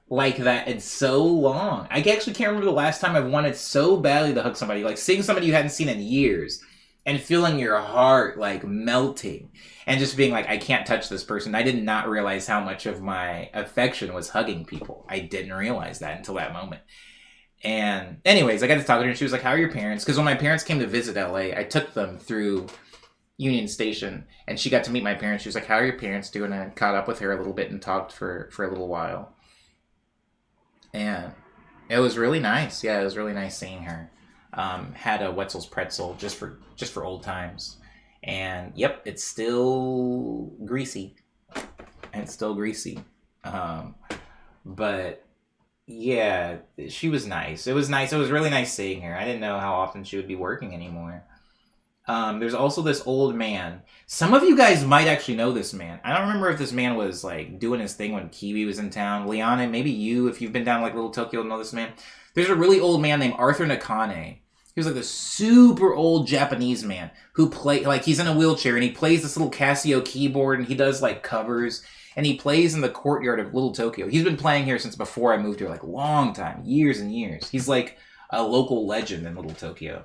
like that in so long. I actually can't remember the last time I wanted so badly to hug somebody. Like seeing somebody you hadn't seen in years and feeling your heart like melting and just being like, I can't touch this person. I did not realize how much of my affection was hugging people. I didn't realize that until that moment. And anyways, I got to talk to her and she was like, how are your parents? Because when my parents came to visit LA, I took them through Union Station and she got to meet my parents. She was like, how are your parents doing? And I caught up with her a little bit and talked for a little while. And it was really nice. Yeah, it was really nice seeing her. Had a Wetzel's pretzel just for old times. And yep, it's still greasy. But yeah, she was nice. It was nice. It was really nice seeing her. I didn't know how often she would be working anymore. There's also this old man. Some of you guys might actually know this man. I don't remember if this man was like doing his thing when Kiwi was in town. Liana, maybe you, if you've been down like Little Tokyo, know this man. There's a really old man named Arthur Nakane. He was like this super old Japanese man who he's in a wheelchair and he plays this little Casio keyboard and he does like covers and he plays in the courtyard of Little Tokyo. He's been playing here since before I moved here, like long time, years and years. He's like a local legend in Little Tokyo.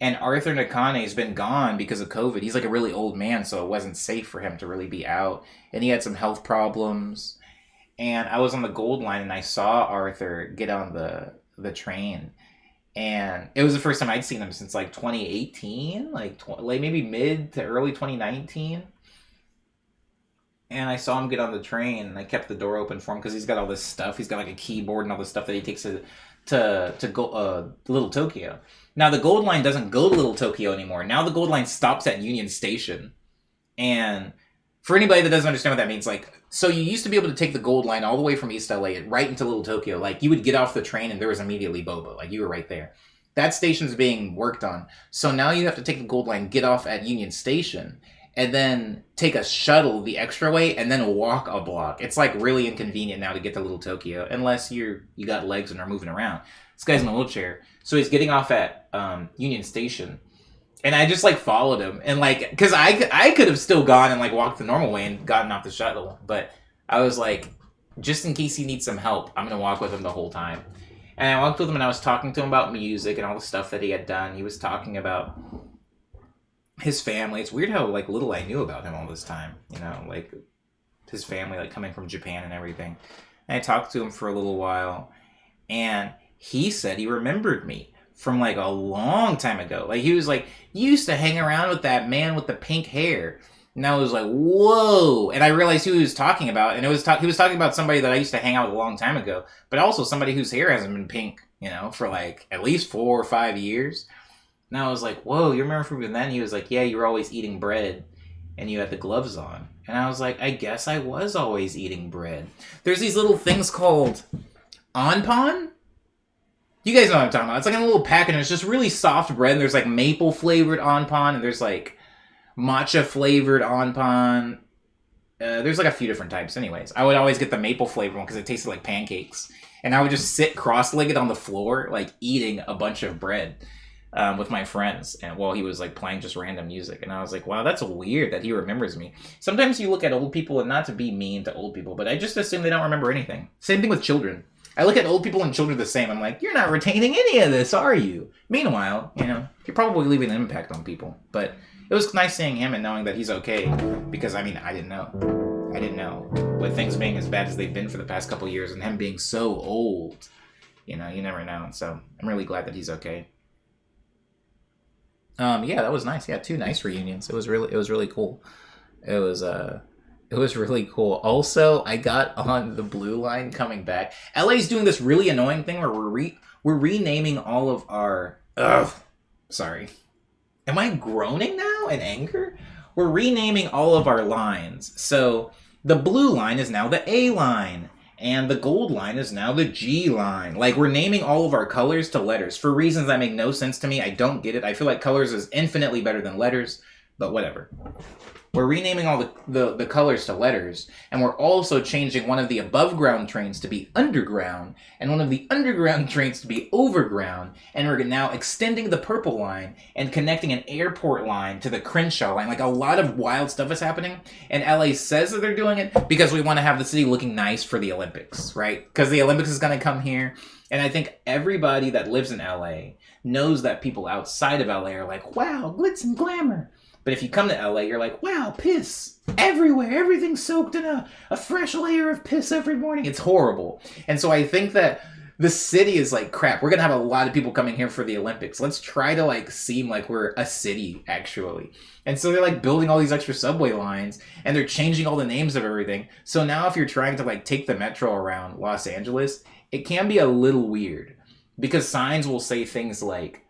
And Arthur Nakane has been gone because of COVID. He's like a really old man, so it wasn't safe for him to really be out. And he had some health problems. And I was on the Gold Line and I saw Arthur get on the train. And it was the first time I'd seen him since like 2018, like maybe mid to early 2019. And I saw him get on the train and I kept the door open for him because he's got all this stuff. He's got like a keyboard and all this stuff that he takes to go Little Tokyo. Now, the Gold Line doesn't go to Little Tokyo anymore. Now the Gold Line stops at Union Station. And for anybody that doesn't understand what that means, like, so you used to be able to take the Gold Line all the way from East LA right into Little Tokyo. Like, you would get off the train and there was immediately Boba. Like, you were right there. That station's being worked on. So now you have to take the Gold Line, get off at Union Station, and then take a shuttle the extra way, and then walk a block. It's, like, really inconvenient now to get to Little Tokyo, unless you got legs and are moving around. This guy's in a wheelchair. So he's getting off at Union Station. And I just, like, followed him. And, like, because I could have still gone and, like, walked the normal way and gotten off the shuttle. But I was like, just in case he needs some help, I'm going to walk with him the whole time. And I walked with him and I was talking to him about music and all the stuff that he had done. He was talking about his family. It's weird how like little I knew about him all this time. You know, like his family, like coming from Japan and everything. And I talked to him for a little while, and he said he remembered me from like a long time ago. Like he was like, you used to hang around with that man with the pink hair. And I was like, whoa. And I realized who he was talking about. And he was talking about somebody that I used to hang out with a long time ago, but also somebody whose hair hasn't been pink, you know, for like at least 4 or 5 years. And I was like, whoa, you remember from then? He was like, yeah, you were always eating bread and you had the gloves on. And I was like, I guess I was always eating bread. There's these little things called onpon. You guys know what I'm talking about. It's like in a little packet and it's just really soft bread. And there's like maple flavored onpon and there's like matcha flavored onpon. There's like a few different types. Anyways, I would always get the maple flavored one because it tasted like pancakes. And I would just sit cross-legged on the floor, like eating a bunch of bread with my friends, and while he was like playing just random music. And I was like, wow, that's weird that he remembers me. Sometimes you look at old people, and not to be mean to old people, but I just assume they don't remember anything. Same thing with children. I look at old people and children the same. I'm like, you're not retaining any of this, are you? Meanwhile, you know, you're probably leaving an impact on people. But it was nice seeing him and knowing that he's okay, because I mean, I didn't know. I didn't know. With things being as bad as they've been for the past couple years and him being so old, you know, you never know. So I'm really glad that he's okay. Yeah, that was nice. Yeah, 2 nice reunions. It was really cool. It was really cool. Also, I got on the blue line coming back. LA's doing this really annoying thing where we're renaming all of our sorry. Am I groaning now in anger? We're renaming all of our lines. So the blue line is now the A line. And the gold line is now the G line. Like, we're naming all of our colors to letters for reasons that make no sense to me. I don't get it. I feel like colors is infinitely better than letters, but whatever. We're renaming all the colors to letters, and we're also changing one of the above ground trains to be underground, and one of the underground trains to be overground, and we're now extending the purple line and connecting an airport line to the Crenshaw line. Like, a lot of wild stuff is happening, and LA says that they're doing it because we want to have the city looking nice for the Olympics, right? Because the Olympics is going to come here, and I think everybody that lives in LA knows that people outside of LA are like, wow, glitz and glamour. But if you come to LA, you're like, wow, piss everywhere. Everything's soaked in a fresh layer of piss every morning. It's horrible. And so I think that the city is like, crap, we're going to have a lot of people coming here for the Olympics. Let's try to like seem like we're a city, actually. And so they're like building all these extra subway lines, and they're changing all the names of everything. So now if you're trying to like take the metro around Los Angeles, it can be a little weird because signs will say things like,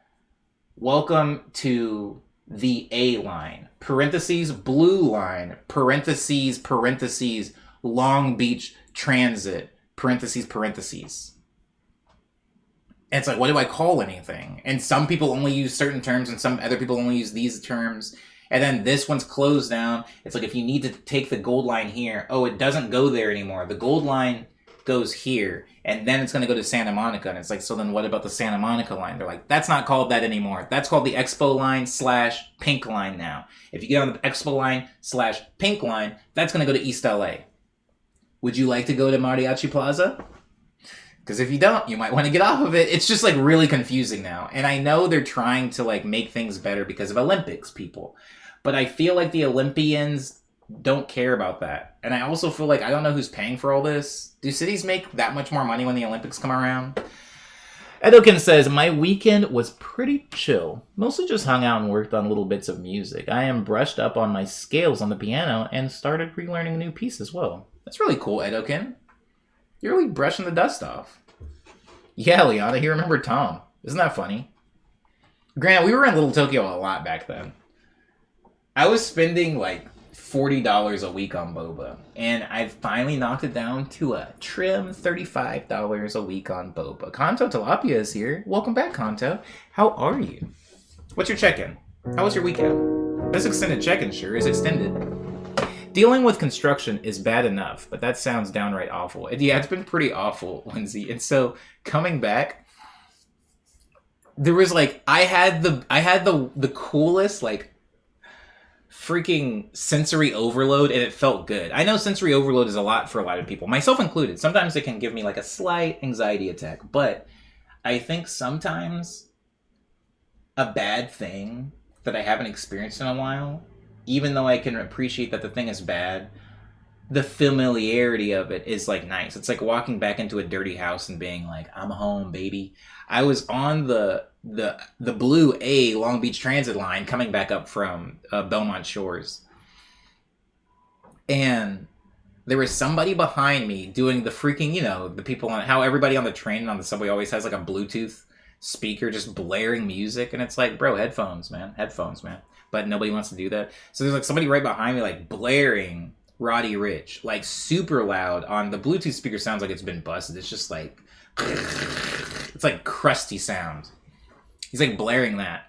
welcome to the A line, parentheses, blue line, parentheses, Long Beach Transit, parentheses. And it's like, what do I call anything? And some people only use certain terms, and some other people only use these terms. And then this one's closed down. It's like, if you need to take the gold line here, oh, it doesn't go there anymore. The gold line goes here, and then it's going to go to Santa Monica. And it's like, so then what about the Santa Monica line? They're like, that's not called that anymore. That's called the Expo line / Pink line now. If you get on the Expo line / Pink line, that's going to go to East LA. Would you like to go to Mariachi Plaza? Because if you don't, you might want to get off of it. It's just like really confusing now. And I know they're trying to like make things better because of Olympics people. But I feel like the Olympians don't care about that. And I also feel like I don't know who's paying for all this. Do cities make that much more money when the Olympics come around? Edokin says, my weekend was pretty chill. Mostly just hung out and worked on little bits of music. I am brushed up on my scales on the piano and started relearning a new piece as well. That's really cool, Edokin. You're really brushing the dust off. Yeah, Liana, you remember Tom. Isn't that funny? Grant, we were in Little Tokyo a lot back then. I was spending like $40 a week on boba, and I finally knocked it down to a trim $35 a week on boba. Kanto Tilapia is here. Welcome back, Kanto. How are you? What's your check-in? How was your weekend? This extended check-in sure is extended. Dealing with construction is bad enough, but that sounds downright awful. Yeah, it's been pretty awful, Lindsay. And so coming back, there was like I had the coolest like freaking sensory overload, and it felt good. I know sensory overload is a lot for a lot of people, myself included. Sometimes it can give me like a slight anxiety attack, but I think sometimes a bad thing that I haven't experienced in a while, even though I can appreciate that the thing is bad, the familiarity of it is like nice. It's like walking back into a dirty house and being like, I'm home, baby. I was on the blue A Long Beach Transit line coming back up from Belmont Shores. And there was somebody behind me doing the freaking, the people on how everybody on the train and on the subway always has like a Bluetooth speaker just blaring music. And it's like, bro, headphones, man. But nobody wants to do that. So there's like somebody right behind me like blaring Roddy Ricch, like super loud on the Bluetooth speaker. Sounds like it's been busted. It's just like, it's like crusty sound. He's like blaring that.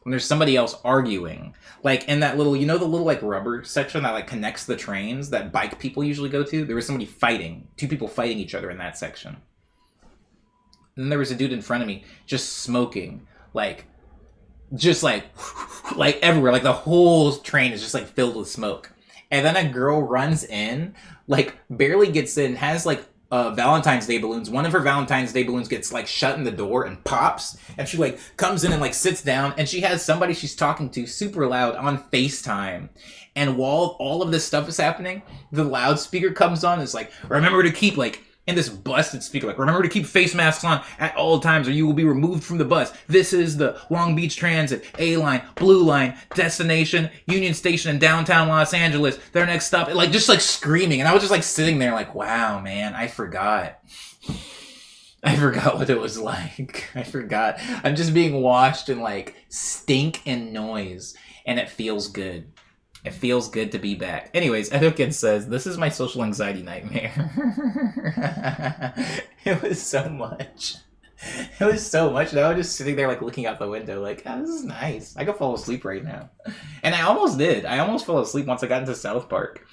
And there's somebody else arguing, like in that little, the little like rubber section that like connects the trains that bike people usually go to. There was somebody fighting, two people fighting each other in that section. And then there was a dude in front of me just smoking, just like everywhere. Like the whole train is just like filled with smoke. And then a girl runs in, like barely gets in, has like Valentine's Day balloons. One of her Valentine's Day balloons gets like shut in the door and pops. And she like comes in and like sits down. And she has somebody she's talking to super loud on FaceTime. And while all of this stuff is happening, the loudspeaker comes on. And it's like, remember to keep like, in this busted speaker, like, remember to keep face masks on at all times or you will be removed from the bus. This is the Long Beach Transit, A-Line, Blue Line, destination, Union Station in downtown Los Angeles. Their next stop, like, just like screaming. And I was just like sitting there like, wow, man, I forgot what it was like. I forgot. I'm just being washed in like stink and noise. And it feels good. It feels good to be back. Anyways, Edokin says, this is my social anxiety nightmare. It was so much. And I was just sitting there like looking out the window like, oh, this is nice. I could fall asleep right now. And I almost did. I almost fell asleep once I got into South Park.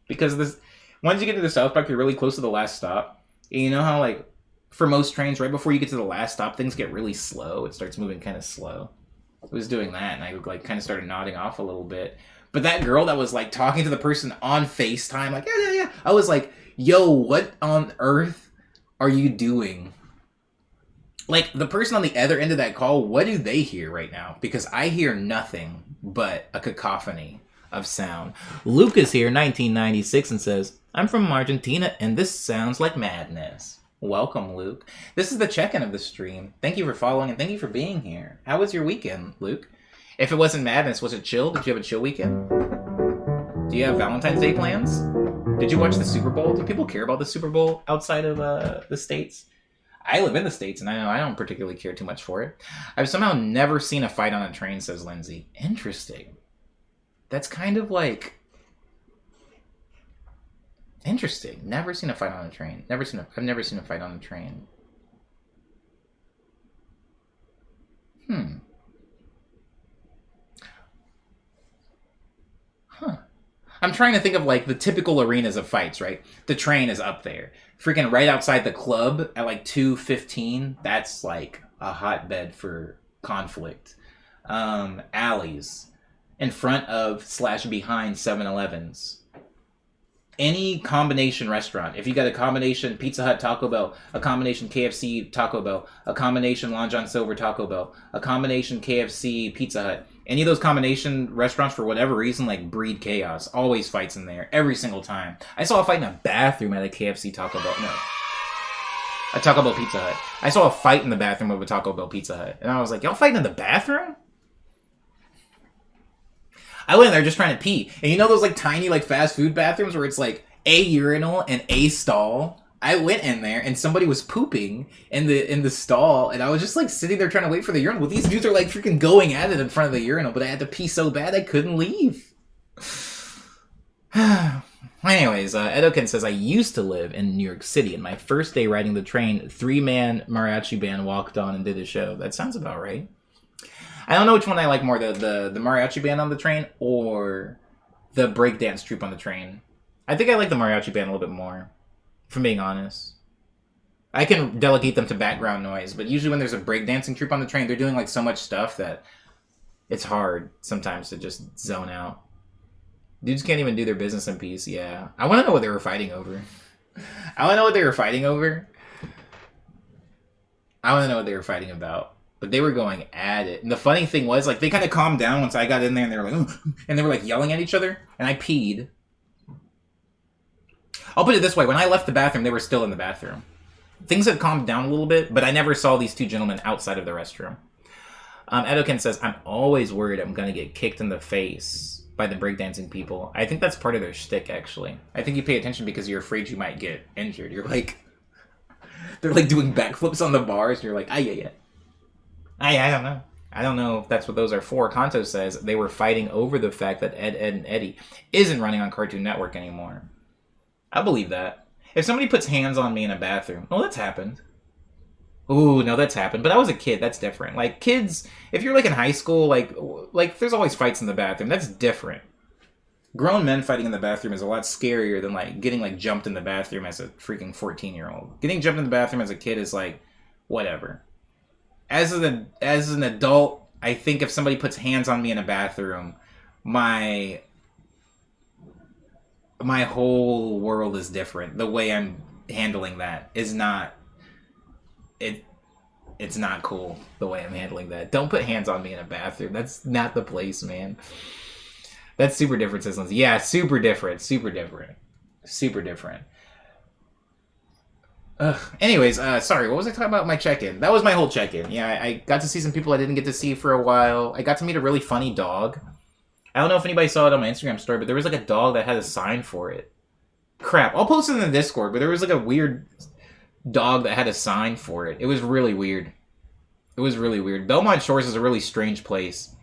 Because once you get to the South Park, you're really close to the last stop. And you know how like, for most trains, right before you get to the last stop, things get really slow. It starts moving kind of slow. I was doing that and I like kind of started nodding off a little bit. But that girl that was like talking to the person on FaceTime, like, yeah. I was like, yo, what on earth are you doing? Like, the person on the other end of that call, what do they hear right now? Because I hear nothing but a cacophony of sound. Luke is here, 1996, and says, I'm from Argentina, and this sounds like madness. Welcome, Luke. This is the check-in of the stream. Thank you for following, and thank you for being here. How was your weekend, Luke? If it wasn't madness, was it chill? Did you have a chill weekend? Do you have Valentine's Day plans? Did you watch the Super Bowl? Do people care about the Super Bowl outside of the States? I live in the States, and I know I don't particularly care too much for it. I've somehow never seen a fight on a train, says Lindsay. Interesting. That's kind of like... interesting. Never seen a fight on a train. I've never seen a fight on a train. I'm trying to think of like the typical arenas of fights, right? The train is up there. Freaking right outside the club at like 2:15. That's like a hotbed for conflict. Alleys in front of / behind 7-Elevens. Any combination restaurant. If you got a combination Pizza Hut, Taco Bell, a combination KFC, Taco Bell, a combination Long John Silver, Taco Bell, a combination KFC, Pizza Hut, any of those combination restaurants, for whatever reason, like breed chaos. Always fights in there. Every single time. I saw a fight in a bathroom at a KFC Taco Bell. No. A Taco Bell Pizza Hut. I saw a fight in the bathroom of a Taco Bell Pizza Hut. And I was like, y'all fighting in the bathroom? I went in there just trying to pee. And you know those like tiny like fast food bathrooms where it's like a urinal and a stall? I went in there and somebody was pooping in the stall, and I was just like sitting there trying to wait for the urinal. Well, these dudes are like freaking going at it in front of the urinal, but I had to pee so bad I couldn't leave. Anyways, Edokin says, I used to live in New York City, and my first day riding the train, 3-man mariachi band walked on and did a show. That sounds about right. I don't know which one I like more, the mariachi band on the train or the breakdance troupe on the train. I think I like the mariachi band a little bit more. If I'm being honest. I can delegate them to background noise, but usually when there's a breakdancing troupe on the train, they're doing like so much stuff that it's hard sometimes to just zone out. Dudes can't even do their business in peace, yeah. I want to know what they were fighting over. I don't know what they were fighting about, but they were going at it. And the funny thing was, like, they kind of calmed down once I got in there, and they were like, "Ugh," and they were like yelling at each other, and I peed. I'll put it this way: when I left the bathroom, they were still in the bathroom. Things had calmed down a little bit, but I never saw these two gentlemen outside of the restroom. Edoken says, I'm always worried I'm going to get kicked in the face by the breakdancing people. I think that's part of their shtick, actually. I think you pay attention because you're afraid you might get injured. You're like... They're like doing backflips on the bars, and you're like, yeah. I don't know. I don't know if that's what those are for. Kanto says they were fighting over the fact that Ed, Edd, and Eddy isn't running on Cartoon Network anymore. I believe that. If somebody puts hands on me in a bathroom... Oh, that's happened. Ooh, no, that's happened. But I was a kid. That's different. Like, kids, if you're, like, in high school, like there's always fights in the bathroom. That's different. Grown men fighting in the bathroom is a lot scarier than, like, getting, like, jumped in the bathroom as a freaking 14-year-old. Getting jumped in the bathroom as a kid is, like, whatever. As an adult, I think if somebody puts hands on me in a bathroom, my whole world is different. The way I'm handling that is not... It's not cool the way I'm handling that. Don't put hands on me in a bathroom. That's not the place, man. That's super different, says Lindsay. Yeah, super different. Anyways, sorry, what was I talking about? My check-in. That was my whole check-in. Yeah, I got to see some people I didn't get to see for a while. I got to meet a really funny dog. I don't know if anybody saw it on my Instagram story, but there was like a dog that had a sign for it. Crap, I'll post it in the Discord, but there was like a weird... dog that had a sign for it. It was really weird. Belmont Shores is a really strange place.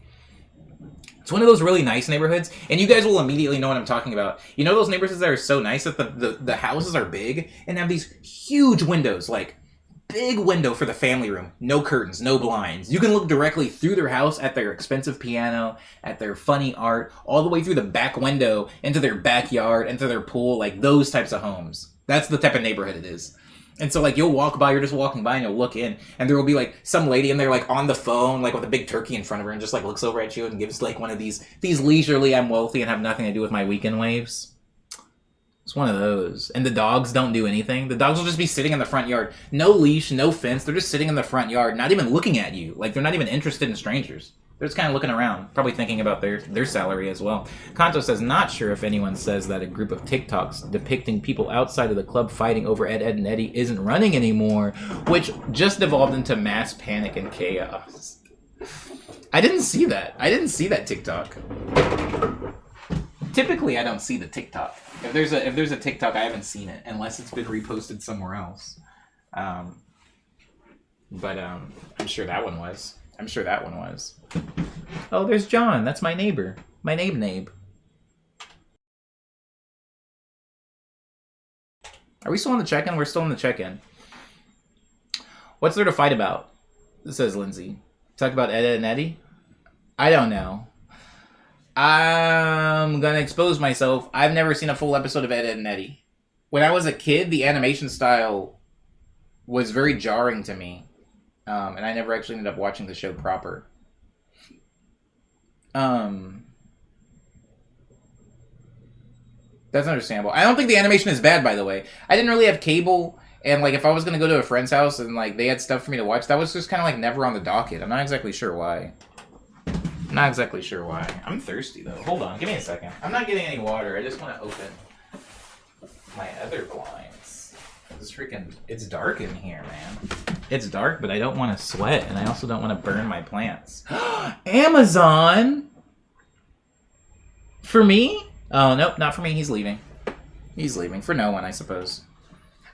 It's one of those really nice neighborhoods, and you guys will immediately know what I'm talking about. You know those neighborhoods that are so nice that the houses are big and have these huge windows, like big window for the family room, no curtains, no blinds. You can look directly through their house at their expensive piano, at their funny art, all the way through the back window into their backyard, into their pool, like those types of homes. That's the type of neighborhood it is. And so, like, you'll walk by, you're just walking by, and you'll look in, and there will be, like, some lady in there, like, on the phone, like, with a big turkey in front of her, and just, like, looks over at you and gives, like, one of these leisurely, I'm wealthy and have nothing to do with my weekend waves. It's one of those. And the dogs don't do anything. The dogs will just be sitting in the front yard. No leash, no fence. They're just sitting in the front yard, not even looking at you. Like, they're not even interested in strangers. They're just kind of looking around, probably thinking about their salary as well. Kanto says, not sure if anyone says that a group of TikToks depicting people outside of the club fighting over Ed, Edd, and Eddy isn't running anymore, which just devolved into mass panic and chaos. I didn't see that TikTok. Typically, I don't see the TikTok. If there's a TikTok, I haven't seen it unless it's been reposted somewhere else. But I'm sure that one was. Oh, there's John. That's my neighbor. My nabe. Are we still on the check-in? We're still on the check-in. What's there to fight about? Says Lindsay. Talk about Ed, Edd, and Eddy? I don't know. I'm gonna expose myself. I've never seen a full episode of Ed, Edd, and Eddy. When I was a kid, the animation style was very jarring to me. And I never actually ended up watching the show proper. That's understandable. I don't think the animation is bad, by the way. I didn't really have cable, and like if I was going to go to a friend's house and like they had stuff for me to watch, that was just kind of like never on the docket. I'm not exactly sure why. I'm thirsty, though. Hold on, give me a second. I'm not getting any water. I just want to open my other blinds. It's dark in here, man. It's dark, but I don't want to sweat, and I also don't want to burn my plants. Amazon! For me? Oh, nope, not for me. He's leaving. For no one, I suppose.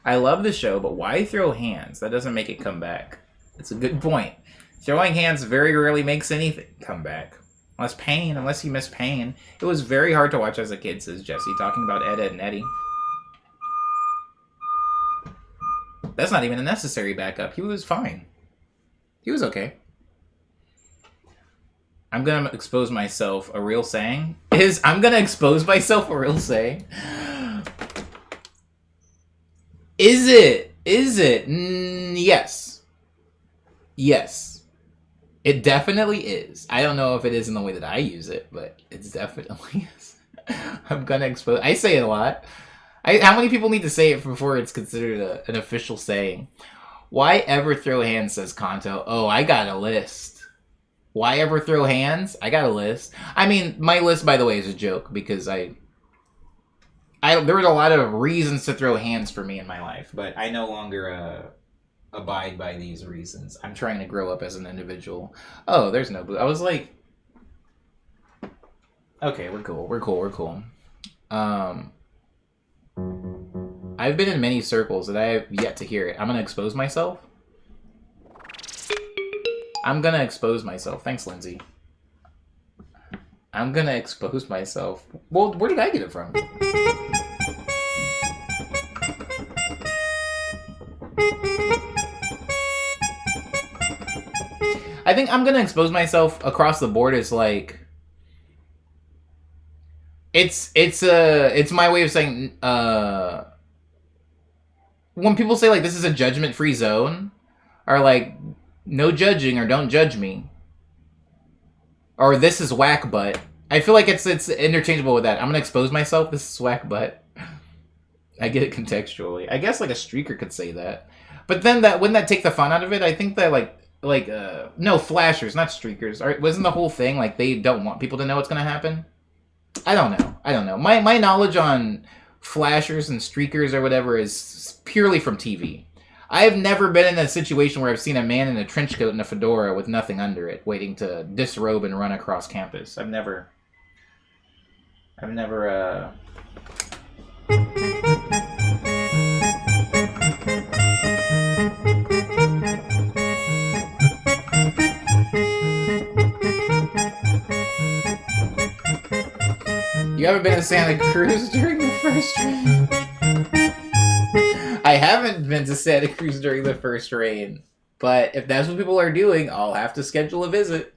I love the show, but why throw hands? That doesn't make it come back. It's a good point. Throwing hands very rarely makes anything come back. Unless you miss Pain. It was very hard to watch as a kid, says Jesse, talking about Ed, Edd, and Eddy. That's not even a necessary backup. He was fine. He was okay. I'm gonna expose myself. A real saying is, I'm gonna expose myself. A real saying. Is it? Yes. It definitely is. I don't know if it is in the way that I use it, but it definitely is. I'm gonna expose. I say it a lot. How many people need to say it before it's considered an official saying? Why ever throw hands, says Kanto. Oh, I got a list. Why ever throw hands? I got a list. I mean, my list, by the way, is a joke because there was a lot of reasons to throw hands for me in my life, but I no longer abide by these reasons. I'm trying to grow up as an individual. Oh, there's no blue. I was like, okay, we're cool. I've been in many circles and I have yet to hear it. I'm gonna expose myself. Thanks, Lindsay. I'm gonna expose myself. Well, where did I get it from? I think I'm gonna expose myself across the board is like it's my way of saying when people say like this is a judgment-free zone, or like no judging or don't judge me, or this is whack butt. I feel like it's interchangeable with that. I'm gonna expose myself. This is whack butt. I get it contextually. I guess like a streaker could say that, but then wouldn't that take the fun out of it? I think that no, flashers, not streakers. Wasn't the whole thing like they don't want people to know what's gonna happen? I don't know. My knowledge on flashers and streakers or whatever is purely from TV. I have never been in a situation where I've seen a man in a trench coat and a fedora with nothing under it, waiting to disrobe and run across campus. I've never. You haven't been to Santa Cruz during the first rain? I haven't been to Santa Cruz during the first rain, but if that's what people are doing, I'll have to schedule a visit.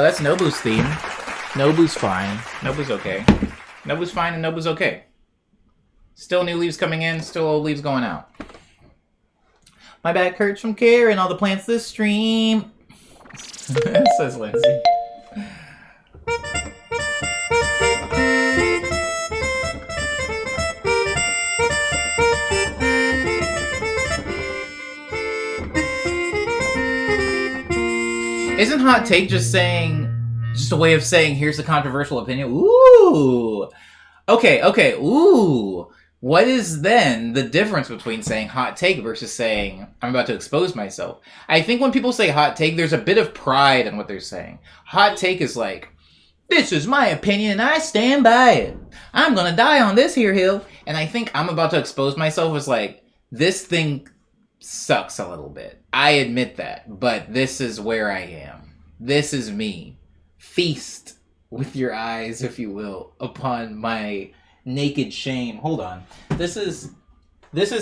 That's Nobu's theme. Nobu's fine. Nobu's okay. Nobu's fine and Nobu's okay. Still new leaves coming in, still old leaves going out. My back hurts from carrying all the plants this stream. Says Lindsay. Isn't hot take just a way of saying here's a controversial opinion? Ooh. Okay. Ooh. What is then the difference between saying hot take versus saying I'm about to expose myself? I think when people say hot take, there's a bit of pride in what they're saying. Hot take is like, this is my opinion and I stand by it. I'm gonna die on this here hill. And I think I'm about to expose myself as like, this thing sucks a little bit. I admit that, but this is where I am. This is me. Feast with your eyes, if you will, upon my naked shame. Hold on. This is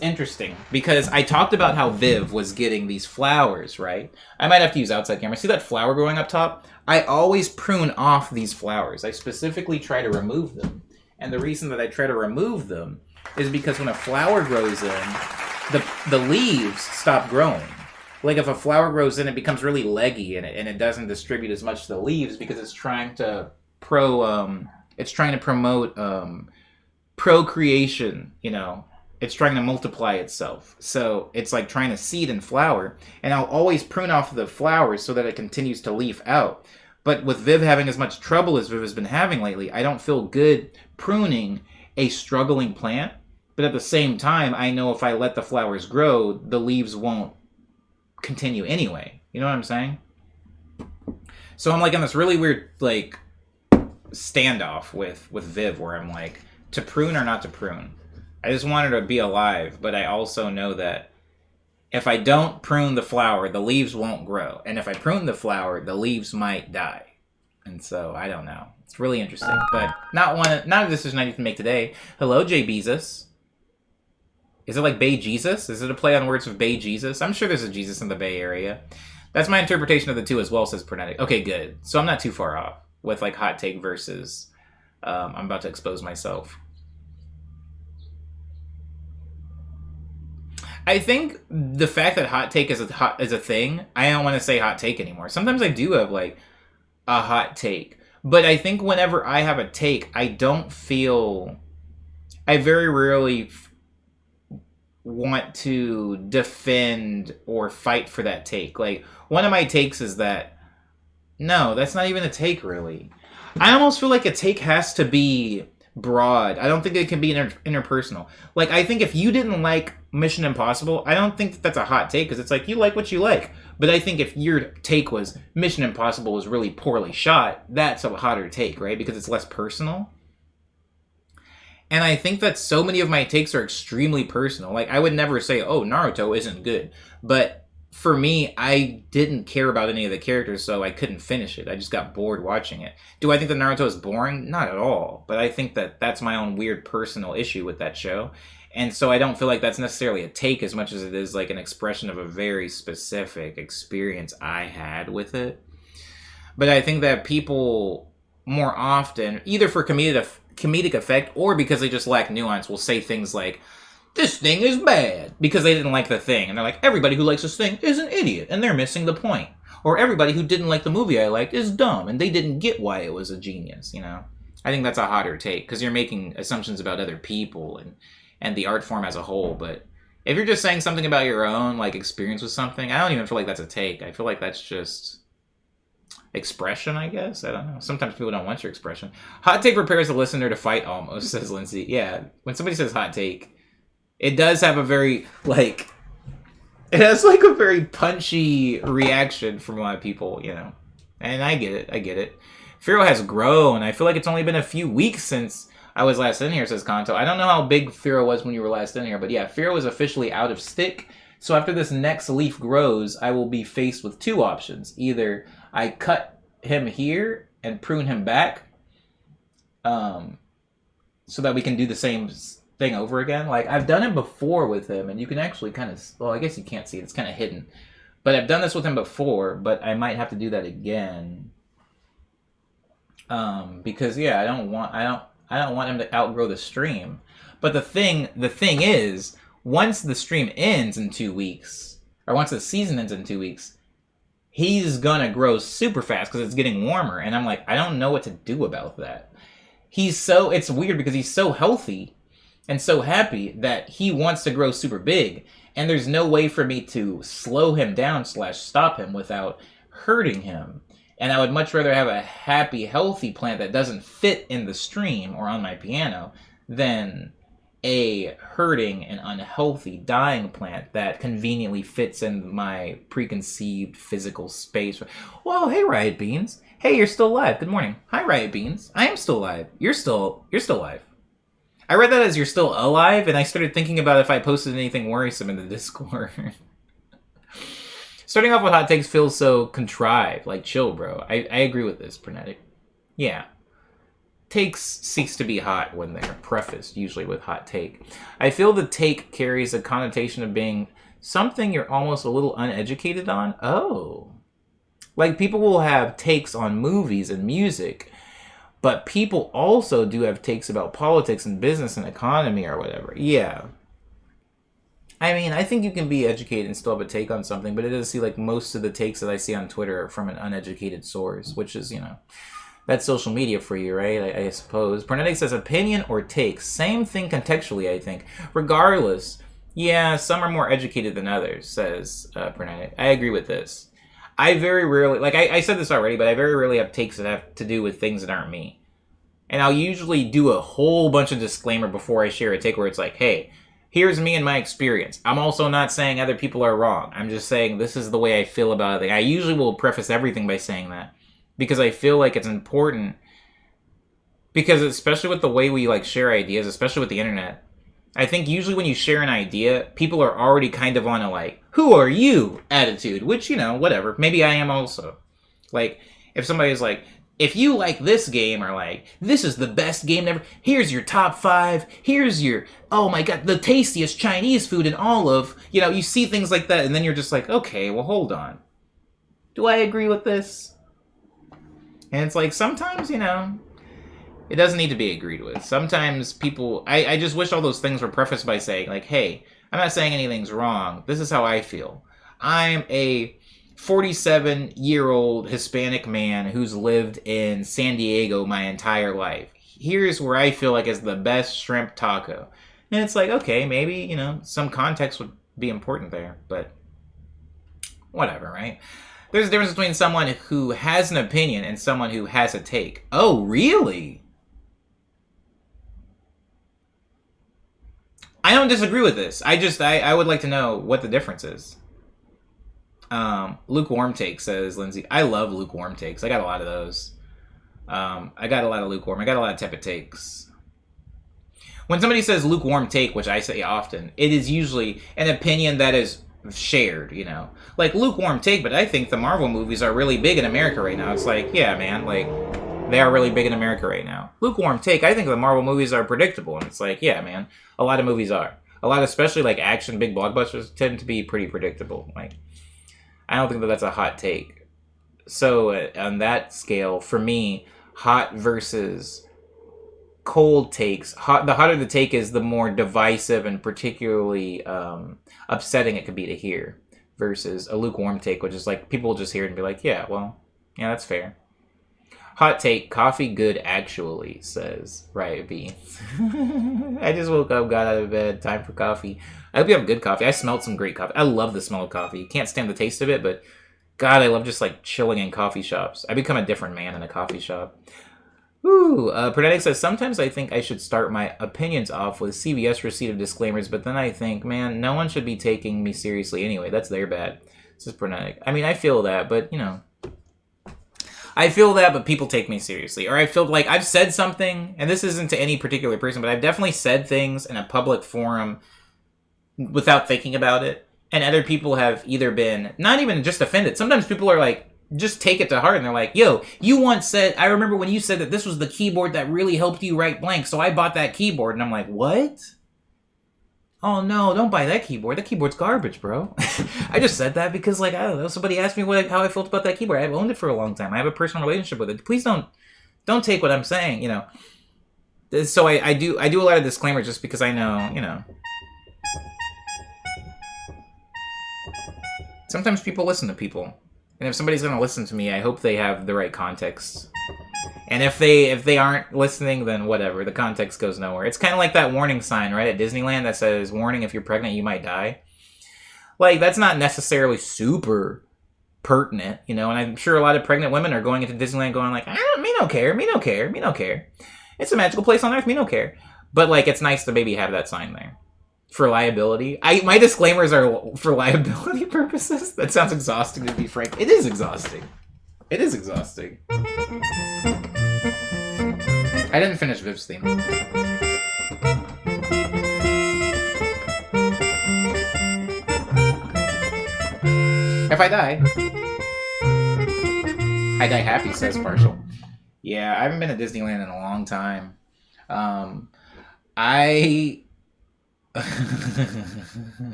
interesting because I talked about how Viv was getting these flowers, right? I might have to use outside camera. See that flower growing up top? I always prune off these flowers. I specifically try to remove them. And the reason that I try to remove them is because when a flower grows in, the leaves stop growing. Like if a flower grows in, it becomes really leggy and it doesn't distribute as much to the leaves because it's trying to promote procreation, you know. It's trying to multiply itself. So it's like trying to seed and flower. And I'll always prune off the flowers so that it continues to leaf out. But with Viv having as much trouble as Viv has been having lately, I don't feel good pruning a struggling plant. But at the same time, I know if I let the flowers grow, the leaves won't continue anyway. You know what I'm saying? So I'm like in this really weird like standoff with Viv where I'm like, to prune or not to prune. I just want her to be alive, but I also know that if I don't prune the flower, the leaves won't grow. And if I prune the flower, the leaves might die. And so, I don't know. It's really interesting. But not a decision I need to make today. Hello, Jay Beezus. Is it like Bay Jesus? Is it a play on words with Bay Jesus? I'm sure there's a Jesus in the Bay Area. That's my interpretation of the two as well, says Pernetic. Okay, good. So I'm not too far off with like hot take versus I'm about to expose myself. I think the fact that hot take is a thing, I don't want to say hot take anymore. Sometimes I do have like a hot take. But I think whenever I have a take, I very rarely want to defend or fight for that take. Like, one of my takes is that, no, that's not even a take, really. I almost feel like a take has to be broad. I don't think it can be interpersonal. Like, I think if you didn't like Mission Impossible, I don't think that's a hot take, because it's like, you like what you like. But I think if your take was Mission Impossible was really poorly shot, that's a hotter take, right? Because it's less personal. And I think that so many of my takes are extremely personal. Like, I would never say, oh, Naruto isn't good. But for me, I didn't care about any of the characters, so I couldn't finish it. I just got bored watching it. Do I think that Naruto is boring? Not at all. But I think that that's my own weird personal issue with that show. And so I don't feel like that's necessarily a take as much as it is like an expression of a very specific experience I had with it. But I think that people more often, either for comedic effect or because they just lack nuance, will say things like, this thing is bad, because they didn't like the thing. And they're like, everybody who likes this thing is an idiot, and they're missing the point. Or everybody who didn't like the movie I liked is dumb, and they didn't get why it was a genius, you know? I think that's a hotter take, because you're making assumptions about other people and the art form as a whole. But if you're just saying something about your own like experience with something, I don't even feel like that's a take. I feel like that's just expression, I guess. I don't know. Sometimes people don't want your expression. Hot take prepares the listener to fight almost, says Lindsay. Yeah, when somebody says hot take, it does have a very, like, it has, like, a very punchy reaction from a lot of people, you know. And I get it. Firo has grown. I feel like it's only been a few weeks since I was last in here, says Kanto. I don't know how big Firo was when you were last in here, but yeah, Firo is officially out of stick. So after this next leaf grows, I will be faced with two options. Either I cut him here and prune him back, so that we can do the same thing over again. Like, I've done it before with him, and you can actually kind of, well, I guess you can't see it, it's kind of hidden. But I've done this with him before, but I might have to do that again. Because yeah, I don't want him to outgrow the stream. But the thing is, once the stream ends in 2 weeks, or once the season ends in 2 weeks, he's gonna grow super fast because it's getting warmer, and I'm like, I don't know what to do about that. It's weird because he's so healthy and so happy that he wants to grow super big, and there's no way for me to slow him down / stop him without hurting him. And I would much rather have a happy, healthy plant that doesn't fit in the stream or on my piano than a hurting and unhealthy, dying plant that conveniently fits in my preconceived physical space. Whoa, hey, Riot Beans. Hey, you're still alive. Good morning. Hi, Riot Beans. I am still alive. You're still alive. I read that as you're still alive, and I started thinking about if I posted anything worrisome in the Discord. Starting off with hot takes feels so contrived. Like, chill, bro. I agree with this, Pernetic. Yeah. Takes cease to be hot when they're prefaced, usually with hot take. I feel the take carries a connotation of being something you're almost a little uneducated on. Oh. Like, people will have takes on movies and music, but people also do have takes about politics and business and economy or whatever. Yeah. I mean, I think you can be educated and still have a take on something, but it does seem like most of the takes that I see on Twitter are from an uneducated source, which is, you know, that's social media for you, right? I suppose. Pernetic says opinion or take. Same thing contextually, I think. Regardless, yeah, some are more educated than others, says Pernetic. I agree with this. I very rarely, like I said this already, but I very rarely have takes that have to do with things that aren't me. And I'll usually do a whole bunch of disclaimer before I share a take where it's like, hey, here's me and my experience. I'm also not saying other people are wrong. I'm just saying this is the way I feel about it. I usually will preface everything by saying that because I feel like it's important. Because especially with the way we like share ideas, especially with the internet, I think usually when you share an idea, people are already kind of on a like, who are you attitude, which, you know, whatever. Maybe I am also. Like, if somebody's like, if you like this game, or like, this is the best game ever, here's your top 5, here's your, oh my god, the tastiest Chinese food in all of, you know, you see things like that, and then you're just like, okay, well, hold on. Do I agree with this? And it's like, sometimes, you know, it doesn't need to be agreed with. Sometimes people, I just wish all those things were prefaced by saying, like, hey, I'm not saying anything's wrong. This is how I feel. I'm a 47-year-old Hispanic man who's lived in San Diego my entire life. Here's where I feel like is the best shrimp taco. And it's like, okay, maybe, you know, some context would be important there, but whatever, right? There's a difference between someone who has an opinion and someone who has a take. Oh, really? I don't disagree with this. I would like to know what the difference is. Lukewarm take, says Lindsay. I love lukewarm takes. I got a lot of those. I got a lot of lukewarm. I got a lot of tepid takes. When somebody says lukewarm take, which I say often, it is usually an opinion that is shared, you know. Like, lukewarm take, but I think the Marvel movies are really big in America right now. It's like, yeah, man, like, they are really big in America right now. Lukewarm take, I think the Marvel movies are predictable. And it's like, yeah, man, a lot of movies are. A lot, especially like action, big blockbusters, tend to be pretty predictable. Like, I don't think that that's a hot take. So on that scale, for me, hot versus cold takes, the hotter the take is, the more divisive and particularly upsetting it could be to hear, versus a lukewarm take, which is like, people will just hear it and be like, yeah, well, yeah, that's fair. Hot take, coffee good actually, says Riot Beans. I just woke up, got out of bed, time for coffee. I hope you have good coffee. I smelled some great coffee. I love the smell of coffee. Can't stand the taste of it, but God, I love just like chilling in coffee shops. I become a different man in a coffee shop. Ooh, Pernetic says, sometimes I think I should start my opinions off with CVS receipt of disclaimers, but then I think, man, no one should be taking me seriously anyway. That's their bad. This is Pernetic. I mean, I feel that, but, you know. I feel that, but people take me seriously. Or I feel like I've said something, and this isn't to any particular person, but I've definitely said things in a public forum without thinking about it. And other people have either been, not even just offended. Sometimes people are like, just take it to heart, and they're like, yo, you once said, I remember when you said that this was the keyboard that really helped you write blank, so I bought that keyboard. And I'm like, what? Oh no, don't buy that keyboard. That keyboard's garbage, bro. I just said that because, like, I don't know, somebody asked me how I felt about that keyboard. I've owned it for a long time. I have a personal relationship with it. Please don't take what I'm saying, you know. So I do a lot of disclaimers just because I know, you know. Sometimes people listen to people. And if somebody's going to listen to me, I hope they have the right context. And if they aren't listening, then whatever. The context goes nowhere. It's kind of like that warning sign, right, at Disneyland that says, warning, if you're pregnant, you might die. Like, that's not necessarily super pertinent, you know, and I'm sure a lot of pregnant women are going into Disneyland going like, me no care, me no care, me no care. It's a magical place on Earth, me no care. But, like, it's nice to maybe have that sign there. For liability. My disclaimers are for liability purposes. That sounds exhausting, to be frank. It is exhausting. It is exhausting. I didn't finish Viv's theme. If I die happy, says Partial. Yeah, I haven't been to Disneyland in a long time. I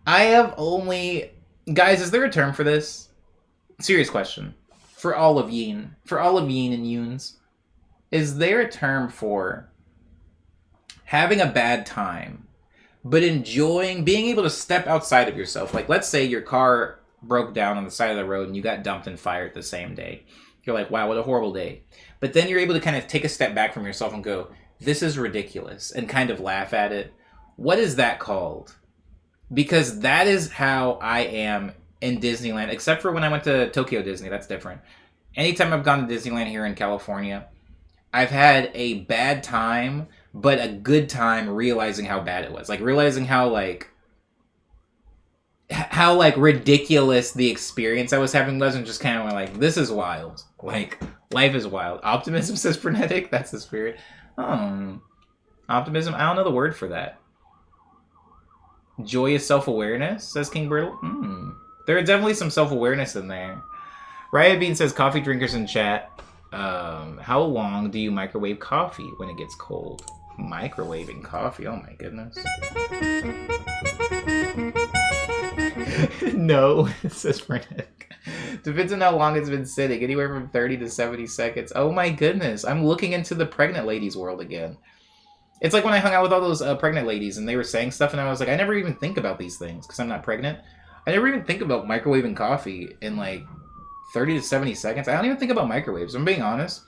have only... Guys, is there a term for this? Serious question. For all of Yeen and Yoons. Is there a term for having a bad time, but enjoying being able to step outside of yourself? Like, let's say your car broke down on the side of the road and you got dumped in fire the same day. You're like, wow, what a horrible day. But then you're able to kind of take a step back from yourself and go, this is ridiculous, and kind of laugh at it. What is that called? Because that is how I am in Disneyland, except for when I went to Tokyo Disney. That's different. Anytime I've gone to Disneyland here in California, I've had a bad time, but a good time realizing how bad it was. Like, realizing how ridiculous the experience I was having was, and just kind of like, this is wild. Like, life is wild. Optimism says frenetic. That's the spirit. Optimism. I don't know the word for that. Joyous self-awareness, says King Brittle. There are definitely some self-awareness in there. Riot Bean says, coffee drinkers in chat. How long do you microwave coffee when it gets cold? Microwaving coffee? Oh my goodness. No, it says frenetic. Depends on how long it's been sitting. Anywhere from 30 to 70 seconds. Oh my goodness. I'm looking into the pregnant ladies world again. It's like when I hung out with all those pregnant ladies and they were saying stuff and I was like, I never even think about these things because I'm not pregnant. I never even think about microwaving coffee in like 30 to 70 seconds. I don't even think about microwaves. I'm being honest.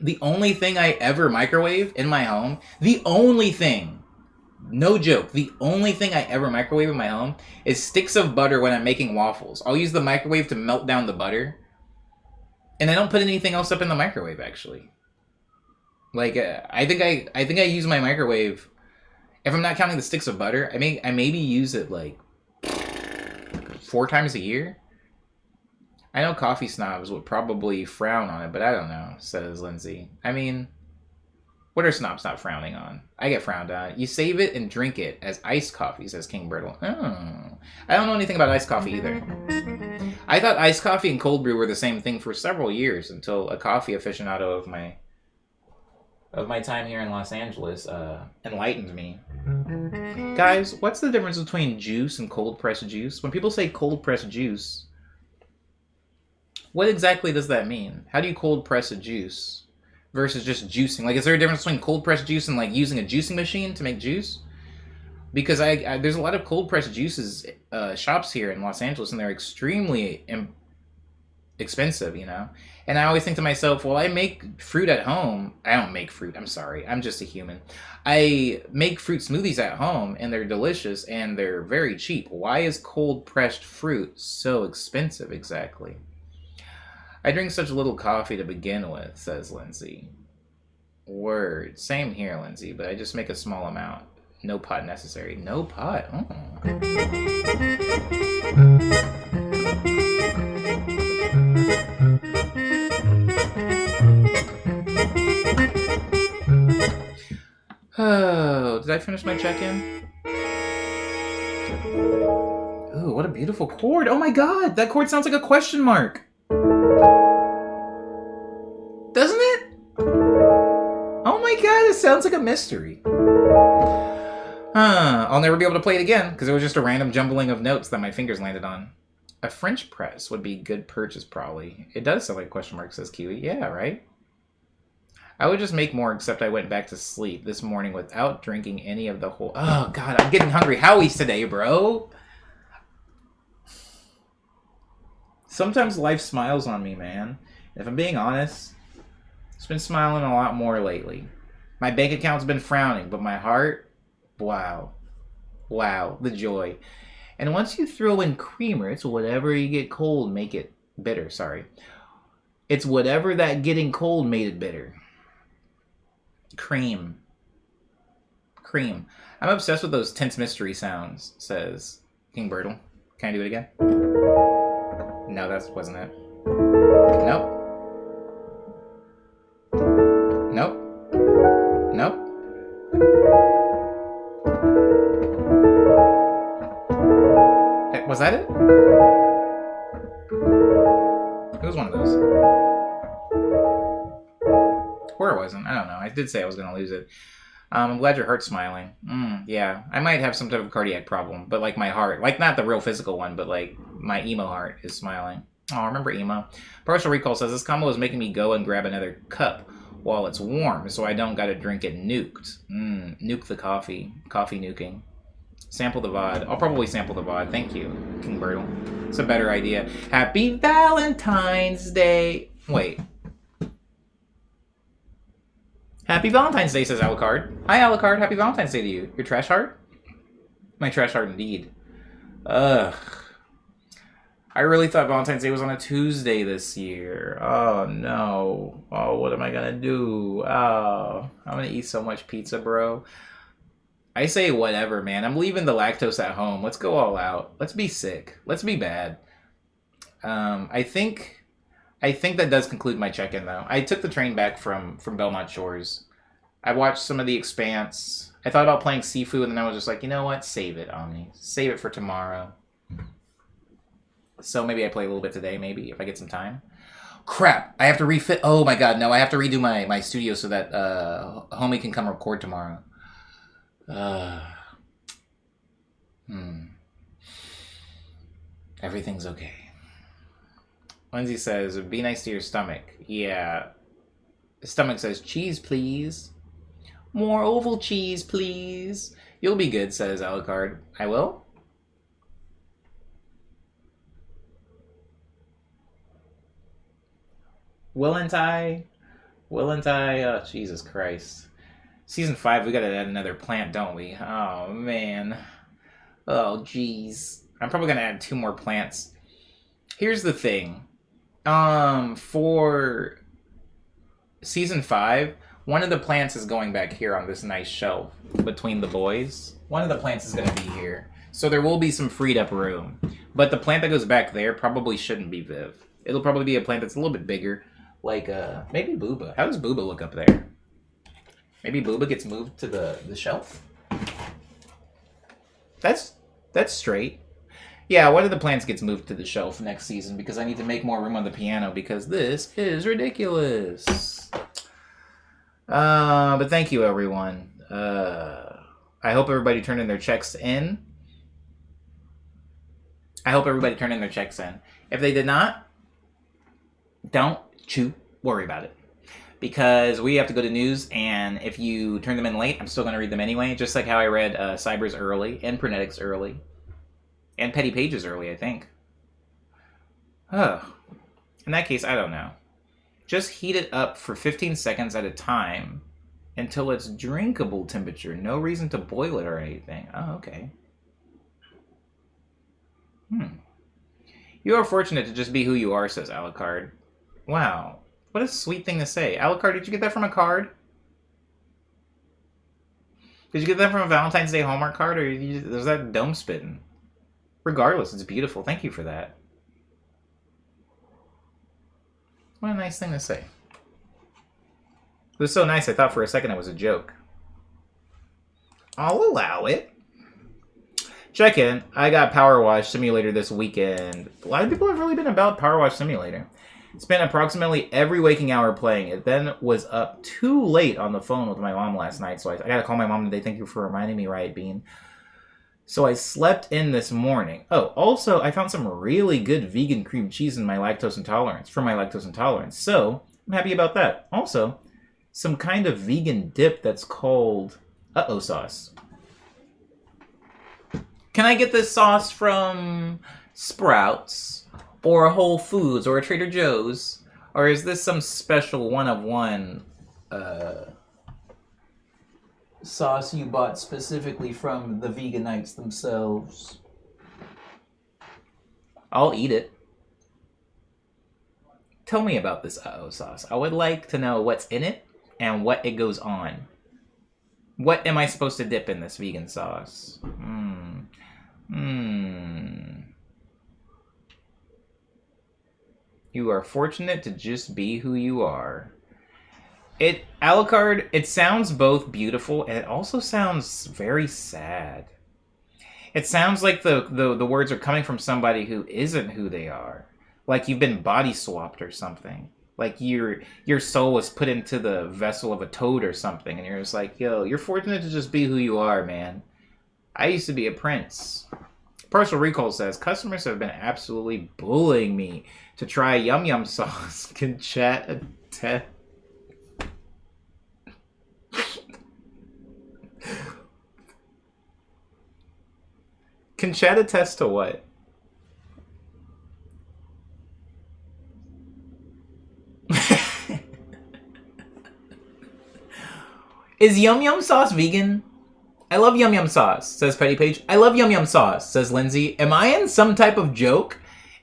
The only thing I ever microwave in my home, the only thing, no joke, the only thing I ever microwave in my home is sticks of butter when I'm making waffles. I'll use the microwave to melt down the butter. And I don't put anything else up in the microwave, actually. Like, I think I use my microwave, if I'm not counting the sticks of butter, I maybe use it like 4 times a year. I know coffee snobs would probably frown on it, but I don't know, says Lindsay. I mean, what are snobs not frowning on? I get frowned on. You save it and drink it as iced coffee, says King Brittle. Oh. I don't know anything about iced coffee either. I thought iced coffee and cold brew were the same thing for several years until a coffee aficionado of my time here in Los Angeles enlightened me. Guys, what's the difference between juice and cold pressed juice? When people say cold pressed juice, what exactly does that mean? How do you cold press a juice versus just juicing? Like, is there a difference between cold pressed juice and like using a juicing machine to make juice? Because I there's a lot of cold pressed juices shops here in Los Angeles, and they're extremely expensive, you know. And I always think to myself, well, I make fruit at home. I don't make fruit. I'm sorry. I'm just a human. I make fruit smoothies at home, and they're delicious, and they're very cheap. Why is cold pressed fruit so expensive exactly? I drink such little coffee to begin with, says Lindsay. Word. Same here, Lindsay, but I just make a small amount. No pot necessary. No pot? Oh. Oh, did I finish my check-in? Ooh, what a beautiful chord. Oh my god, that chord sounds like a question mark. Doesn't it? Oh my god, it sounds like a mystery. I'll never be able to play it again, because it was just a random jumbling of notes that my fingers landed on. A French press would be a good purchase, probably. It does sound like a question mark, says Kiwi. Yeah, right? I would just make more, except I went back to sleep this morning without drinking any of the whole... Oh, God, I'm getting hungry. Howie's today, bro. Sometimes life smiles on me, man. If I'm being honest, it's been smiling a lot more lately. My bank account's been frowning, but my heart... Wow. Wow, the joy. And once you throw in creamer, it's whatever you get cold, make it bitter, sorry. It's whatever that getting cold made it bitter. Cream. Cream. I'm obsessed with those tense mystery sounds, says King Birtle. Can I do it again? No, that wasn't it. Nope. Nope. Nope. Was that it? It was one of those. Or it wasn't. I don't know. I did say I was going to lose it. I'm glad your heart's smiling. Yeah. I might have some type of cardiac problem, but like my heart, like not the real physical one, but like my emo heart is smiling. Oh, I remember emo. Partial Recall says, this combo is making me go and grab another cup while it's warm, so I don't got to drink it nuked. Nuke the coffee. Coffee nuking. Sample the VOD. I'll probably sample the VOD. Thank you, King Birtle. It's a better idea. Happy Valentine's Day. Wait. Happy Valentine's Day, says Alucard. Hi, Alucard. Happy Valentine's Day to you. Your trash heart? My trash heart, indeed. Ugh. I really thought Valentine's Day was on a Tuesday this year. Oh no. Oh, what am I gonna do? Oh, I'm gonna eat so much pizza, bro. I say whatever, man. I'm leaving the lactose at home. Let's go all out. Let's be sick. Let's be bad. I think that does conclude my check-in though. I took the train back from Belmont Shores. I watched some of The Expanse. I thought about playing Sifu, and then I was just like, you know what? Save it, Omni. Save it for tomorrow. So maybe I play a little bit today, maybe, if I get some time. Crap! I have to refit. Oh my god, no. I have to redo my studio so that homie can come record tomorrow. Everything's okay. Lindsay says, be nice to your stomach. Yeah. The stomach says, cheese, please. More oval cheese, please. You'll be good, says Alucard. I will? Willn't I? Willn't I? Oh, Jesus Christ. Season 5, we gotta add another plant, don't we? Oh, man. Oh, jeez. I'm probably gonna add 2 more plants. Here's the thing. For Season 5, one of the plants is going back here on this nice shelf between the boys. One of the plants is gonna be here. So there will be some freed up room. But the plant that goes back there probably shouldn't be Viv. It'll probably be a plant that's a little bit bigger. Like, maybe Booba. How does Booba look up there? Maybe Booba gets moved to the shelf? That's straight. Yeah, one of the plants gets moved to the shelf next season because I need to make more room on the piano because this is ridiculous. But thank you, everyone. I hope everybody turned in their checks in. If they did not, don't you worry about it. Because we have to go to news, and if you turn them in late, I'm still going to read them anyway. Just like how I read Cybers early, and Prenetics early, and Petty Pages early, I think. Oh. In that case, I don't know. Just heat it up for 15 seconds at a time until it's drinkable temperature. No reason to boil it or anything. Oh, okay. You are fortunate to just be who you are, says Alucard. Wow. What a sweet thing to say. Alucard, did you get that from a card? Did you get that from a Valentine's Day Hallmark card, or was that dome spitting? Regardless, it's beautiful. Thank you for that. What a nice thing to say. It was so nice, I thought for a second it was a joke. I'll allow it. Check in. I got Power Wash Simulator this weekend. A lot of people have really been about Power Wash Simulator. Spent approximately every waking hour playing it, then was up too late on the phone with my mom last night, so I gotta call my mom today. Thank you for reminding me, Riot Bean. So I slept in this morning. Oh, also, I found some really good vegan cream cheese in my lactose intolerance, for my lactose intolerance, so I'm happy about that. Also, some kind of vegan dip that's called uh-oh sauce. Can I get this sauce from Sprouts? Or a Whole Foods, or a Trader Joe's? Or is this some special one-of-one sauce you bought specifically from the Veganites themselves? I'll eat it. Tell me about this uh-oh sauce. I would like to know what's in it and what it goes on. What am I supposed to dip in this vegan sauce? You are fortunate to just be who you are. Alucard, it sounds both beautiful and it also sounds very sad. It sounds like the words are coming from somebody who isn't who they are. Like you've been body swapped or something. Like your soul was put into the vessel of a toad or something, and you're just like, yo, you're fortunate to just be who you are, man. I used to be a prince. Partial Recall says, customers have been absolutely bullying me to try Yum Yum sauce. Can chat attest? Can chat attest to what? Is Yum Yum sauce vegan? I love Yum Yum sauce, says Petty Page. I love Yum Yum sauce, says Lindsay. Am I in some type of joke?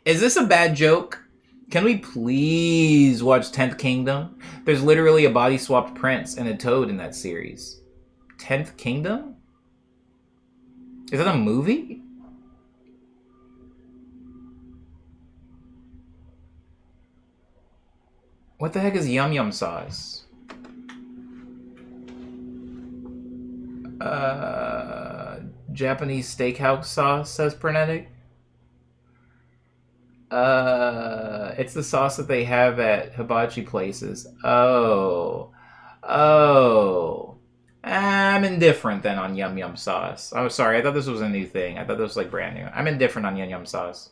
Is this a bad joke? Can we please watch 10th Kingdom? There's literally a body swapped prince and a toad in that series. 10th Kingdom? Is that a movie? What the heck is yum yum sauce? Japanese steakhouse sauce, says Pernetic. It's the sauce that they have at hibachi places. Oh. I'm indifferent then on yum yum sauce. Oh, sorry, I thought this was a new thing. I thought this was like brand new. I'm indifferent on yum yum sauce.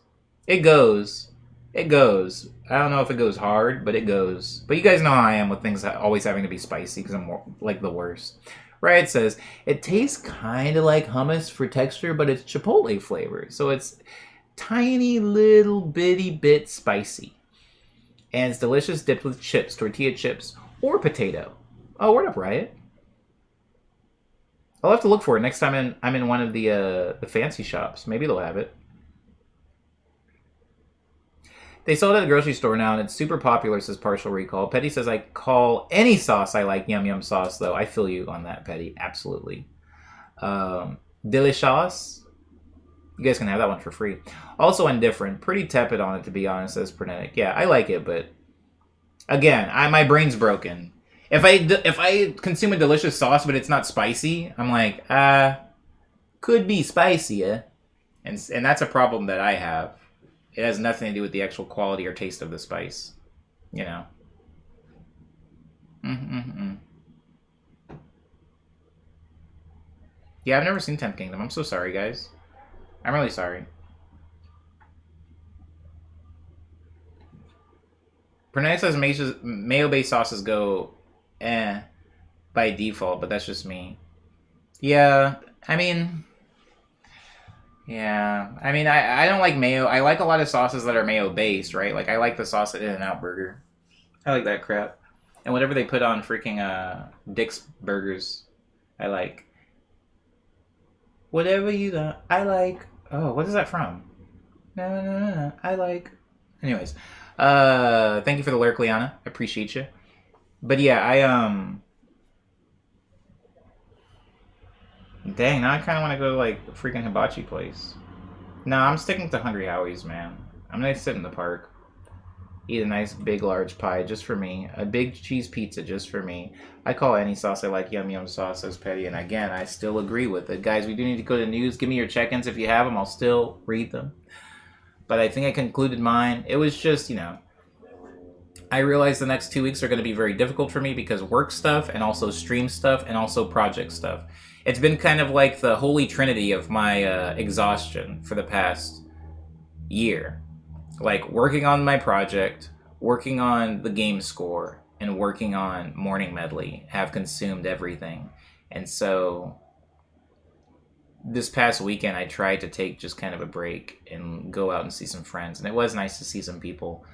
It goes. It goes. I don't know if it goes hard, but it goes. But you guys know how I am with things always having to be spicy because I'm like the worst. Right, it says, it tastes kind of like hummus for texture, but it's chipotle flavor. So it's tiny little bitty bit spicy. And it's delicious dipped with chips, tortilla chips, or potato. Oh, word up, Riot. I'll have to look for it next time I'm in one of the fancy shops. Maybe they'll have it. They sell it at the grocery store now, and it's super popular, says Partial Recall. Petty says, I call any sauce I like yum yum sauce, though. I feel you on that, Petty. Absolutely. Delicious. You guys can have that one for free. Also indifferent. Pretty tepid on it, to be honest, says Pernetic. Yeah, I like it, but... Again, my brain's broken. If I consume a delicious sauce, but it's not spicy, I'm like, could be spicier. And that's a problem that I have. It has nothing to do with the actual quality or taste of the spice. You know. Yeah, I've never seen 10th Kingdom. I'm so sorry, guys. I'm really sorry. Pernetic says mayo-based sauces go by default, but that's just me. Yeah, I mean... Yeah, I mean, I don't like mayo. I like a lot of sauces that are mayo-based, right? Like, I like the sauce at In-N-Out Burger. I like that crap. And whatever they put on freaking Dick's Burgers, I like. Whatever you got, I like. Oh, what is that from? No, I like. Anyways, thank you for the lurk, Liana. I appreciate you. But yeah, Dang, now I kind of want to go to, like, a freaking hibachi place. No, I'm sticking to Hungry Howie's, man. I'm going to sit in the park. Eat a nice, big, large pie just for me. A big cheese pizza just for me. I call any sauce I like yum yum sauce, says Petty. And again, I still agree with it. Guys, we do need to go to news. Give me your check-ins if you have them. I'll still read them. But I think I concluded mine. It was just, you know... I realize the next 2 weeks are going to be very difficult for me because work stuff and also stream stuff and also project stuff. It's been kind of like the holy trinity of my exhaustion for the past year. Like, working on my project, working on the game score, and working on Morning Medley have consumed everything. And so, this past weekend, I tried to take just kind of a break and go out and see some friends. And it was nice to see some people.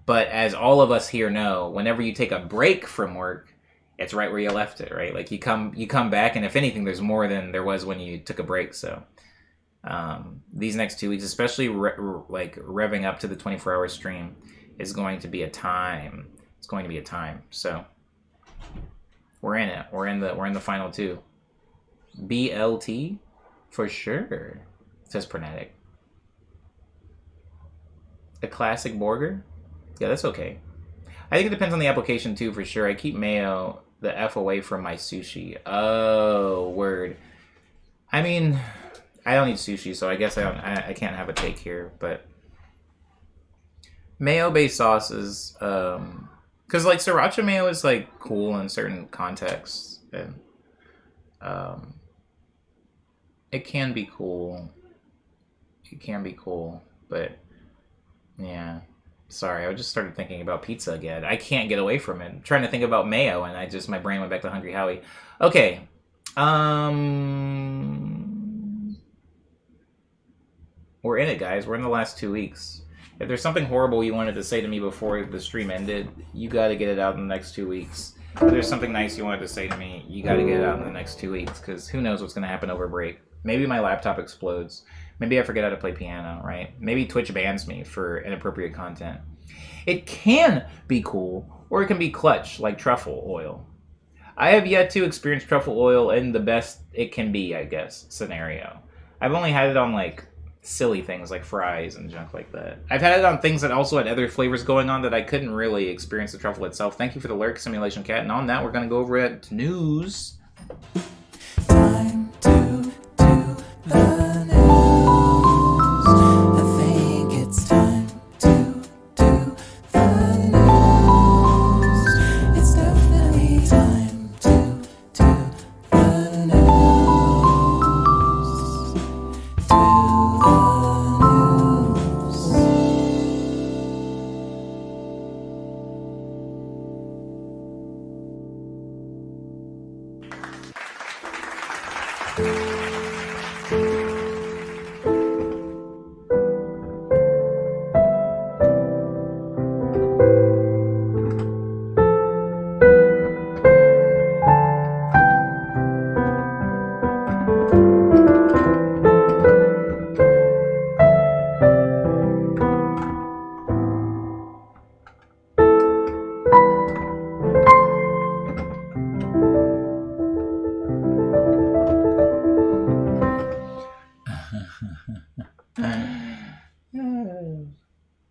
But as all of us here know, whenever you take a break from work, it's right where you left it, right? Like, you come back, and if anything, there's more than there was when you took a break. So these next 2 weeks, especially revving up to the 24-hour stream, is going to be a time. It's going to be a time. So we're in it. We're in the final two. BLT for sure, says Pernetic. A classic burger? Yeah, that's okay. I think it depends on the application too, for sure. I keep mayo the F away from my sushi. Oh, word. I mean, I don't eat sushi, so I guess I can't have a take here, but mayo-based sauces, because like sriracha mayo is like cool in certain contexts, and it can be cool. It can be cool, but yeah. Sorry, I just started thinking about pizza again. I can't get away from it. I'm trying to think about mayo, and my brain went back to Hungry Howie. Okay. We're in it, guys. We're in the last 2 weeks. If there's something horrible you wanted to say to me before the stream ended, you got to get it out in the next 2 weeks. If there's something nice you wanted to say to me, you got to get it out in the next 2 weeks, because who knows what's going to happen over break. Maybe my laptop explodes. Maybe I forget how to play piano, right? Maybe Twitch bans me for inappropriate content. It can be cool, or it can be clutch, like truffle oil. I have yet to experience truffle oil in the best it can be, I guess, scenario. I've only had it on, like, silly things like fries and junk like that. I've had it on things that also had other flavors going on that I couldn't really experience the truffle itself. Thank you for the lurk, Simulation Cat. And on that, we're going to go over at news. Time to do the news. I think it's time to do the news. It's definitely time to do the news. Do the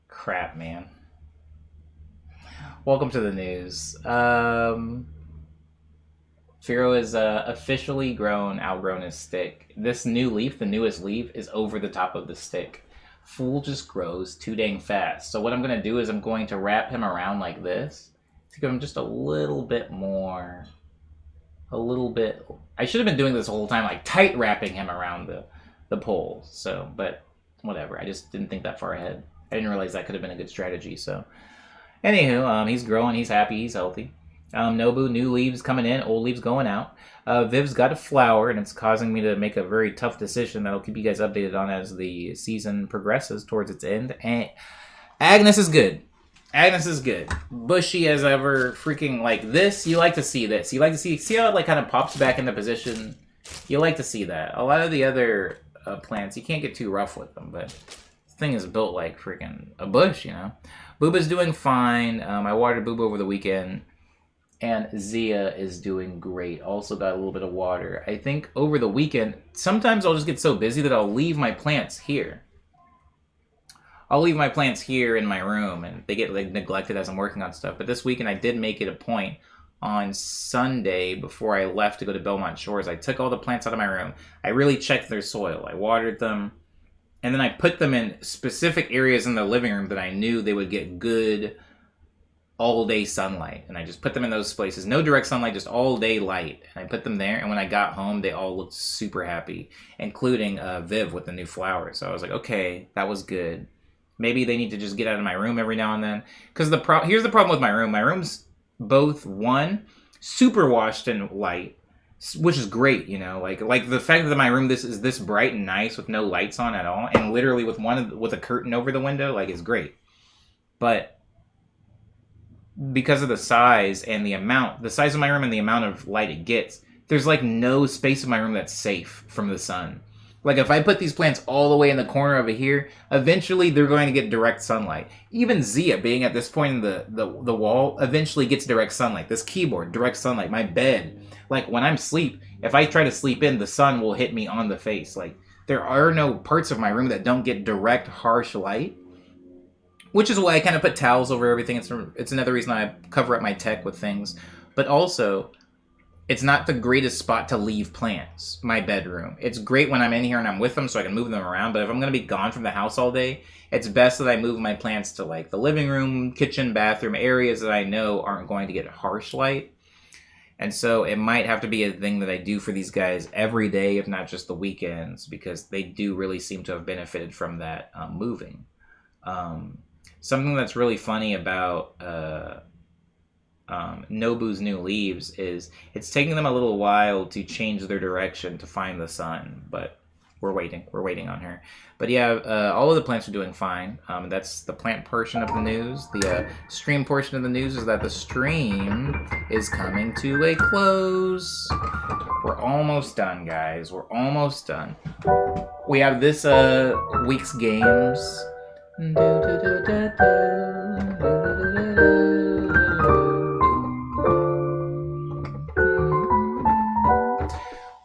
Crap, man. Welcome to the news. Firo is officially outgrown his stick. This new leaf, the newest leaf, is over the top of the stick. Fool just grows too dang fast. So what I'm going to do is I'm going to wrap him around like this to give him just a little bit more. I should have been doing this the whole time, like tight wrapping him around the pole. So, but whatever. I just didn't think that far ahead. I didn't realize that could have been a good strategy. So, anywho, he's growing, he's happy, he's healthy. Nobu, new leaves coming in, old leaves going out. Viv's got a flower, and it's causing me to make a very tough decision that I'll keep you guys updated on as the season progresses towards its end. And Agnes is good. Agnes is good. Bushy as ever, freaking like this. You like to see this. You like to see how it like kind of pops back into position. You like to see that. A lot of the other plants, you can't get too rough with them, but this thing is built like freaking a bush, you know. Booba's doing fine. I watered Booba over the weekend. And Zia is doing great. Also got a little bit of water. I think over the weekend, sometimes I'll just get so busy that I'll leave my plants here. I'll leave my plants here in my room, and they get like neglected as I'm working on stuff. But this weekend, I did make it a point on Sunday before I left to go to Belmont Shores. I took all the plants out of my room. I really checked their soil. I watered them. And then I put them in specific areas in the living room that I knew they would get good all-day sunlight. And I just put them in those places. No direct sunlight, just all-day light. And I put them there, and when I got home, they all looked super happy, including Viv with the new flowers. So I was like, okay, that was good. Maybe they need to just get out of my room every now and then. Because here's the problem with my room. My room's both, one, super washed and light, which is great, you know. Like the fact that my room is this bright and nice with no lights on at all, and literally with a curtain over the window, like, is great. But because of the size of my room and the amount of light it gets, there's like no space in my room that's safe from the sun. Like if I put these plants all the way in the corner over here, eventually they're going to get direct sunlight. Even Zia, being at this point in the wall, eventually gets direct sunlight. This keyboard, direct sunlight. My bed, like when I'm asleep, if I try to sleep in, the sun will hit me on the face. Like there are no parts of my room that don't get direct, harsh light. Which is why I kind of put towels over everything. It's another reason I cover up my tech with things. But also, it's not the greatest spot to leave plants, my bedroom. It's great when I'm in here and I'm with them so I can move them around. But if I'm going to be gone from the house all day, it's best that I move my plants to like the living room, kitchen, bathroom, areas that I know aren't going to get harsh light. And so it might have to be a thing that I do for these guys every day, if not just the weekends, because they do really seem to have benefited from that moving. Something that's really funny about Nobu's new leaves is it's taking them a little while to change their direction to find the sun, but we're waiting on her. But yeah, all of the plants are doing fine. That's the plant portion of the news. The stream portion of the news is that the stream is coming to a close. We're almost done, guys. We're almost done. We have this week's games.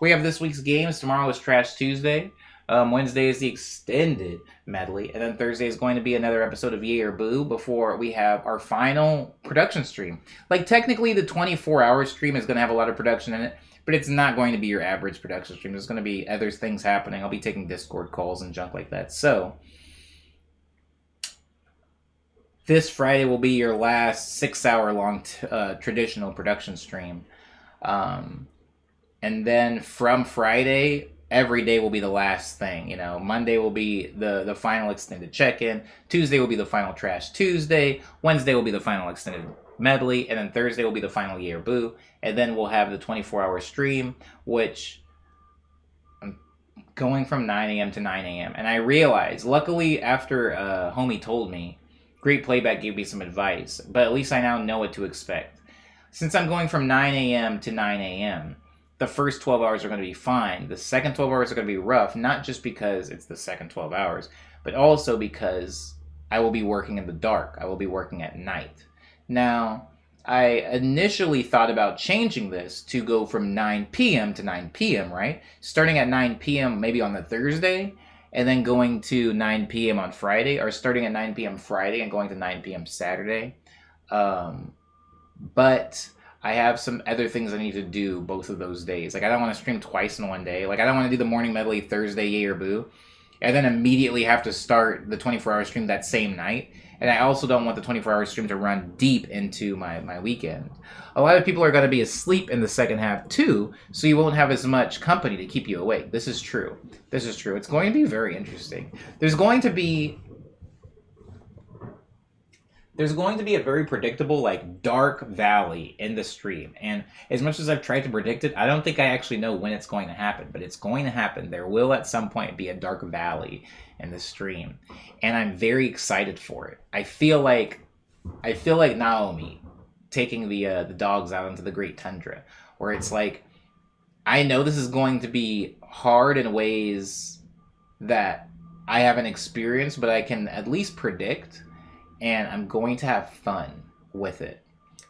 We have this week's games. Tomorrow is Trash Tuesday. Wednesday is the extended medley. And then Thursday is going to be another episode of Yay or Boo before we have our final production stream. Like, technically, the 24-hour stream is going to have a lot of production in it, but it's not going to be your average production stream. There's going to be other things happening. I'll be taking Discord calls and junk like that. So, this Friday will be your last 6-hour-long traditional production stream. And then from Friday, every day will be the last thing. You know, Monday will be the final extended check-in. Tuesday will be the final Trash Tuesday. Wednesday will be the final extended medley. And then Thursday will be the final Yay or Boo. And then we'll have the 24-hour stream, which I'm going from 9 a.m. to 9 a.m. And I realized, luckily, after Homie told me, Great Playback gave me some advice. But at least I now know what to expect. Since I'm going from 9 a.m. to 9 a.m., the first 12 hours are going to be fine. The second 12 hours are going to be rough, not just because it's the second 12 hours, but also because I will be working in the dark. I will be working at night. Now, I initially thought about changing this to go from 9 p.m. to 9 p.m., right? Starting at 9 p.m. maybe on the Thursday, and then going to 9 p.m. on Friday, or starting at 9 p.m. Friday and going to 9 p.m. Saturday. But I have some other things I need to do both of those days. Like, I don't want to stream twice in one day. Like, I don't want to do the morning medley Thursday, Yay or Boo, and then immediately have to start the 24-hour stream that same night. And I also don't want the 24-hour stream to run deep into my weekend. A lot of people are going to be asleep in the second half, too, so you won't have as much company to keep you awake. This is true. This is true. It's going to be very interesting. There's going to be a very predictable, like, dark valley in the stream. And as much as I've tried to predict it, I don't think I actually know when it's going to happen. But it's going to happen. There will at some point be a dark valley in the stream. And I'm very excited for it. I feel like Naomi taking the dogs out into the Great Tundra. Where it's like, I know this is going to be hard in ways that I haven't experienced, but I can at least predict. And I'm going to have fun with it.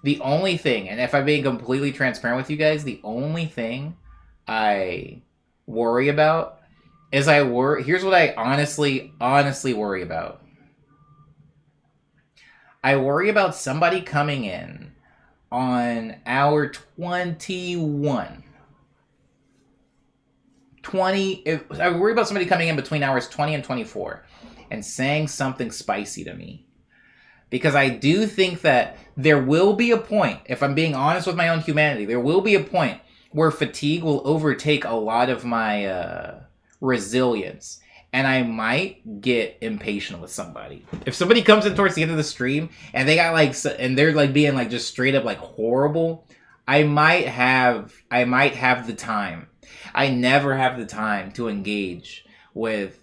The only thing, and if I'm being completely transparent with you guys, the only thing I worry about is here's what I honestly worry about. I worry about somebody coming in on hour 21. I worry about somebody coming in between hours 20 and 24 and saying something spicy to me. Because I do think that there will be a point, if I'm being honest with my own humanity, there will be a point where fatigue will overtake a lot of my resilience. And I might get impatient with somebody. If somebody comes in towards the end of the stream and they got and they're like being like just straight up like horrible, I might have the time. I never have the time to engage with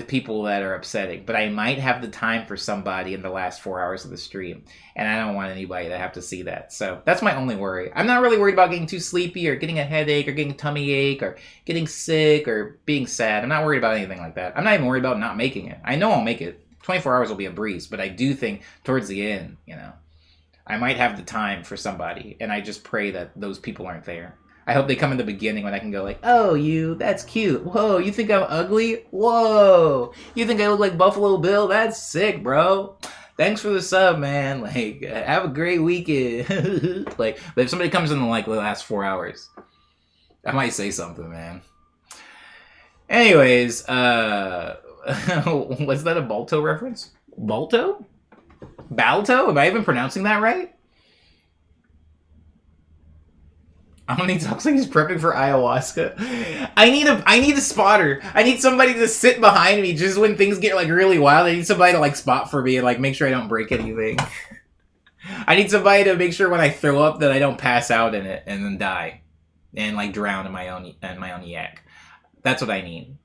people that are upsetting, but I might have the time for somebody in the last 4 hours of the stream, and I don't want anybody to have to see that. So that's my only worry. I'm not really worried about getting too sleepy or getting a headache or getting a tummy ache or getting sick or being sad. I'm not worried about anything like that. I'm not even worried about not making it. I know I'll make it. 24 hours will be a breeze, but I do think towards the end, I might have the time for somebody, and I just pray that those people aren't there. I hope they come in the beginning when I can go like, oh, that's cute. Whoa, you think I'm ugly? Whoa, you think I look like Buffalo Bill? That's sick, bro. Thanks for the sub, man. Like, have a great weekend. But if somebody comes in like the last 4 hours, I might say something, man. Anyways, was that a Balto reference? Balto? Balto? Am I even pronouncing that right? Omni talks like he's prepping for ayahuasca. I need a spotter. I need somebody to sit behind me just when things get like really wild. I need somebody to like spot for me and like make sure I don't break anything. I need somebody to make sure when I throw up that I don't pass out in it and then die and like drown in my own yak. That's what I need.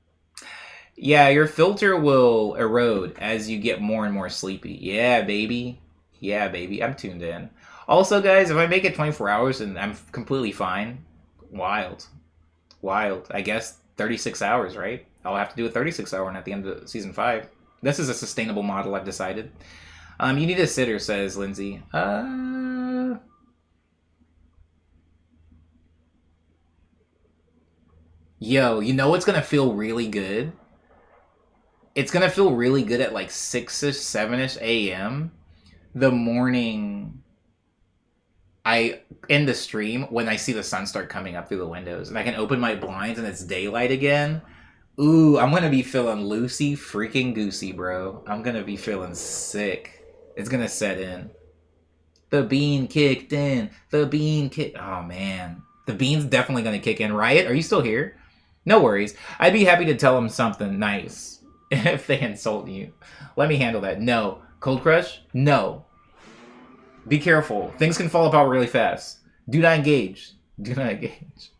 Yeah, your filter will erode as you get more and more sleepy. Yeah, baby. Yeah, baby. I'm tuned in. Also, guys, if I make it 24 hours and I'm completely fine, wild. Wild. I guess 36 hours, right? I'll have to do a 36-hour one at the end of season 5. This is a sustainable model, I've decided. You need a sitter, says Lindsay. Yo, you know what's gonna feel really good? It's gonna feel really good at like 6ish, 7ish a.m. the morning I end the stream when I see the sun start coming up through the windows and I can open my blinds and it's daylight again. Ooh, I'm gonna be feeling loosey freaking goosey, bro. I'm gonna be feeling sick. It's gonna set in. The bean kicked in. The bean kick. Oh man, the bean's definitely gonna kick in. Riot, are you still here? No worries. I'd be happy to tell them something nice if they insult you. Let me handle that. No. Cold Crush? No. Be careful. Things can fall apart really fast. Do not engage. Do not engage.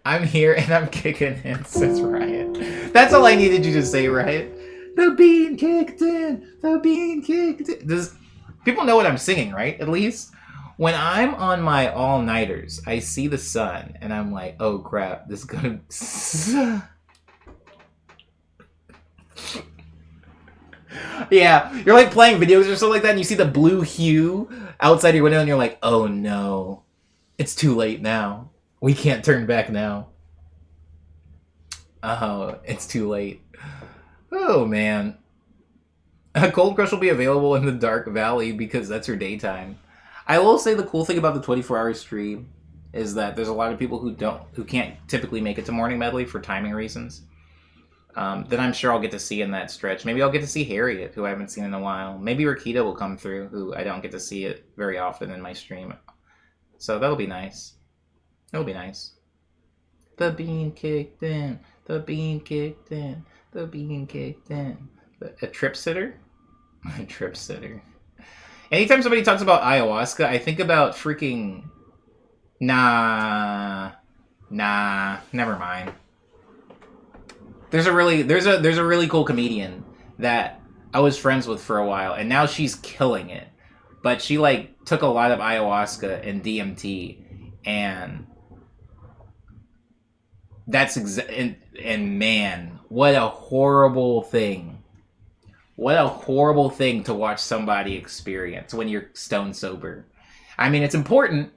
I'm here and I'm kicking in, says Riot. That's all I needed you to say, Riot. The bean kicked in. The bean kicked in. People know what I'm singing, right? At least. When I'm on my all-nighters, I see the sun and I'm like, oh crap, this is gonna... Yeah, you're like playing videos or something like that and you see the blue hue outside your window and you're like, oh no, it's too late now. We can't turn back now. Oh, it's too late. Oh man. A Cold Crush will be available in the Dark Valley because that's her daytime. I will say the cool thing about the 24-hour stream is that there's a lot of people who can't typically make it to Morning Medley for timing reasons. Then I'm sure I'll get to see in that stretch. Maybe I'll get to see Harriet, who I haven't seen in a while. Maybe Rakita will come through, who I don't get to see it very often in my stream. So that'll be nice. It'll be nice. The bean kicked in. The bean kicked in. The bean kicked in. A trip sitter? A trip sitter. Anytime somebody talks about ayahuasca, I think about freaking... Nah, never mind. There's a really cool comedian that I was friends with for a while, and now she's killing it. But she like took a lot of ayahuasca and DMT, and that's and man, what a horrible thing. What a horrible thing to watch somebody experience when you're stone sober. I mean, it's important,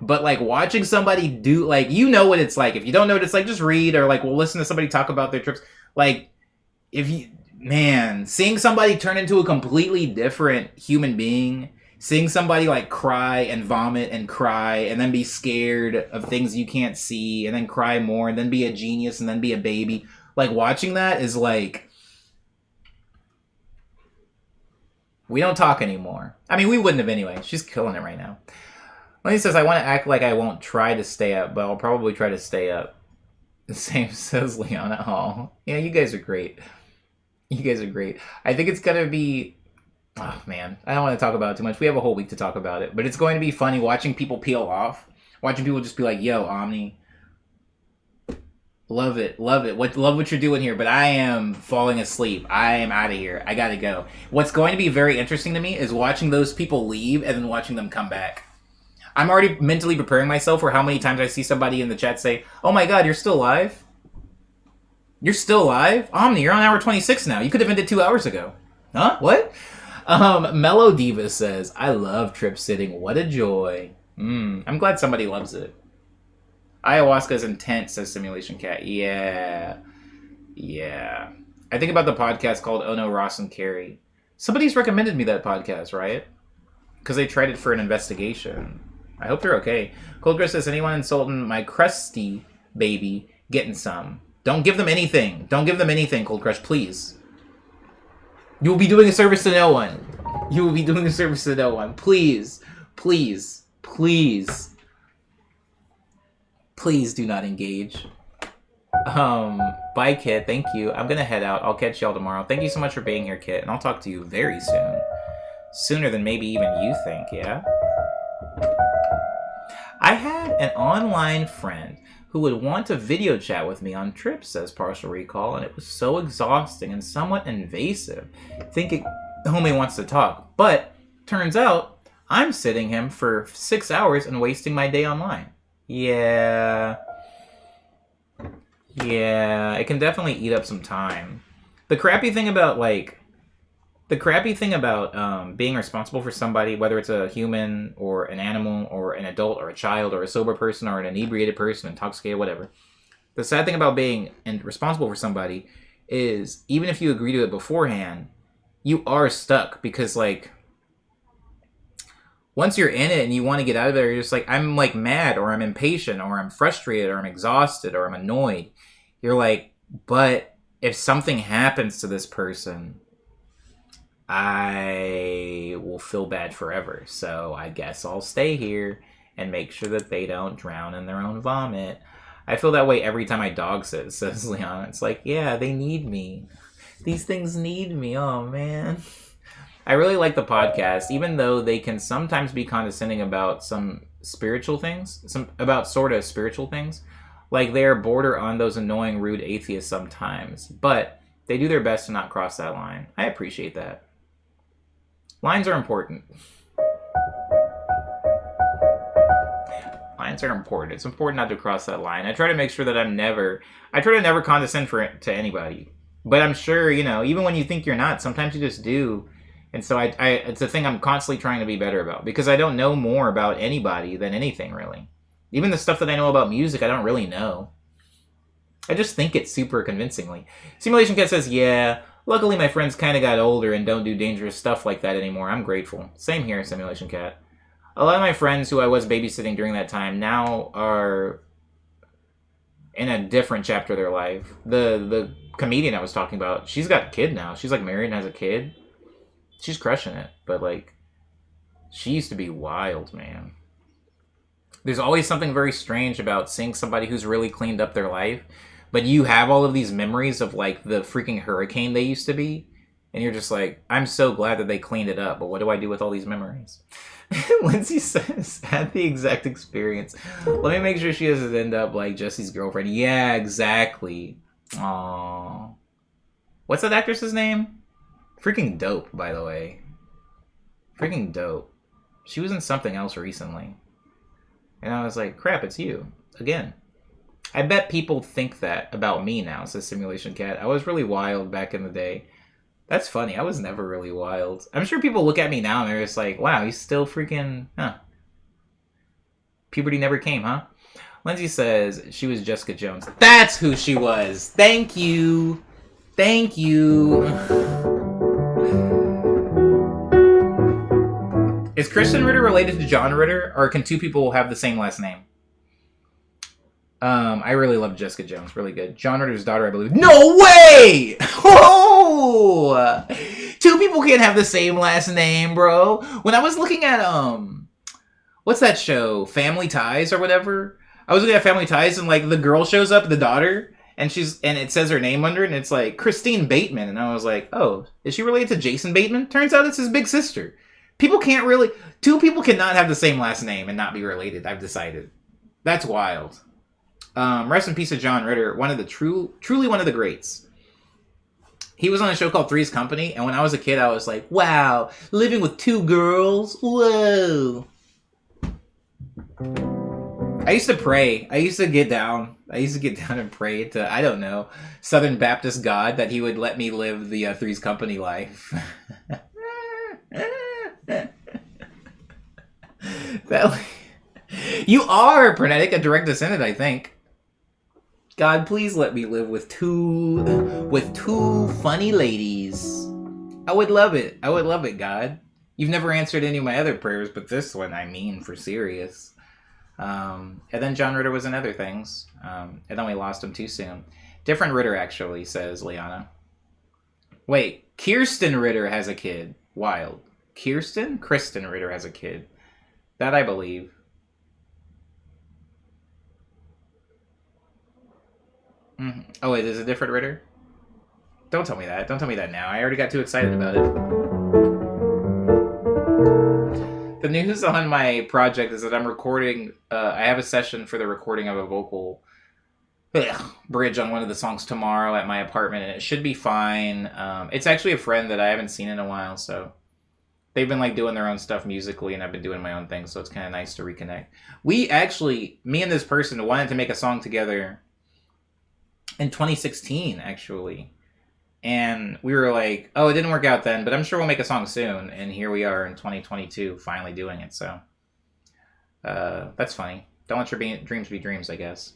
but like watching somebody do, like, you know what it's like. If you don't know what it's like, just read or like, we'll listen to somebody talk about their trips. Like, if you, man, seeing somebody turn into a completely different human being, seeing somebody like cry and vomit and cry and then be scared of things you can't see and then cry more and then be a genius and then be a baby. Like watching that is like, we don't talk anymore. I mean, we wouldn't have anyway. She's killing it right now. Lenny says, I want to act like I won't try to stay up, but I'll probably try to stay up. The same says Leona Hall. Yeah, you guys are great. You guys are great. I think it's going to be... Oh, man. I don't want to talk about it too much. We have a whole week to talk about it. But it's going to be funny watching people peel off. Watching people just be like, yo, Omni. Love it. Love it. Love what you're doing here, but I am falling asleep. I am out of here. I gotta go. What's going to be very interesting to me is watching those people leave and then watching them come back. I'm already mentally preparing myself for how many times I see somebody in the chat say, oh my god, you're still alive? You're still alive? Omni, you're on hour 26 now. You could have ended 2 hours ago. Huh? What? Mellow Diva says, I love trip sitting. What a joy. I'm glad somebody loves it. Ayahuasca is intense, says Simulation Cat. Yeah. Yeah. I think about the podcast called Oh No, Ross and Carrie. Somebody's recommended me that podcast, right? Because they tried it for an investigation. I hope they're okay. Cold Chris says, anyone insulting my crusty baby getting some. Don't give them anything. Don't give them anything, Cold Crush, please. You will be doing a service to no one. You will be doing a service to no one. Please. Please. Please. Please do not engage. Bye, Kit. Thank you. I'm gonna head out. I'll catch y'all tomorrow. Thank you so much for being here, Kit, and I'll talk to you very soon. Sooner than maybe even you think, yeah? I had an online friend who would want to video chat with me on trips, says Partial Recall, and it was so exhausting and somewhat invasive, thinking homie wants to talk. But turns out I'm sitting him for 6 hours and wasting my day online. Yeah, it can definitely eat up some time. The crappy thing about being responsible for somebody, whether it's a human or an animal or an adult or a child or a sober person or an inebriated person, intoxicated, whatever. The sad thing about being responsible for somebody is even if you agree to it beforehand, you are stuck because like once you're in it and you want to get out of it, you're just like, I'm like mad or I'm impatient or I'm frustrated or I'm exhausted or I'm annoyed. You're like, but if something happens to this person, I will feel bad forever. So I guess I'll stay here and make sure that they don't drown in their own vomit. I feel that way every time my dog sits, says Leon. It's like, yeah, they need me. These things need me. Oh, man. I really like the podcast, even though they can sometimes be condescending about some spiritual things, about sort of spiritual things. Like they're border on those annoying, rude atheists sometimes. But they do their best to not cross that line. I appreciate that. Lines are important. Lines are important. It's important not to cross that line. I try to make sure that I try to never condescend to anybody. But I'm sure, even when you think you're not, sometimes you just do. And so it's a thing I'm constantly trying to be better about. Because I don't know more about anybody than anything, really. Even the stuff that I know about music, I don't really know. I just think it super convincingly. Simulation Cat says, yeah, luckily my friends kind of got older and don't do dangerous stuff like that anymore. I'm grateful. Same here, Simulation Cat. A lot of my friends who I was babysitting during that time now are in a different chapter of their life. The comedian I was talking about, she's got a kid now. She's like married and has a kid. She's crushing it. But like, she used to be wild, man. There's always something very strange about seeing somebody who's really cleaned up their life, but you have all of these memories of like the freaking hurricane they used to be, and you're just like, I'm so glad that they cleaned it up, but what do I do with all these memories? Lindsay says, had the exact experience. Let me make sure she doesn't end up like Jesse's girlfriend. Yeah, exactly. Aww. What's that actress's name? Freaking dope, by the way. Freaking dope. She was in something else recently. And I was like, crap, it's you. Again. I bet people think that about me now, says Simulation Cat. I was really wild back in the day. That's funny. I was never really wild. I'm sure people look at me now and they're just like, wow, he's still freaking... Huh. Puberty never came, huh? Lindsay says she was Jessica Jones. That's who she was. Thank you. Thank you. Is Kristen Ritter related to John Ritter, or can two people have the same last name? I really love Jessica Jones. Really good. John Ritter's daughter, I believe. No way! Oh! Two people can't have the same last name, bro. When I was looking at, what's that show? Family Ties or whatever? I was looking at Family Ties and, like, the girl shows up, the daughter, and it says her name under it, and it's, like, Christine Bateman. And I was like, oh, is she related to Jason Bateman? Turns out it's his big sister. Two people cannot have the same last name and not be related, I've decided. That's wild. Rest in peace to John Ritter, truly one of the greats. He was on a show called Three's Company, and when I was a kid, I was like, wow, living with two girls? Whoa. I used to pray. I used to get down and pray to, I don't know, Southern Baptist God that he would let me live the Three's Company life. You are, Pernetic, a direct descendant, I think. God, please let me live with two funny ladies. I would love it. I would love it, God. You've never answered any of my other prayers, but this one, I mean, for serious. And then John Ritter was in other things. And then we lost him too soon. Different Ritter, actually, says Liana. Wait, Kirsten Ritter has a kid. Wild. Kristen Ritter has a kid. That I believe. Mm-hmm. Oh, wait, is it a different Ritter? Don't tell me that. Don't tell me that now. I already got too excited about it. The news on my project is that I'm recording... I have a session for the recording of a vocal bridge on one of the songs tomorrow at my apartment, and it should be fine. It's actually a friend that I haven't seen in a while, so they've been like doing their own stuff musically, and I've been doing my own thing, so it's kind of nice to reconnect. We actually, me and this person wanted to make a song together in 2016, actually. And we were like, oh, it didn't work out then, but I'm sure we'll make a song soon. And here we are in 2022, finally doing it. So that's funny. Don't let your dreams be dreams, I guess.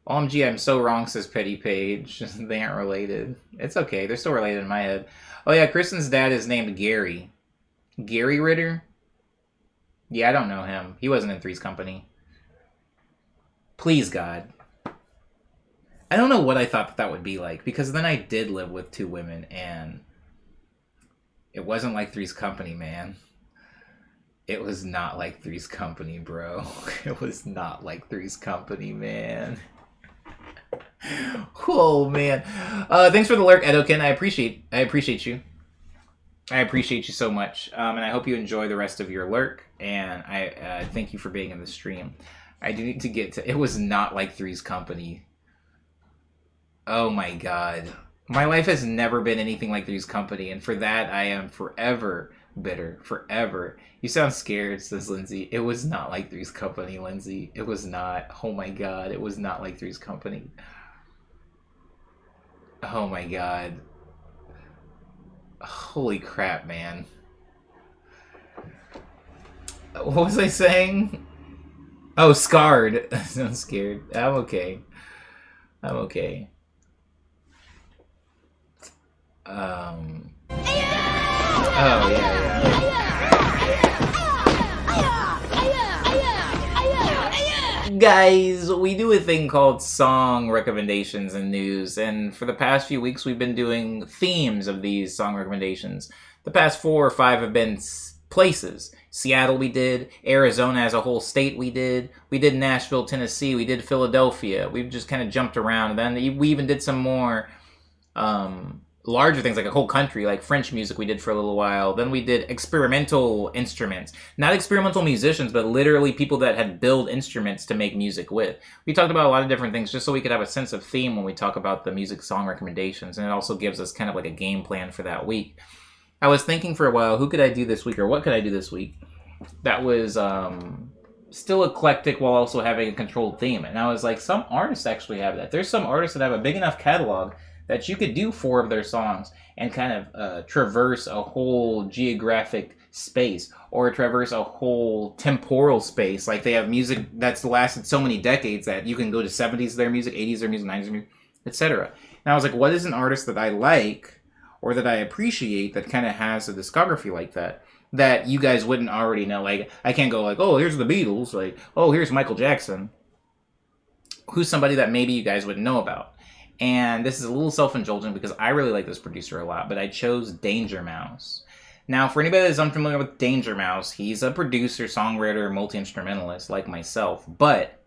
OMG, I'm so wrong, says Petty Page. They aren't related. It's okay. They're still related in my head. Oh, yeah, Kristen's dad is named Gary. Gary Ritter? Yeah, I don't know him. He wasn't in Three's Company. Please, God. I don't know what I thought that would be like, because then I did live with two women, and it wasn't like Three's Company, man. It was not like Three's Company, bro. It was not like Three's Company, man. Oh, man. Thanks for the lurk, Edokin. I appreciate you. I appreciate you so much. And I hope you enjoy the rest of your lurk, and I thank you for being in the stream. I do need to get to... It was not like Three's Company. Oh my god. My life has never been anything like Three's Company, and for that I am forever bitter. Forever. You sound scared, says Lindsay. It was not like Three's Company, Lindsay. It was not. Oh my god. It was not like Three's Company. Oh my god. Holy crap, man. What was I saying? Oh, scarred. I'm scared. I'm okay. I'm okay. Oh, yeah. Guys, we do a thing called song recommendations and news, and for the past few weeks we've been doing themes of these song recommendations. The past 4 or 5 have been places. Seattle we did, Arizona as a whole state we did Nashville, Tennessee, we did Philadelphia. We've just kind of jumped around, and then we even did some more larger things, like a whole country, like French music we did for a little while. Then we did experimental instruments. Not experimental musicians, but literally people that had built instruments to make music with. We talked about a lot of different things just so we could have a sense of theme when we talk about the music song recommendations, and it also gives us kind of like a game plan for that week. I was thinking for a while, who could I do this week, or what could I do this week that was still eclectic while also having a controlled theme? And I was like, some artists actually have that. There's some artists that have a big enough catalog that you could do 4 of their songs and kind of traverse a whole geographic space, or traverse a whole temporal space. Like, they have music that's lasted so many decades that you can go to 70s their music, 80s their music, 90s their music, etc. And I was like, what is an artist that I like or that I appreciate that kind of has a discography like that you guys wouldn't already know? Like, I can't go like, oh, here's the Beatles, like, oh, here's Michael Jackson. Who's somebody that maybe you guys wouldn't know about? And this is a little self-indulgent because I really like this producer a lot, but I chose Danger Mouse. Now, for anybody that's unfamiliar with Danger Mouse, he's a producer, songwriter, multi-instrumentalist like myself, but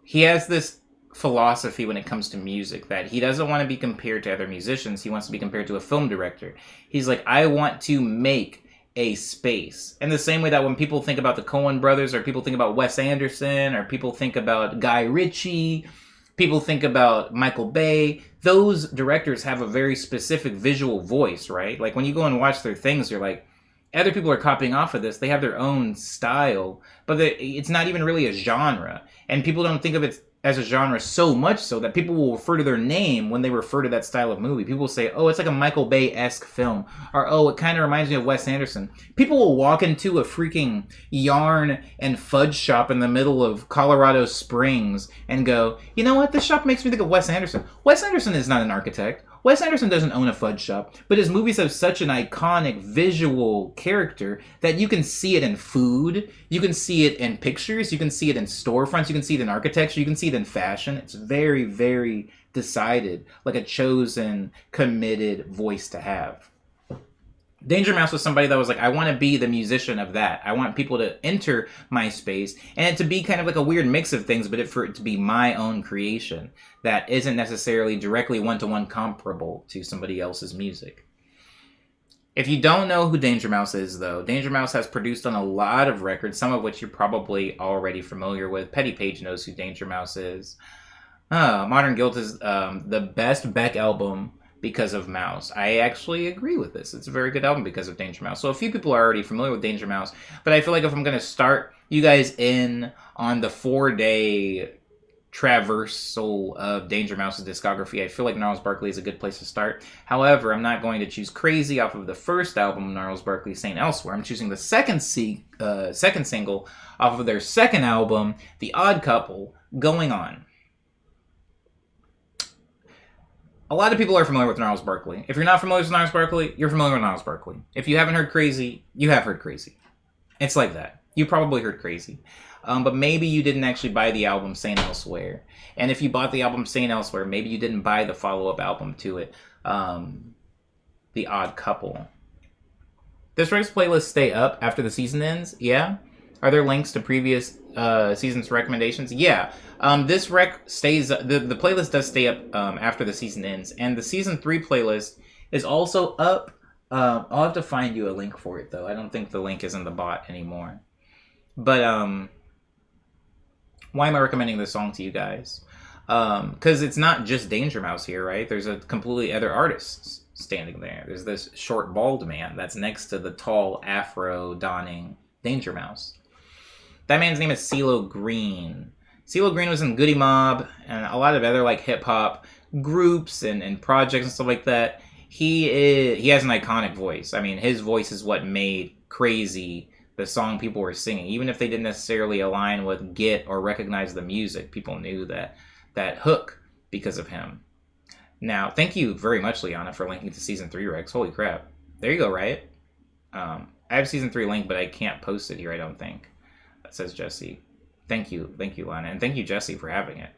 he has this philosophy when it comes to music that he doesn't want to be compared to other musicians. He wants to be compared to a film director. He's like, I want to make a space. In the same way that when people think about the Coen brothers, or people think about Wes Anderson, or people think about Guy Ritchie, people think about Michael Bay, those directors have a very specific visual voice, right? Like, when you go and watch their things, you're like, other people are copying off of this. They have their own style, but it's not even really a genre. And people don't think of it as a genre so much so that people will refer to their name when they refer to that style of movie. People will say, oh, it's like a Michael Bay-esque film. Or, oh, it kind of reminds me of Wes Anderson. People will walk into a freaking yarn and fudge shop in the middle of Colorado Springs and go, you know what? This shop makes me think of Wes Anderson. Wes Anderson is not an architect. Wes Anderson doesn't own a fudge shop, but his movies have such an iconic visual character that you can see it in food, you can see it in pictures, you can see it in storefronts, you can see it in architecture, you can see it in fashion. It's very, very decided, like a chosen, committed voice to have. Danger Mouse was somebody that was like, I want to be the musician of that. I want people to enter my space and it to be kind of like a weird mix of things, but for it to be my own creation that isn't necessarily directly one-to-one comparable to somebody else's music. If you don't know who Danger Mouse is, though, Danger Mouse has produced on a lot of records, some of which you're probably already familiar with. Petty Page knows who Danger Mouse is. Modern Guilt is the best Beck album because of Mouse. I actually agree with this. It's a very good album because of Danger Mouse. So a few people are already familiar with Danger Mouse, but I feel like if I'm going to start you guys in on the 4-day traversal of Danger Mouse's discography, I feel like Gnarls Barkley is a good place to start. However, I'm not going to choose Crazy off of the first album, Gnarls Barkley, St. Elsewhere. I'm choosing the second single off of their second album, The Odd Couple, Going On. A lot of people are familiar with Gnarls Barkley. If you're not familiar with Gnarls Barkley, you're familiar with Gnarls Barkley. If you haven't heard Crazy, you have heard Crazy. It's like that. You probably heard Crazy. But maybe you didn't actually buy the album St. Elsewhere. And if you bought the album St. Elsewhere, maybe you didn't buy the follow-up album to it, The Odd Couple. Does Rick's playlist stay up after the season ends? Yeah. Are there links to previous season's recommendations? Yeah. This rec stays. The playlist does stay up after the season ends, and the season 3 playlist is also up. I'll have to find you a link for it though. I don't think the link is in the bot anymore. But why am I recommending this song to you guys? Because it's not just Danger Mouse here, right? There's a completely other artists standing there. There's this short bald man that's next to the tall afro donning Danger Mouse. That man's name is CeeLo Green. CeeLo Green was in Goody Mob and a lot of other like hip hop groups and projects and stuff like that. He has an iconic voice. I mean, his voice is what made Crazy the song people were singing. Even if they didn't necessarily align with Get or recognize the music, people knew that hook because of him. Now, thank you very much, Liana, for linking to season 3 Rex. Holy crap. There you go, right? I have season 3 link, but I can't post it here, I don't think. That says Jesse. Thank you, Lana, and thank you, Jesse, for having it.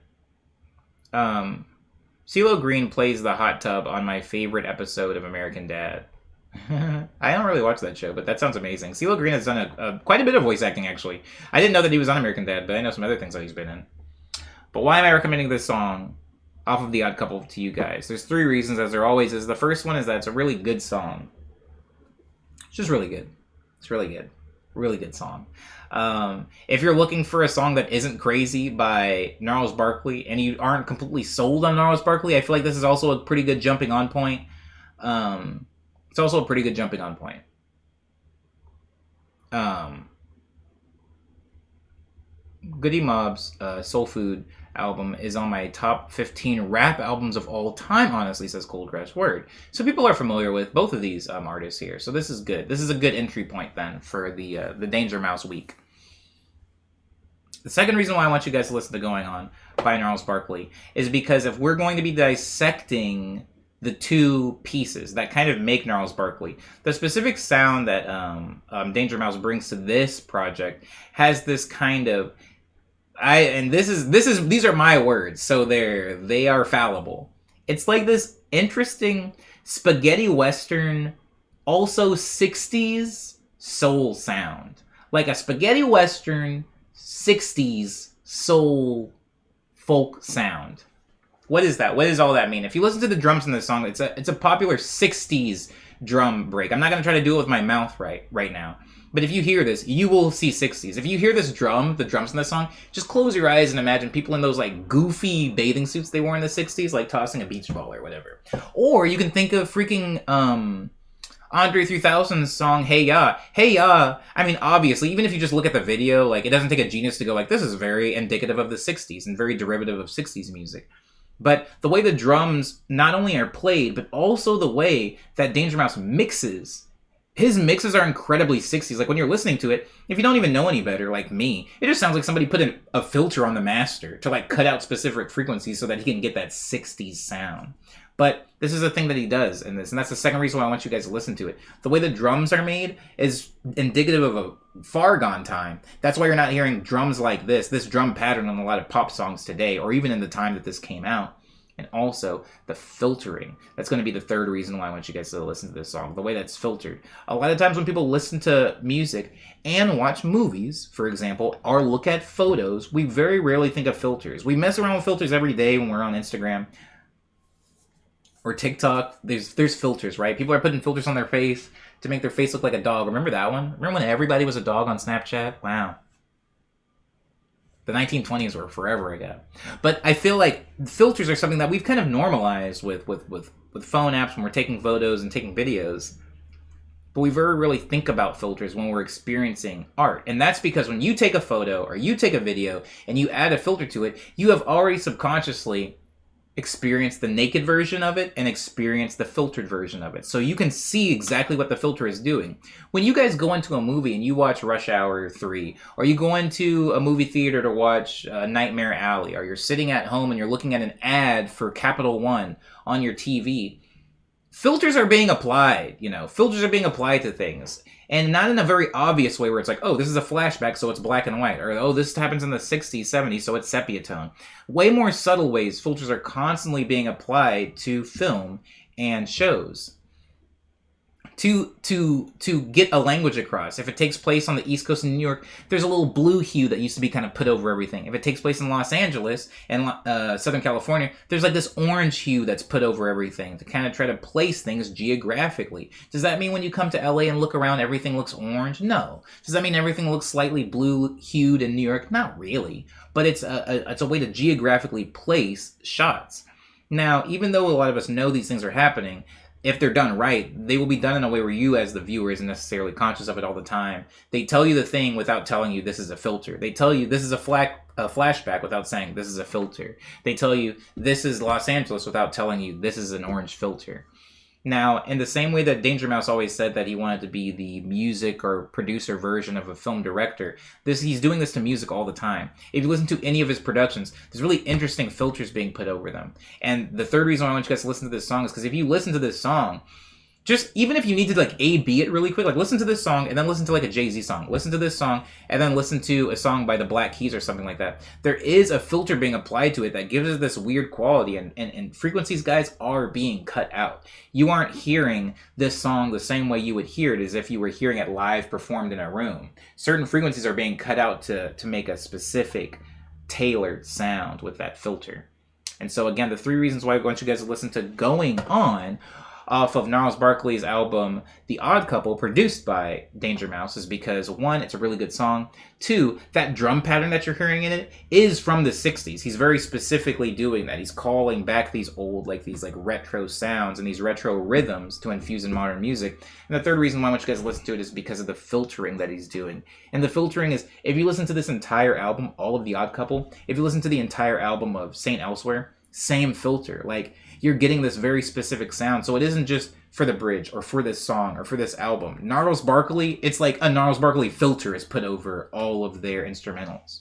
CeeLo Green plays the hot tub on my favorite episode of American Dad. I don't really watch that show, but that sounds amazing. CeeLo Green has done quite a bit of voice acting, actually. I didn't know that he was on American Dad, but I know some other things that he's been in. But why am I recommending this song off of The Odd Couple to you guys? There's 3 reasons, as there always is. The first one is that it's a really good song. It's just really good. It's really good. Really good song. If you're looking for a song that isn't Crazy by Gnarls Barkley and you aren't completely sold on Gnarls Barkley, I feel like this is also a pretty good jumping on point. It's also a pretty good jumping on point. Goody Mob's Soul Food album is on my top 15 rap albums of all time, honestly, says Cold Crash Word. So people are familiar with both of these artists here. So this is good. This is a good entry point then for the Danger Mouse week. The second reason why I want you guys to listen to Going On by Gnarls Barkley is because if we're going to be dissecting the 2 pieces that kind of make Gnarls Barkley, the specific sound that Danger Mouse brings to this project has this kind of these are my words, so they are fallible. It's like this interesting spaghetti western, also 60s soul sound. Like a spaghetti western 60s soul folk sound. What is that? What does all that mean? If you listen to the drums in this song, it's a popular 60s drum break. I'm not going to try to do it with my mouth right now. But if you hear this, you will see 60s. If you hear this the drums in this song, just close your eyes and imagine people in those like goofy bathing suits they wore in the 60s, like tossing a beach ball or whatever. Or you can think of freaking Andre 3000's song Hey Ya. Hey Ya, I mean, obviously, even if you just look at the video, like, it doesn't take a genius to go like, this is very indicative of the 60s and very derivative of 60s music. But the way the drums not only are played, but also the way that Danger Mouse mixes. His mixes are incredibly 60s. Like, when you're listening to it, if you don't even know any better, like me, it just sounds like somebody put a filter on the master to, like, cut out specific frequencies so that he can get that 60s sound. But this is a thing that he does in this, and that's the second reason why I want you guys to listen to it. The way the drums are made is indicative of a far gone time. That's why you're not hearing drums like this drum pattern on a lot of pop songs today, or even in the time that this came out. And also, the filtering. That's going to be the third reason why I want you guys to listen to this song. The way that's filtered. A lot of times when people listen to music and watch movies, for example, or look at photos, we very rarely think of filters. We mess around with filters every day when we're on Instagram or TikTok. There's filters, right? People are putting filters on their face to make their face look like a dog. Remember that one? Remember when everybody was a dog on Snapchat? Wow. The 1920s were forever ago. But I feel like filters are something that we've kind of normalized with phone apps when we're taking photos and taking videos. But we very rarely think about filters when we're experiencing art. And that's because when you take a photo or you take a video and you add a filter to it, you have already subconsciously experienced the naked version of it and experienced the filtered version of it. So you can see exactly what the filter is doing. When you guys go into a movie and you watch Rush Hour 3, or you go into a movie theater to watch Nightmare Alley, or you're sitting at home and you're looking at an ad for Capital One on your TV, filters are being applied, filters are being applied to things. And not in a very obvious way where it's like, oh, this is a flashback, so it's black and white. Or, oh, this happens in the 60s, 70s, so it's sepia tone. Way more subtle ways filters are constantly being applied to film and shows. To get a language across. If it takes place on the East Coast in New York, there's a little blue hue that used to be kind of put over everything. If it takes place in Los Angeles and Southern California, there's like this orange hue that's put over everything to kind of try to place things geographically. Does that mean when you come to LA and look around, everything looks orange? No. Does that mean everything looks slightly blue hued in New York? Not really. But it's a way to geographically place shots. Now, even though a lot of us know these things are happening, if they're done right, they will be done in a way where you as the viewer isn't necessarily conscious of it all the time. They tell you the thing without telling you this is a filter. They tell you this is a flashback without saying this is a filter. They tell you this is Los Angeles without telling you this is an orange filter. Now, in the same way that Danger Mouse always said that he wanted to be the music or producer version of a film director, he's doing this to music all the time. If you listen to any of his productions, there's really interesting filters being put over them. And the third reason why I want you guys to listen to this song is because if you listen to this song, just even if you need to like A-B it really quick, like listen to this song and then listen to like a Jay-Z song. Listen to this song and then listen to a song by the Black Keys or something like that. There is a filter being applied to it that gives it this weird quality, and frequencies, guys, are being cut out. You aren't hearing this song the same way you would hear it as if you were hearing it live performed in a room. Certain frequencies are being cut out to make a specific tailored sound with that filter. And so again, the three reasons why I want you guys to listen to Going On off of Gnarls Barkley's album The Odd Couple, produced by Danger Mouse, is because, one, it's a really good song. Two, that drum pattern that you're hearing in it is from the 60s. He's very specifically doing that. He's calling back these old, these retro sounds and these retro rhythms to infuse in modern music. And the third reason why I want you guys to listen to it is because of the filtering that he's doing. And the filtering is, if you listen to this entire album, all of The Odd Couple, if you listen to the entire album of Saint Elsewhere, same filter. You're getting this very specific sound. So it isn't just for the bridge or for this song or for this album. Gnarls Barkley, it's like a Gnarls Barkley filter is put over all of their instrumentals.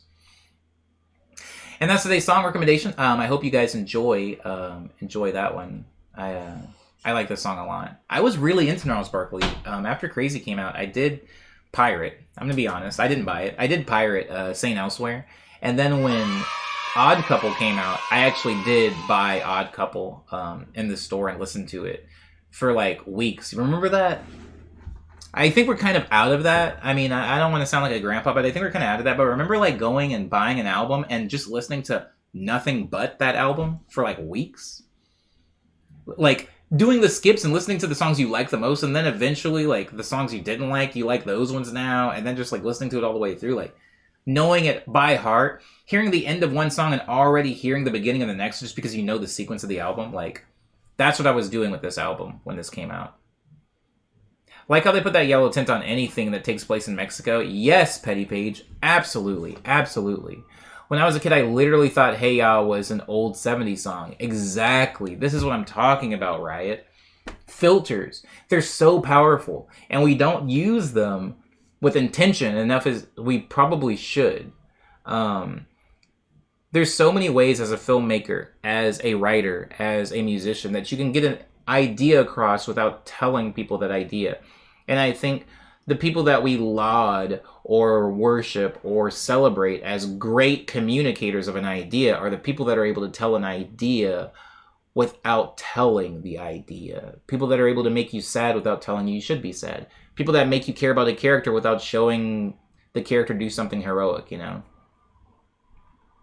And that's today's song recommendation. I hope you guys enjoy that one. I like this song a lot. I was really into Gnarls Barkley. After Crazy came out, I did pirate. I'm going to be honest. I didn't buy it. I did pirate Saint Elsewhere. And then when Odd Couple came out, I actually did buy Odd Couple in the store and listen to it for weeks. Remember that? I think we're kind of out of that. I mean, I don't want to sound like a grandpa, but I think we're kind of out of that. But remember going and buying an album and just listening to nothing but that album for weeks? Doing the skips and listening to the songs you like the most, and then eventually the songs you didn't like, you like those ones now, and then just listening to it all the way through, knowing it by heart, hearing the end of one song and already hearing the beginning of the next just because you know the sequence of the album. That's what I was doing with this album when this came out. Like how they put that yellow tint on anything that takes place in Mexico. Yes, Petty Page. Absolutely. Absolutely. When I was a kid, I literally thought Hey Ya was an old 70s song. Exactly. This is what I'm talking about, Riot. Filters. They're so powerful. And we don't use them with intention enough as we probably should. There's so many ways as a filmmaker, as a writer, as a musician, that you can get an idea across without telling people that idea. And I think the people that we laud or worship or celebrate as great communicators of an idea are the people that are able to tell an idea without telling the idea. People that are able to make you sad without telling you should be sad. People that make you care about a character without showing the character do something heroic,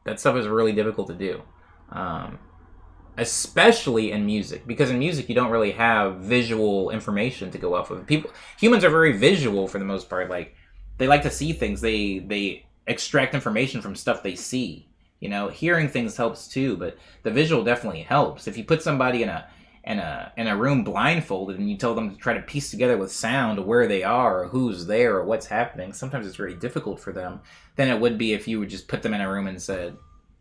That stuff is really difficult to do. Especially in music. Because in music, you don't really have visual information to go off of. Humans are very visual for the most part. They like to see things. They extract information from stuff they see. You know, hearing things helps too, but the visual definitely helps. If you put somebody in a room blindfolded and you tell them to try to piece together with sound where they are or who's there or what's happening, sometimes it's very difficult for them than it would be if you would just put them in a room and said,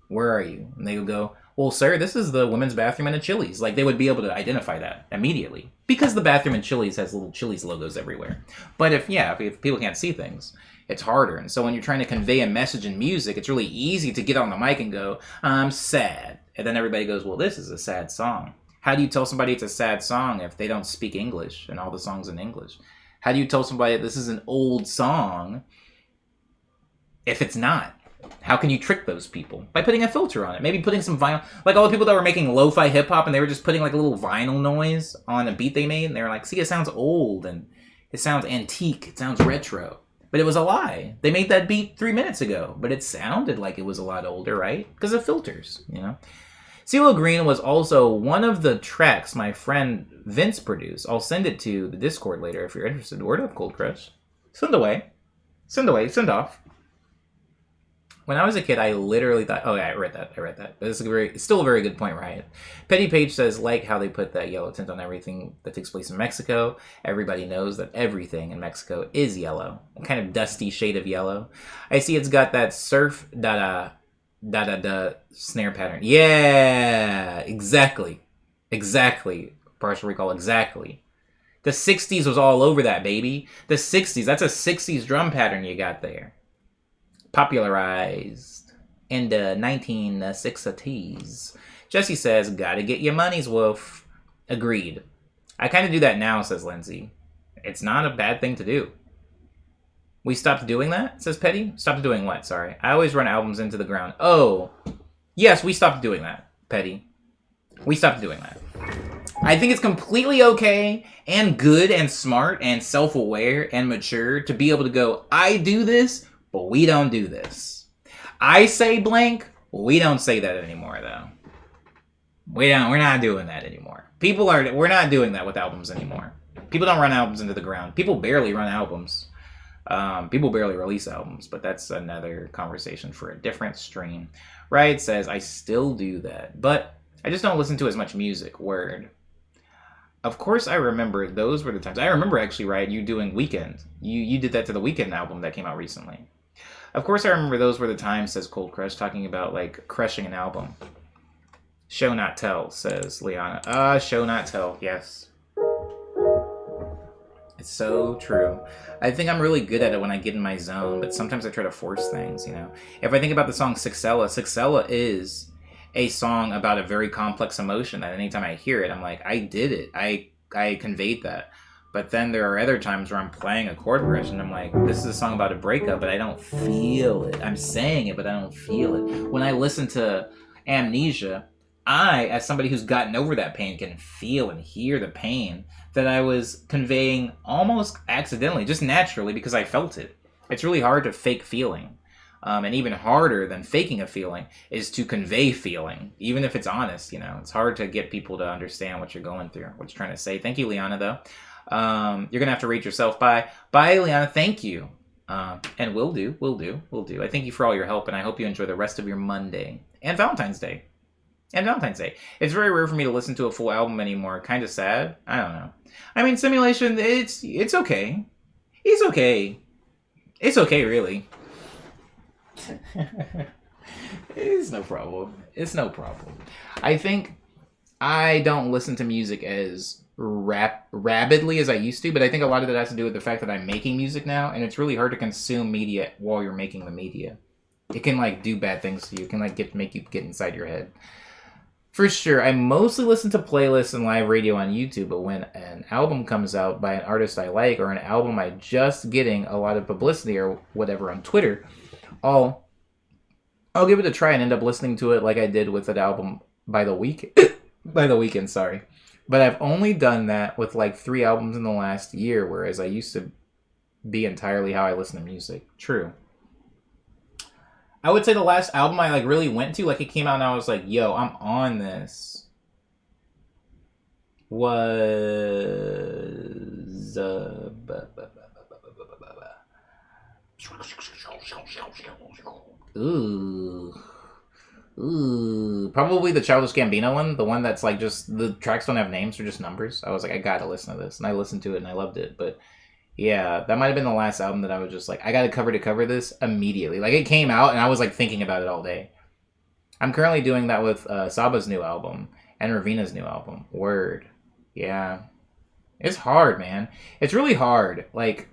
"Where are you?" And they would go, "Well, sir, this is the women's bathroom in a Chili's." Like, they would be able to identify that immediately because the bathroom in Chili's has little Chili's logos everywhere. But if people can't see things, it's harder. And so when you're trying to convey a message in music, it's really easy to get on the mic and go, "I'm sad." And then everybody goes, "Well, this is a sad song." How do you tell somebody it's a sad song if they don't speak English and all the songs in English? How do you tell somebody this is an old song if it's not? How can you trick those people? By putting a filter on it. Maybe putting some vinyl. Like all the people that were making lo-fi hip-hop and they were just putting like a little vinyl noise on a beat they made. And they were like, "See, it sounds old and it sounds antique. It sounds retro." But it was a lie. They made that beat 3 minutes ago. But it sounded like it was a lot older, right? Because of filters, you know? CeeLo Green was also one of the tracks my friend Vince produced. I'll send it to the Discord later if you're interested. Word up, Cold Crush. Send away. Send away. Send off. When I was a kid, I literally thought, oh yeah, I read that. But it's still a very good point, Riot. Petty Page says, like how they put that yellow tint on everything that takes place in Mexico. Everybody knows that everything in Mexico is yellow. A kind of dusty shade of yellow. I see it's got that surf da snare pattern. Yeah, exactly. Partial recall, exactly. The 60s was all over that, baby. The 60s, that's a 60s drum pattern you got there. Popularized in the 1960s. Jesse says, "Gotta get your money's worth." Agreed. I kind of do that now, says Lindsay. It's not a bad thing to do. We stopped doing that, says Petty. Stopped doing what? Sorry. I always run albums into the ground. Oh, yes, we stopped doing that, Petty. We stopped doing that. I think it's completely okay and good and smart and self-aware and mature to be able to go, I do this, but we don't do this. I say blank, we don't say that anymore, though. We're not doing that anymore. We're not doing that with albums anymore. People don't run albums into the ground. People barely run albums. People barely release albums, but that's another conversation for a different stream. Riot says, I still do that, but I just don't listen to as much music. Word. Of course I remember those were the times. I remember actually, Riot, you doing Weekend. You did that to the Weekend album that came out recently. Of course I remember those were the times, says Cold Crush, talking about like crushing an album. Show not tell, says Liana. Show not tell, yes. It's so true. I think I'm really good at it when I get in my zone, but sometimes I try to force things, you know. If I think about the song Sixella is a song about a very complex emotion that anytime I hear it, I'm like, I did it. I conveyed that. But then there are other times where I'm playing a chord progression and I'm like, this is a song about a breakup, but I don't feel it. I'm saying it, but I don't feel it. When I listen to Amnesia, I, as somebody who's gotten over that pain, can feel and hear the pain that I was conveying almost accidentally, just naturally, because I felt it. It's really hard to fake feeling. And even harder than faking a feeling is to convey feeling, even if it's honest, you know. It's hard to get people to understand what you're going through, what you're trying to say. Thank you, Liana, though. You're going to have to rate yourself. Bye, Liana. Thank you. And will do. I thank you for all your help, and I hope you enjoy the rest of your Monday and Valentine's Day. It's very rare for me to listen to a full album anymore. Kind of sad. I don't know. I mean, Simulation, it's okay. It's okay. It's okay, really. It's no problem. I think I don't listen to music as rabidly as I used to, but I think a lot of that has to do with the fact that I'm making music now, and it's really hard to consume media while you're making the media. It can, like, do bad things to you. It can, like, make you get inside your head. For sure, I mostly listen to playlists and live radio on YouTube, but when an album comes out by an artist I like, or an album I just getting a lot of publicity or whatever on Twitter, I'll give it a try and end up listening to it like I did with that album by the Weeknd, sorry. But I've only done that with like 3 albums in the last year, whereas I used to be entirely how I listen to music. True. I would say the last album I like really went to, like it came out and I was like, yo, I'm on this, was Ooh. Ooh. Probably the Childish Gambino one. The one that's like just the tracks don't have names, they're just numbers. I was like, I gotta listen to this. And I listened to it and I loved it. But yeah, that might have been the last album that I was just like, I gotta cover to cover this immediately. Like it came out and I was like thinking about it all day. I'm currently doing that with Saba's new album and Ravina's new album. Word. Yeah. It's hard, man. It's really hard. Like,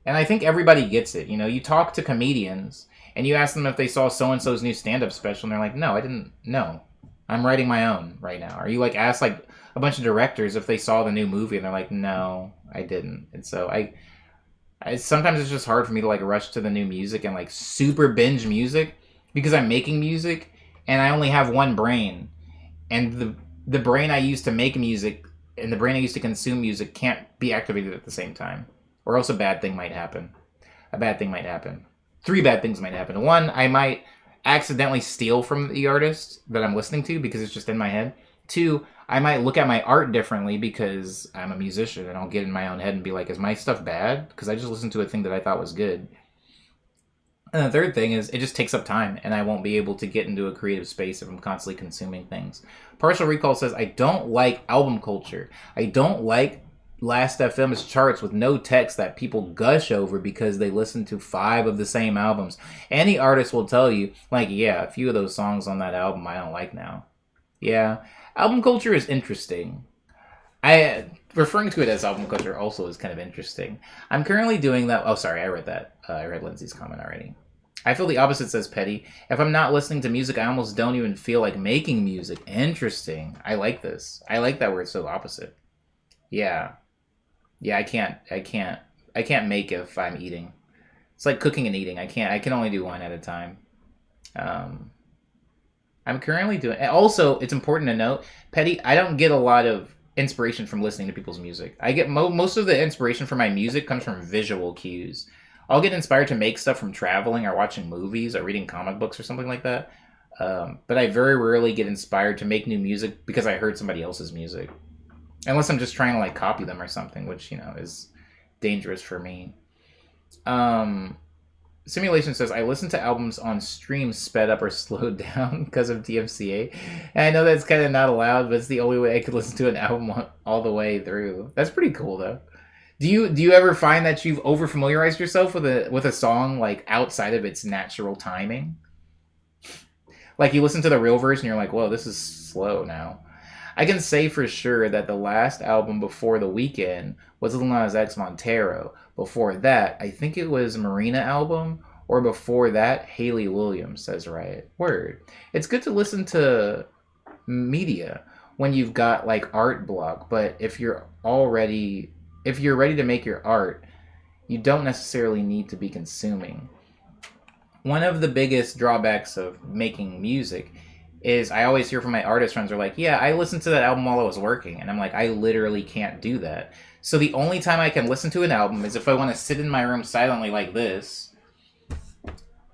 and I think everybody gets it. You know, you talk to comedians and you ask them if they saw so-and-so's new stand-up special and they're like, no, I didn't. No. I'm writing my own right now. Or you like ask like a bunch of directors if they saw the new movie and they're like, no, I didn't. And so I sometimes it's just hard for me to like rush to the new music and like super binge music because I'm making music and I only have one brain. And the brain I use to make music and the brain I use to consume music can't be activated at the same time. Or else a bad thing might happen. A bad thing might happen. 3 bad things might happen. 1, I might accidentally steal from the artist that I'm listening to because it's just in my head. 2, I might look at my art differently because I'm a musician and I'll get in my own head and be like, is my stuff bad? Because I just listened to a thing that I thought was good. And the third thing is it just takes up time and I won't be able to get into a creative space if I'm constantly consuming things. Partial Recall says, I don't like album culture. I don't like Last FM's charts with no text that people gush over because they listen to 5 of the same albums. Any artist will tell you, like, yeah, a few of those songs on that album I don't like now. Yeah, album culture is interesting. Referring to it as album culture also is kind of interesting. I'm currently doing that. Oh, sorry, I read that. I read Lindsay's comment already. I feel the opposite, says Petty. If I'm not listening to music, I almost don't even feel like making music. Interesting. I like this. I like that word so opposite. Yeah. Yeah, I can't make if I'm eating. It's like cooking and eating. I can only do one at a time. I'm currently doing... Also, it's important to note, Petty, I don't get a lot of inspiration from listening to people's music. I get most of the inspiration for my music comes from visual cues. I'll get inspired to make stuff from traveling or watching movies or reading comic books or something like that. But I very rarely get inspired to make new music because I heard somebody else's music. Unless I'm just trying to like copy them or something, which, you know, is dangerous for me. Simulation says, I listen to albums on stream sped up or slowed down because of DMCA. And I know that's kind of not allowed, but it's the only way I could listen to an album all the way through. That's pretty cool, though. Do you ever find that you've over-familiarized yourself with a song like outside of its natural timing? Like you listen to the real version, you're like, whoa, this is slow now. I can say for sure that the last album before The Weeknd was Lil Nas X Montero. Before that, I think it was Marina album, or before that, Haley Williams, says Riot. Word. It's good to listen to media when you've got like art block, but if you're ready to make your art, you don't necessarily need to be consuming. One of the biggest drawbacks of making music is I always hear from my artist friends are like, yeah, I listened to that album while I was working. And I'm like, I literally can't do that. So the only time I can listen to an album is if I want to sit in my room silently like this.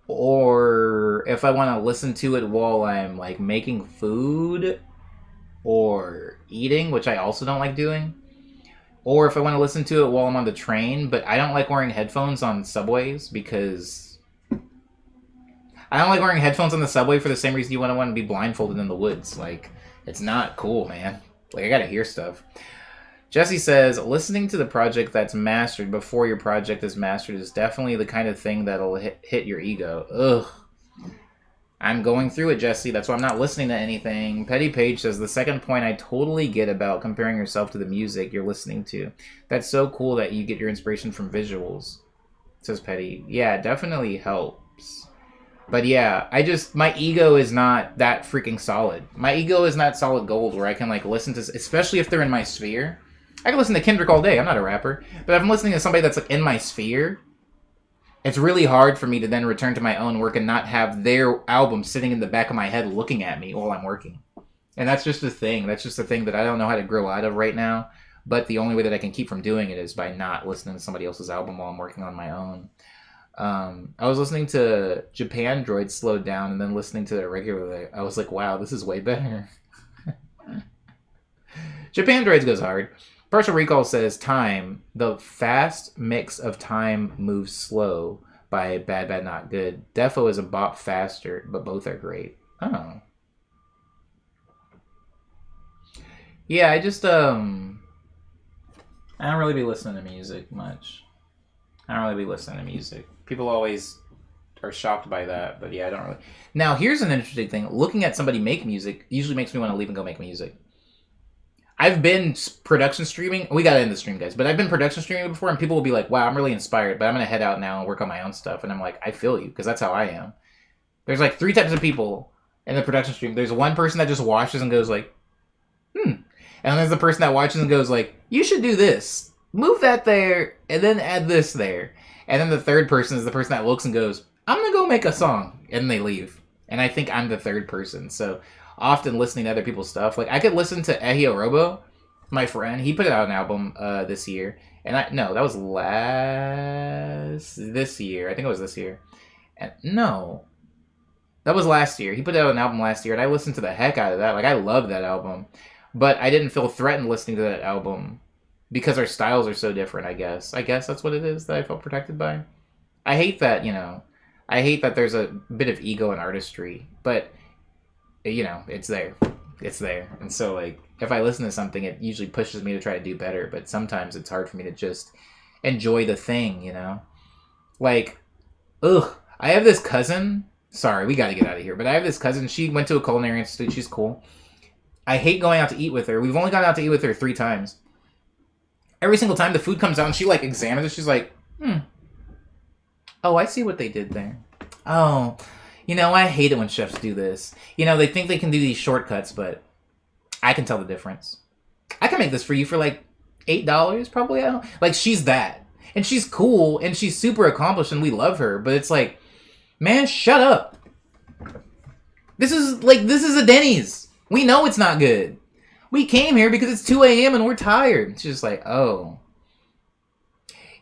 Or if I want to listen to it while I'm like making food or eating, which I also don't like doing. Or if I want to listen to it while I'm on the train, but I don't like wearing headphones on subways because... I don't like wearing headphones on the subway for the same reason you want to be blindfolded in the woods. Like, it's not cool, man. Like, I gotta hear stuff. Jesse says, listening to the project that's mastered before your project is mastered is definitely the kind of thing that'll hit your ego. Ugh. I'm going through it, Jesse. That's why I'm not listening to anything. Petty Page says, the second point I totally get about comparing yourself to the music you're listening to. That's so cool that you get your inspiration from visuals, says Petty. Yeah, it definitely helps. But yeah, my ego is not that freaking solid. My ego is not solid gold where I can like listen to, especially if they're in my sphere. I can listen to Kendrick all day. I'm not a rapper. But if I'm listening to somebody that's like in my sphere, it's really hard for me to then return to my own work and not have their album sitting in the back of my head looking at me while I'm working. And that's just a thing. That's just a thing that I don't know how to grow out of right now. But the only way that I can keep from doing it is by not listening to somebody else's album while I'm working on my own. I was listening to Japan Droid slowed down and then listening to it regularly. I was like, wow, this is way better. Japan Droids goes hard. Partial Recall says, time. The fast mix of time moves slow, by Bad Bad Not Good. Defo is a bop faster, but both are great. Oh. Yeah, I just I don't really be listening to music much. I don't really be listening to music. People always are shocked by that, but yeah, I don't really. Now, here's an interesting thing. Looking at somebody make music usually makes me want to leave and go make music. I've been production streaming. We got to end the stream, guys. But I've been production streaming before, and people will be like, wow, I'm really inspired, but I'm going to head out now and work on my own stuff. And I'm like, I feel you, because that's how I am. There's like 3 types of people in the production stream. There's one person that just watches and goes like, And there's the person that watches and goes like, you should do this. Move that there, and then add this there. And then the third person is the person that looks and goes, I'm going to go make a song. And they leave. And I think I'm the third person. So often listening to other people's stuff. Like, I could listen to Ehio Robo, my friend. He put out an album this year. And that was this year. I think it was this year. And no, that was last year. He put out an album last year, and I listened to the heck out of that. Like, I love that album. But I didn't feel threatened listening to that album because our styles are so different, I guess. I guess that's what it is that I felt protected by. I hate that, I hate that there's a bit of ego and artistry. But, it's there. It's there. And so, like, if I listen to something, it usually pushes me to try to do better. But sometimes it's hard for me to just enjoy the thing, Like, I have this cousin. Sorry, we got to get out of here. But I have this cousin. She went to a culinary institute. She's cool. I hate going out to eat with her. We've only gone out to eat with her 3 times. Every single time the food comes out and she, like, examines it, she's like, Oh, I see what they did there. Oh, I hate it when chefs do this. They think they can do these shortcuts, but I can tell the difference. I can make this for you for, like, $8, probably. I don't... Like, she's that. And she's cool, and she's super accomplished, and we love her. But it's like, man, shut up. This is a Denny's. We know it's not good. We came here because it's 2 a.m. and we're tired. It's just like, oh.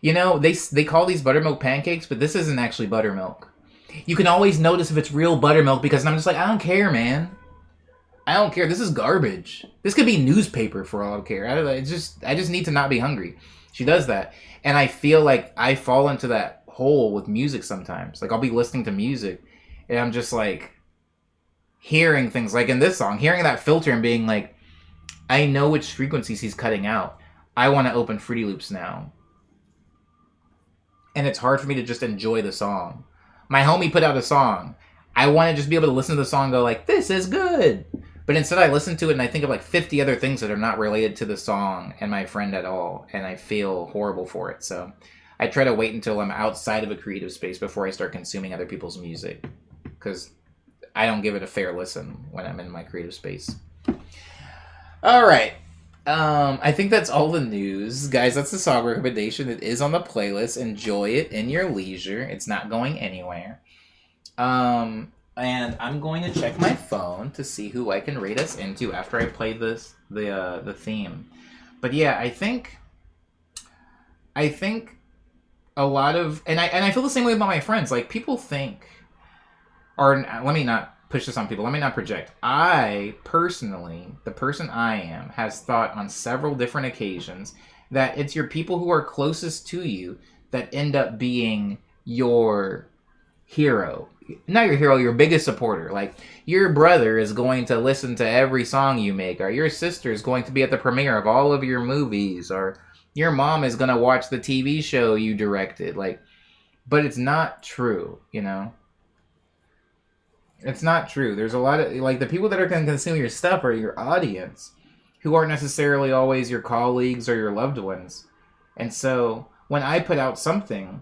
They call these buttermilk pancakes, but this isn't actually buttermilk. You can always notice if it's real buttermilk because I'm just like, I don't care, man. I don't care. This is garbage. This could be newspaper for all I care. I just need to not be hungry. She does that. And I feel like I fall into that hole with music sometimes. Like, I'll be listening to music and I'm just like, hearing things like in this song, hearing that filter and being like, I know which frequencies he's cutting out. I want to open Fruity Loops now. And it's hard for me to just enjoy the song. My homie put out a song. I want to just be able to listen to the song and go like, this is good. But instead I listen to it and I think of like 50 other things that are not related to the song and my friend at all. And I feel horrible for it. So I try to wait until I'm outside of a creative space before I start consuming other people's music. Because I don't give it a fair listen when I'm in my creative space. All right. I think that's all the news. Guys, that's the song recommendation. It is on the playlist. Enjoy it in your leisure. It's not going anywhere. And I'm going to check my phone to see who I can rate us into after I play the theme. But yeah, I think a lot of... And I feel the same way about my friends. Like, people think... Or let me not push this on people. Let me not project. I, personally, the person I am, has thought on several different occasions that it's your people who are closest to you that end up being your hero. Not your hero, your biggest supporter. Like, your brother is going to listen to every song you make, or your sister is going to be at the premiere of all of your movies, or your mom is going to watch the TV show you directed. Like, but it's not true, It's not true. There's a lot of, like, the people that are going to consume your stuff are your audience, who aren't necessarily always your colleagues or your loved ones. And so, when I put out something,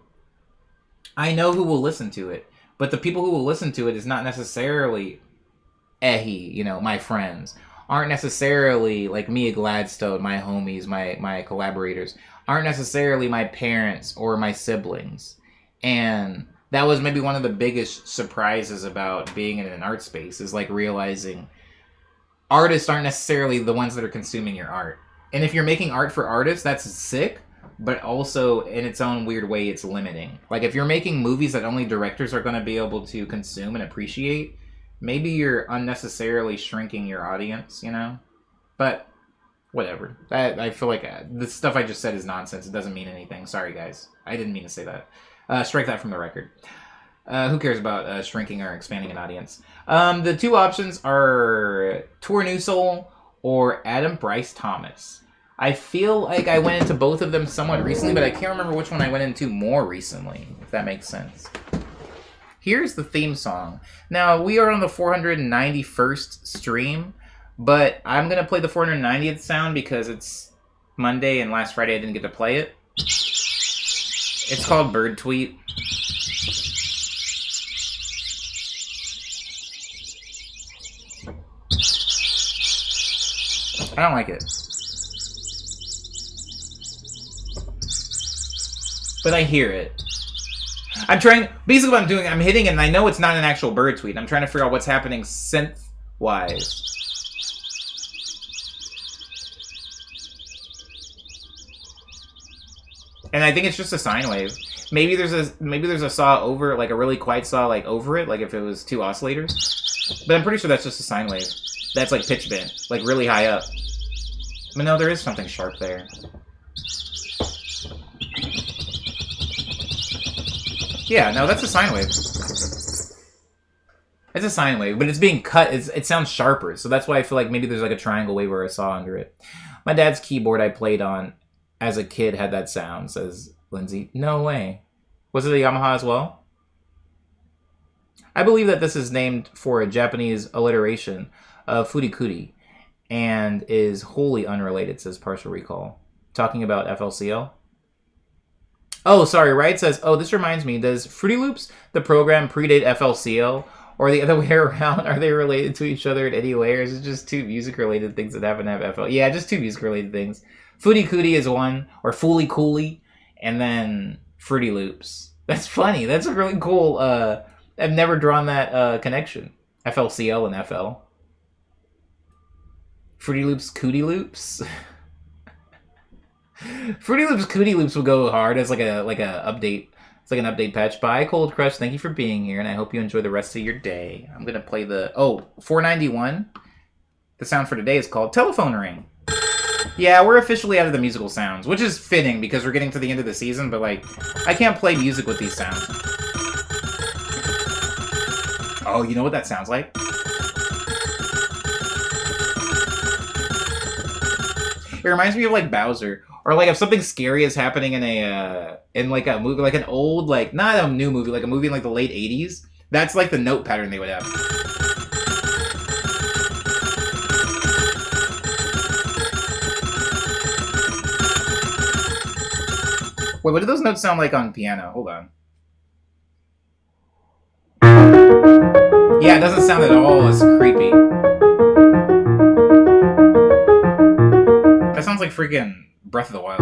I know who will listen to it. But the people who will listen to it is not necessarily my friends. Aren't necessarily, like, Mia Gladstone, my homies, my collaborators. Aren't necessarily my parents or my siblings. And... that was maybe one of the biggest surprises about being in an art space, is like realizing artists aren't necessarily the ones that are consuming your art. And if you're making art for artists, that's sick, but also in its own weird way, it's limiting. Like, if you're making movies that only directors are going to be able to consume and appreciate, maybe you're unnecessarily shrinking your audience, But whatever. I feel like the stuff I just said is nonsense. It doesn't mean anything. Sorry, guys. I didn't mean to say that. Strike that from the record. Who cares about shrinking or expanding an audience? The two options are Tour New Soul or Adam Bryce Thomas. I feel like I went into both of them somewhat recently, but I can't remember which one I went into more recently, if that makes sense. Here's the theme song. Now, we are on the 491st stream, but I'm going to play the 490th sound because it's Monday and last Friday I didn't get to play it. It's called Bird Tweet. I don't like it. But I hear it. I'm trying... Basically what I'm doing, I'm hitting it and I know it's not an actual bird tweet. I'm trying to figure out what's happening synth-wise. And I think it's just a sine wave. Maybe there's a saw over, like a really quiet saw, like over it, like if it was two oscillators. But I'm pretty sure that's just a sine wave. That's like pitch bend, like really high up. But no, there is something sharp there. Yeah, no, that's a sine wave. It's a sine wave, but it's being cut. It sounds sharper, so that's why I feel like maybe there's like a triangle wave or a saw under it. My dad's keyboard I played on as a kid had that sound, says Lindsay. No way. Was it a Yamaha as well? I believe that this is named for a Japanese alliteration of furikuri and is wholly unrelated, says Partial Recall. Talking about FLCL? Oh, sorry, Wright says, oh, this reminds me, does Fruity Loops, the program, predate FLCL? Or the other way around? Are they related to each other in any way? Or is it just two music-related things that happen to have FL? Yeah, just two music-related things. Furikuri is one, or Fooly Cooly, and then Fruity Loops. That's funny. That's a really cool, I've never drawn that connection. FLCL and FL. Fruity Loops, Cootie Loops. Fruity Loops, Cootie Loops will go hard as like a update. It's like an update patch. Bye, Cold Crush. Thank you for being here, and I hope you enjoy the rest of your day. I'm gonna play the 491. The sound for today is called Telephone Ring. Yeah, we're officially out of the musical sounds, which is fitting because we're getting to the end of the season. But like, I can't play music with these sounds. Oh, you know what that sounds like? It reminds me of like Bowser, or like if something scary is happening in like a movie, like an old, like not a new movie, like a movie in like the late '80s. That's like the note pattern they would have. Wait, what do those notes sound like on piano? Hold on. Yeah, it doesn't sound at all as creepy. That sounds like freaking Breath of the Wild.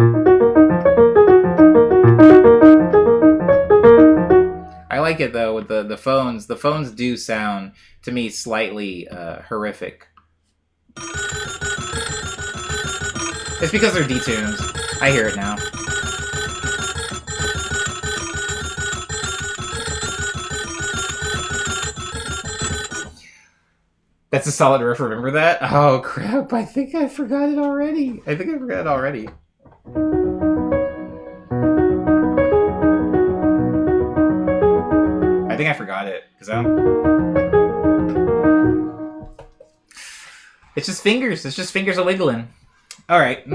I like it though with the phones. The phones do sound to me slightly horrific. It's because they're detuned. I hear it now. That's a solid riff, remember that? Oh crap, I think I forgot it already. I think I forgot it, because it's just fingers. It's just fingers a wiggling. Alright.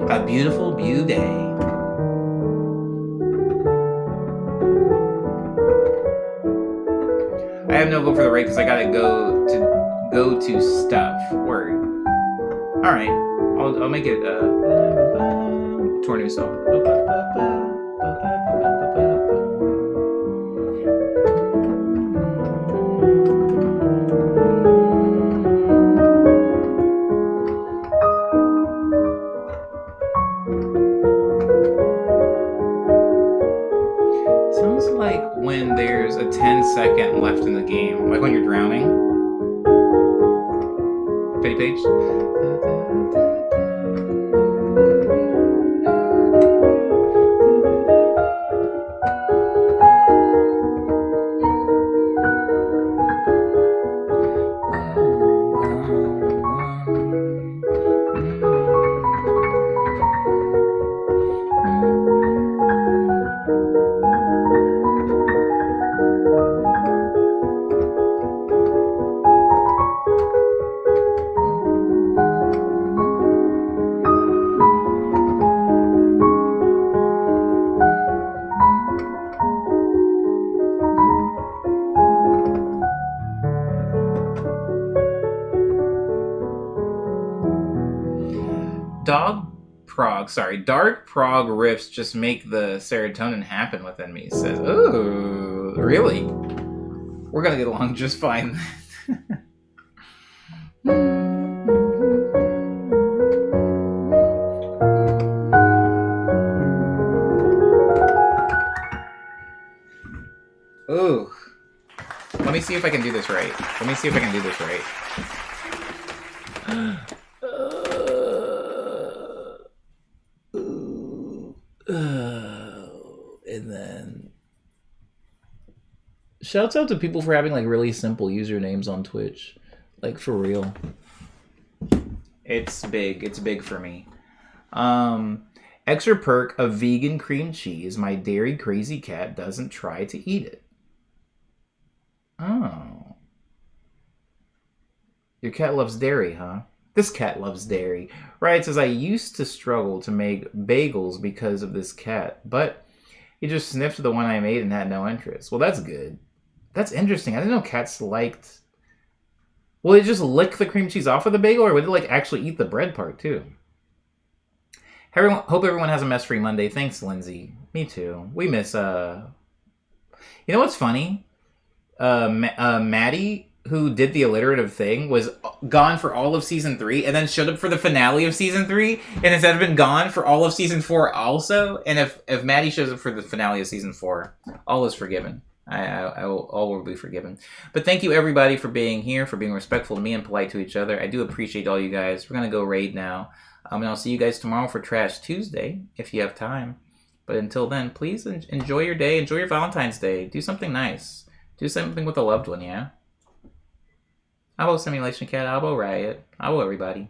A beautiful view day. I have no vote for the rate because I gotta go to stuff. Word. All right, I'll make it Tornu song. Sounds like when there's a 10-second left in the game, like when you're drowning. Petty Page. Dark prog riffs just make the serotonin happen within me. It says, ooh, really? We're gonna get along just fine. Ooh. Let me see if I can do this right. And then shouts out to people for having like really simple usernames on Twitch. Like for real. It's big for me. Extra perk of vegan cream cheese. My dairy crazy cat doesn't try to eat it. Oh. Your cat loves dairy, huh? This cat loves dairy. Right, it says, I used to struggle to make bagels because of this cat, but he just sniffed the one I made and had no interest. Well, that's good. That's interesting. I didn't know cats liked... Will it just lick the cream cheese off of the bagel, or would it like actually eat the bread part too? Hope everyone has a mess-free Monday. Thanks, Lindsay. Me too. We miss... You know what's funny? Maddie, who did the alliterative thing, was gone for all of season 3 and then showed up for the finale of season 3 and instead been gone for all of season 4 also. And if Maddie shows up for the finale of season 4, all is forgiven. All will be forgiven. But thank you everybody for being here, for being respectful to me and polite to each other. I do appreciate all you guys. We're going to go raid now. And I'll see you guys tomorrow for Trash Tuesday if you have time. But until then, please enjoy your day. Enjoy your Valentine's Day. Do something nice. Do something with a loved one, yeah? Abo Simulation Cat, Abo Riot, Abo everybody.